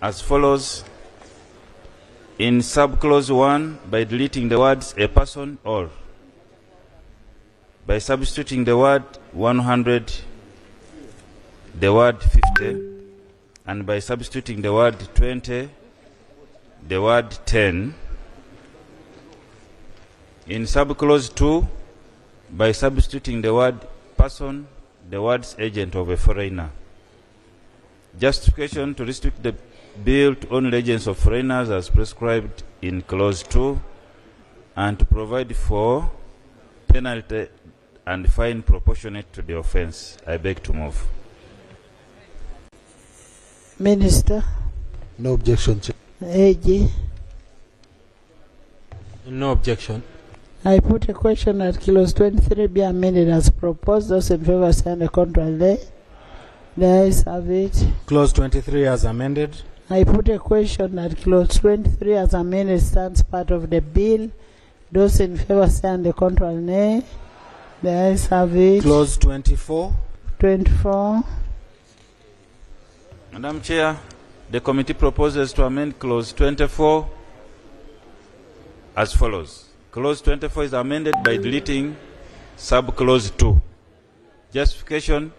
as follows. In subclause 1, by deleting the words a person or, by substituting the word 100, the word 50, and by substituting the word 20, the word 10. In subclause 2, by substituting the word person, the words agent of a foreigner. Justification to restrict the bill to only agents of foreigners as prescribed in clause 2 and to provide for penalty and fine proportionate to the offense. I beg to move. Minister. No objection, Chair. AG. No objection. I put a question that clause 23 be amended as proposed. Those in favor say on the contrary nay. The ayes have it. Clause 23 as amended. I put a question that clause 23 as amended stands part of the bill. Those in favor say on the contrary nay. The ayes have it. Clause 24. 24. Madam Chair, the committee proposes to amend clause 24 as follows. Clause 24 is amended by deleting subclause 2. Justification: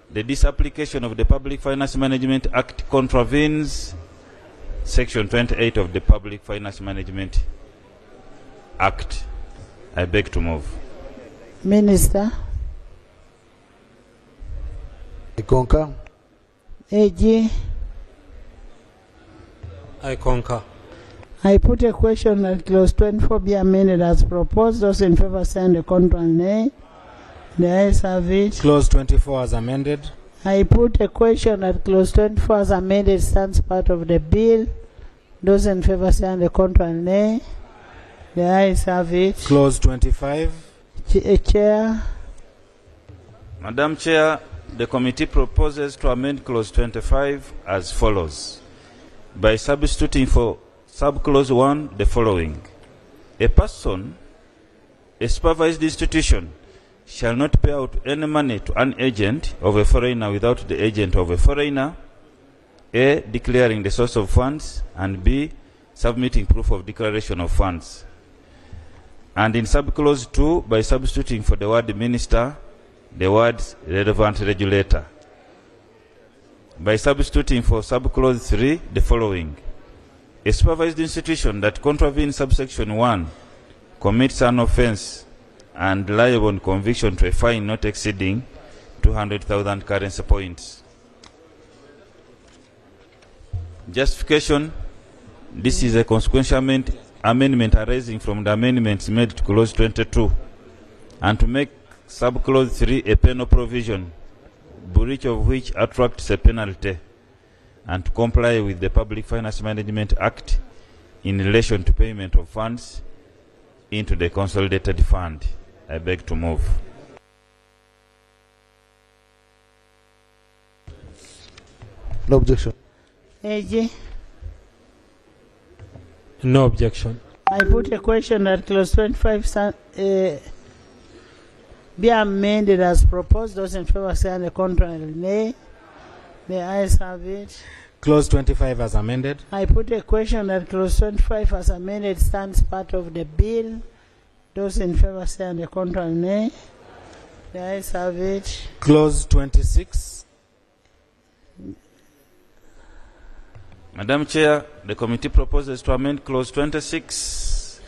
the disapplication of the Public Finance Management Act contravenes Section 28 of the Public Finance Management Act. I beg to move. Minister. I concur. AG. I concur. I put a question that clause 24 be amended as proposed. Those in favor say on the contrary nay. The ayes have it. Clause 24 as amended. I put a question that clause 24 as amended stands part of the bill. Those in favor say on the contrary nay. The ayes have it. Clause 25. Chair. Madam Chair, the committee proposes to amend clause 25 as follows. By substituting for subclause 1 the following. A person, a supervised institution, shall not pay out any money to an agent of a foreigner without the agent of a foreigner, A, declaring the source of funds, and B, submitting proof of declaration of funds. And in subclause 2, by substituting for the word minister, the words relevant regulator. By substituting for subclause 3, the following. A supervised institution that contravenes subsection 1 commits an offense and liable on conviction to a fine not exceeding 200,000 currency points. Justification: this is a consequential amendment arising from the amendments made to clause 22 and to make subclause 3 a penal provision, breach of which attracts a penalty, and to comply with the Public Finance Management Act in relation to payment of funds into the consolidated fund. I beg to move. No objection. AG. No objection. I put a question that clause 25 be amended as proposed. Those in favor say on the contrary nay. The ayes have it. Clause 25 as amended. I put a question that clause 25 as amended stands part of the bill. Those in favor say on the contrary nay. The ayes have it. Clause 26. Madam Chair, the committee proposes to amend Clause 26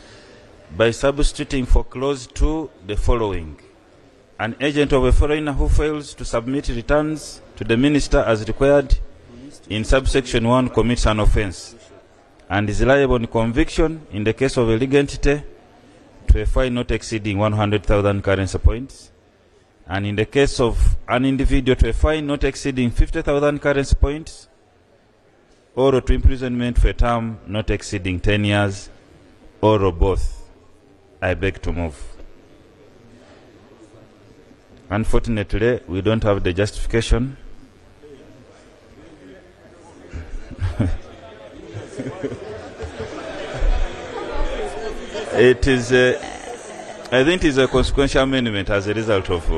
by substituting for Clause 2 the following. An agent of a foreigner who fails to submit returns to the minister as required in subsection 1 commits an offence and is liable on conviction in the case of a legal entity to a fine not exceeding 100,000 currency points, and in the case of an individual to a fine not exceeding 50,000 currency points, or to imprisonment for a term not exceeding 10 years, or both. I beg to move. Unfortunately, we don't have the justification. It is, I think it is a consequential amendment as a result of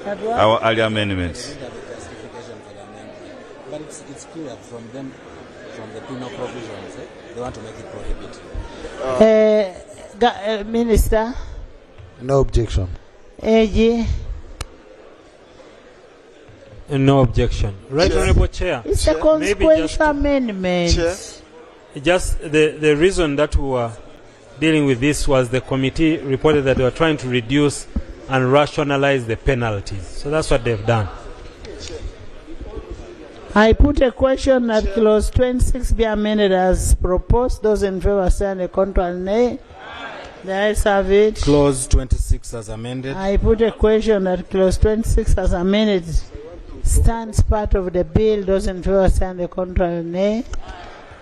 our earlier amendments. But it's clear from them, from the penal provisions, they want to make it prohibited. Minister? No objection. AG? No objection. Right, Honorable Chair. It's a consequential amendment. Just the reason that we were dealing with this was the committee reported that they were trying to reduce and rationalize the penalties. So that's what they've done. I put a question that Clause 26 be amended as proposed. Those in favor stand a contrary nay. The ayes have it. Clause 26 as amended. I put a question that Clause 26 as amended stands part of the bill. Those in favor stand a contrary nay.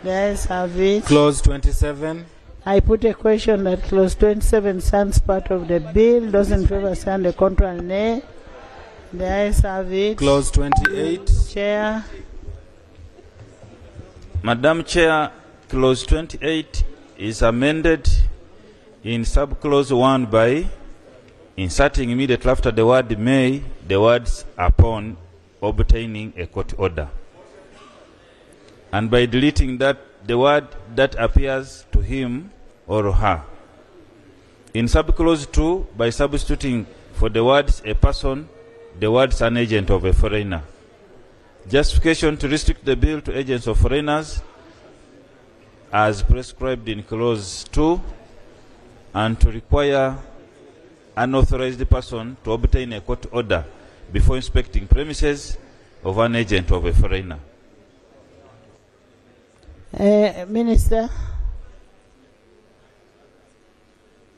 The ayes have it. Clause 27. I put a question that Clause 27 stands part of the bill. Those in favor stand a contrary nay. The ayes have it. Clause 28. Chair. Madam Chair, Clause 28 is amended in subclause 1 by inserting immediately after the word may, the words upon obtaining a court order, and by deleting that the word that appears to him or her. In subclause 2, by substituting for the words a person, the words an agent of a foreigner. Justification to restrict the bill to agents of foreigners as prescribed in Clause 2, and to require an authorized person to obtain a court order before inspecting premises of an agent of a foreigner. Minister?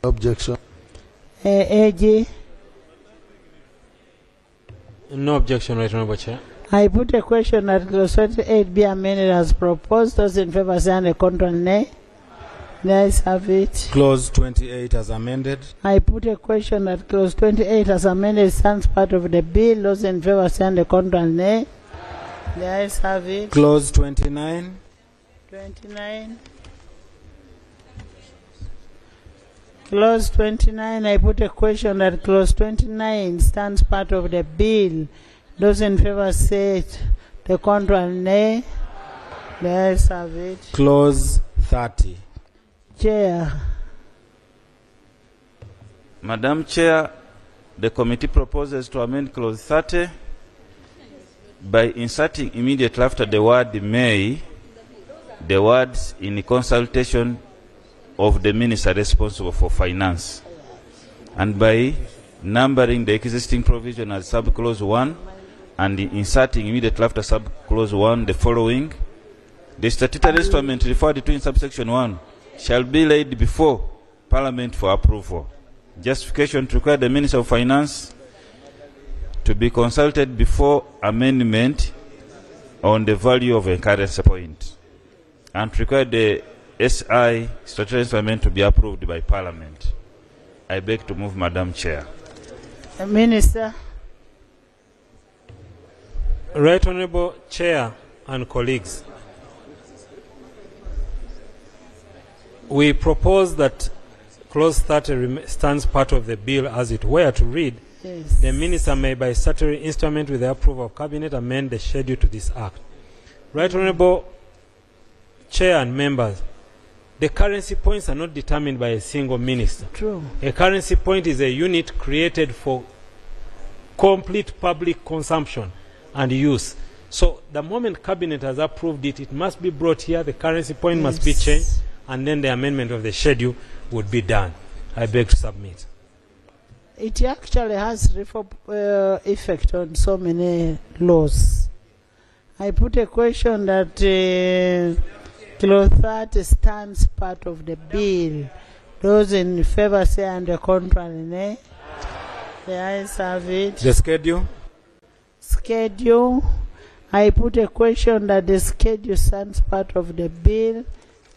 Objection. AG? No objection, Right Honorable Chair. I put a question that Clause 28 be amended as proposed. Those in favor stand a contrary nay. The ayes have it. Clause 28 as amended. I put a question that Clause 28 as amended stands part of the bill. Those in favor stand a contrary nay. The ayes have it. Clause 29. 29. Clause 29, I put a question that Clause 29 stands part of the bill. Those in favor say the contrary nay. The ayes have it. Clause 30. Chair. Madam Chair, the committee proposes to amend Clause 30 by inserting immediately after the word may, the words in consultation of the minister responsible for finance, and by numbering the existing provision as subclause 1 and inserting immediately after subclause 1 the following: the statutory instrument referred to in subsection 1 shall be laid before Parliament for approval. Justification to require the Minister of Finance to be consulted before amendment on the value of a currency point, and to require the SI statutory instrument to be approved by Parliament. I beg to move, Madam Chair. Minister. Right Honorable Chair and colleagues, we propose that Clause 30 stands part of the bill as it were to read, yes. The Minister may by statutory instrument with the approval of Cabinet amend the schedule to this Act. Right Honorable Chair and members, the currency points are not determined by a single minister. True. A currency point is a unit created for complete public consumption and use. So the moment Cabinet has approved it, it must be brought here, the currency point must be changed, and then the amendment of the schedule would be done. I beg to submit. It actually has effect on so many laws. I put a question that Clause 30 stands part of the bill. Those in favor say under contrary, nay. The ayes have it. The schedule? Schedule. I put a question that the schedule stands part of the bill.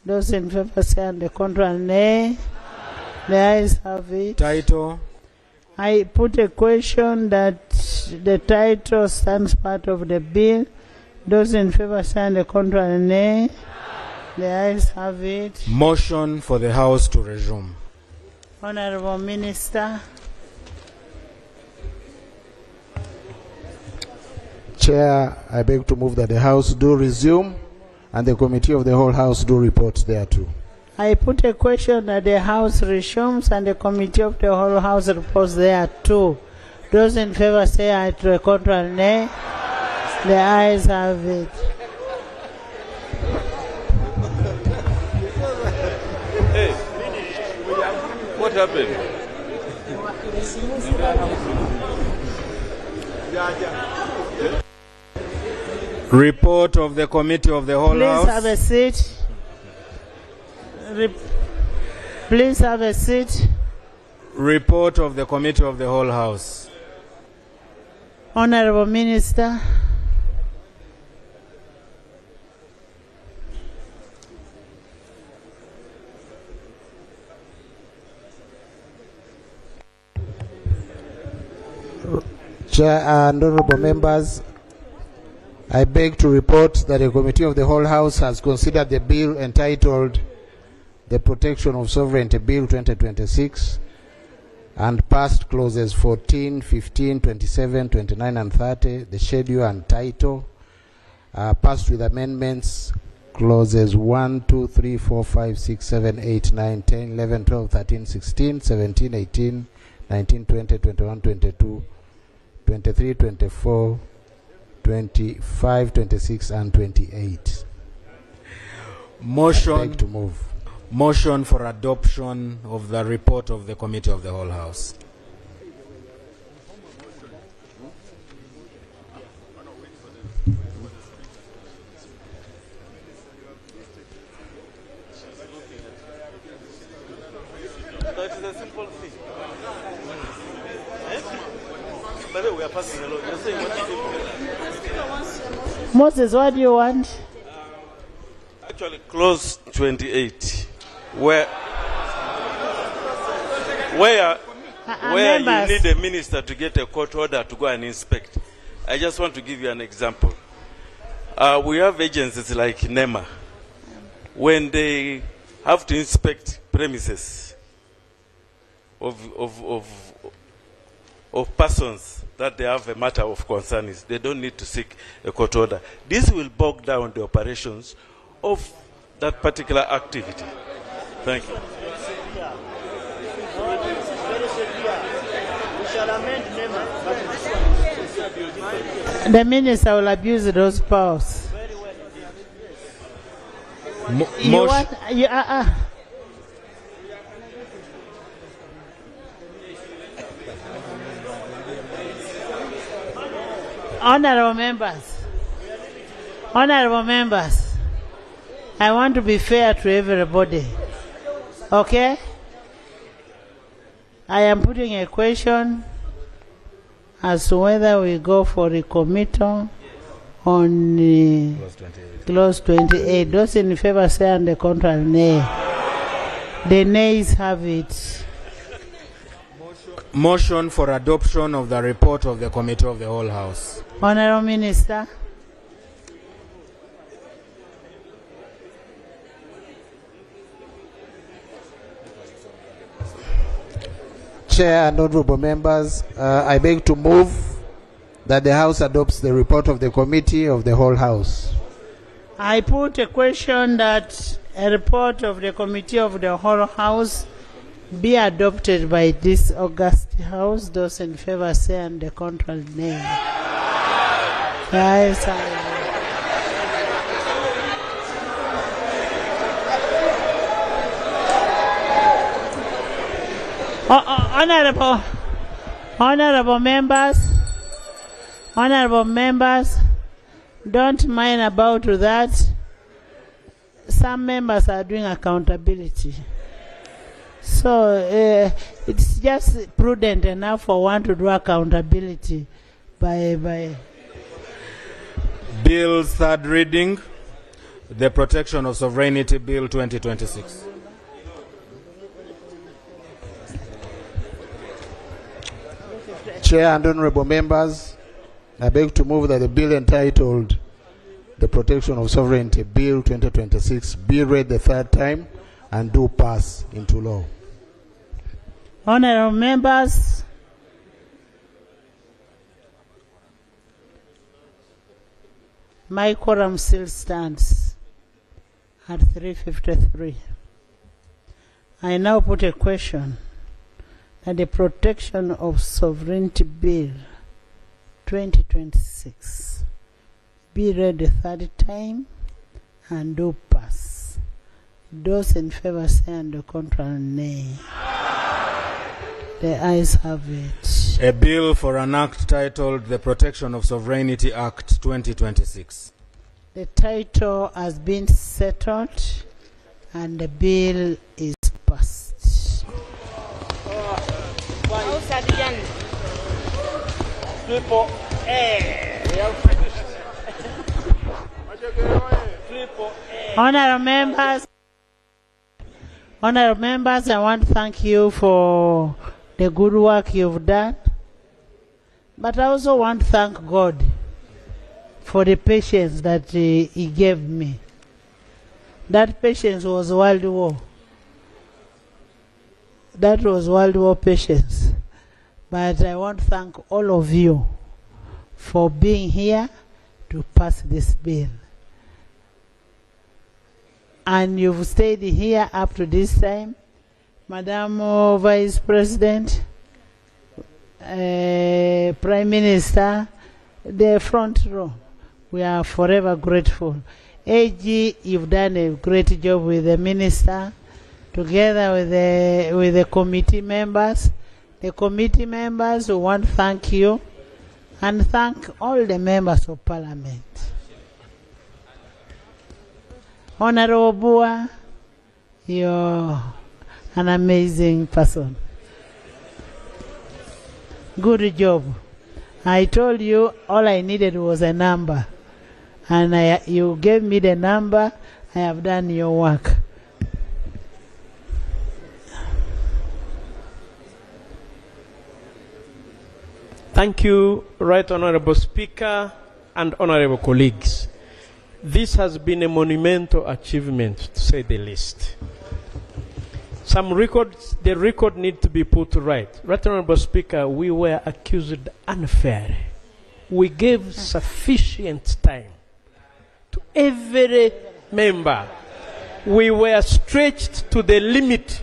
Those in favor say under contrary, nay. The ayes have it. Title. I put a question that the title stands part of the bill. Those in favor say under contrary, nay. The ayes have it. Motion for the House to resume. Honorable Minister. Chair, I beg to move that the House do resume and the Committee of the whole House do report thereto. I put a question that the House resumes and the Committee of the whole House reports thereto. Those in favor say aye, to the contrary, nay. The ayes have it. Hey, what happened? Report of the Committee of the whole House. Please have a seat. Please have a seat. Report of the Committee of the whole House. Honorable Minister. Chair and honorable members, I beg to report that the Committee of the whole House has considered the bill entitled The Protection of Sovereignty Bill 2026 and passed clauses 14, 15, 27, 29 and 30, the schedule and title, passed with amendments clauses 1, 2, 3, 4, 5, 6, 7, 8, 9, 10, 11, 12, 13, 16, 17, 18, 19, 20, 21, 22, 23, 24, 25, 26 and 28. Motion. I beg to move. Motion for adoption of the report of the Committee of the whole House. That is a simple thing. By the way, we are passing along. You're saying what you Moses, what do you want? Actually, clause 28, where you need a minister to get a court order to go and inspect. I just want to give you an example. We have agencies like NEMA. When they have to inspect premises of persons that they have a matter of concern is, they don't need to seek a court order. This will bog down the operations of that particular activity. Thank you. The minister will abuse those powers. Honorable members, I want to be fair to everybody. Okay? I am putting a question as to whether we go for a committal on clause 28. Those in favor say on the contrary, nay. The nays have it. Motion for adoption of the report of the Committee of the whole House. Honorable Minister. Chair and honorable members, I beg to move that the House adopts the report of the Committee of the whole House. I put a question that a report of the Committee of the whole House be adopted by this August House. Those in favor say and the contrary, nay. The ayes have it. Honorable members, don't mind about that. Some members are doing accountability. So it's just prudent enough for one to do accountability by Bill's third reading, the Protection of Sovereignty Bill 2026. Chair and honorable members, I beg to move that the bill entitled the Protection of Sovereignty Bill 2026 be read the third time and do pass into law. Honorable members, my quorum still stands at 353. I now put a question that the Protection of Sovereignty Bill 2026 be read the third time and do pass. Those in favor say and the contrary nay. The ayes have it. A bill for an act titled the Protection of Sovereignty Act 2026. The title has been settled and the bill is passed. Honorable members, I want to thank you for the good work you've done. But I also want to thank God for the patience that He gave me. That patience was World War. That was World War patience. But I want to thank all of you for being here to pass this bill. And you've stayed here up to this time. Madam Vice President, Prime Minister, the front row, we are forever grateful. AG, you've done a great job with the Minister, together with the committee members. The committee members, we want to thank you and thank all the members of Parliament. Honorable Bua, you're an amazing person. Good job. I told you all I needed was a number. And you gave me the number. I have done your work. Thank you, Right Honorable Speaker and honorable colleagues. This has been a monumental achievement, to say the least. The record need to be put right. Right Honorable Speaker, we were accused unfairly. We gave sufficient time to every member. We were stretched to the limit.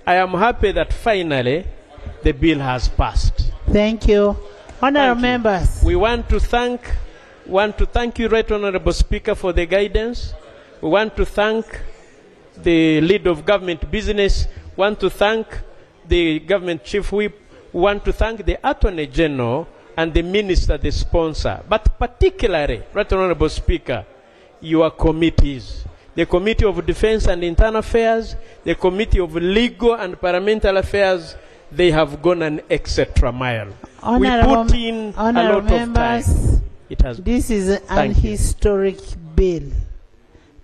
I am happy that finally the bill has passed. Thank you. Honorable members. We want to thank you, Right Honorable Speaker, for the guidance. We want to thank the leader of government business. We want to thank the government chief whip. We want to thank the Attorney General and the minister, the sponsor. But particularly, Right Honorable Speaker, your committees. The Committee of Defense and Internal Affairs, the Committee of Legal and Parliamentary Affairs, they have gone an extra mile. We put in a lot of time. This is an historic bill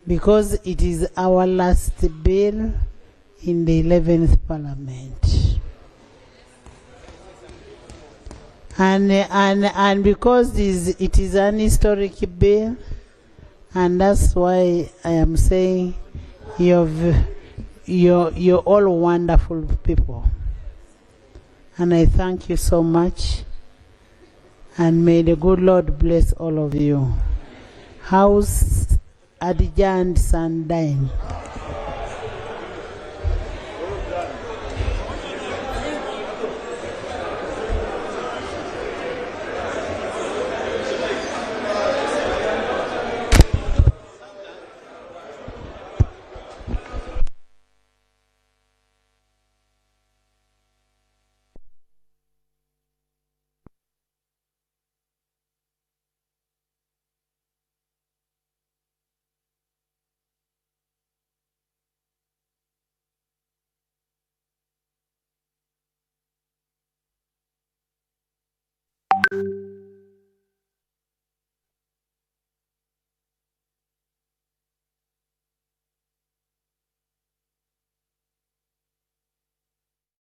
because it is our last bill in the 11th Parliament. And because it is an historic bill, and that's why I am saying you're all wonderful people. And I thank you so much. And may the good Lord bless all of you. House adjourned Sunday.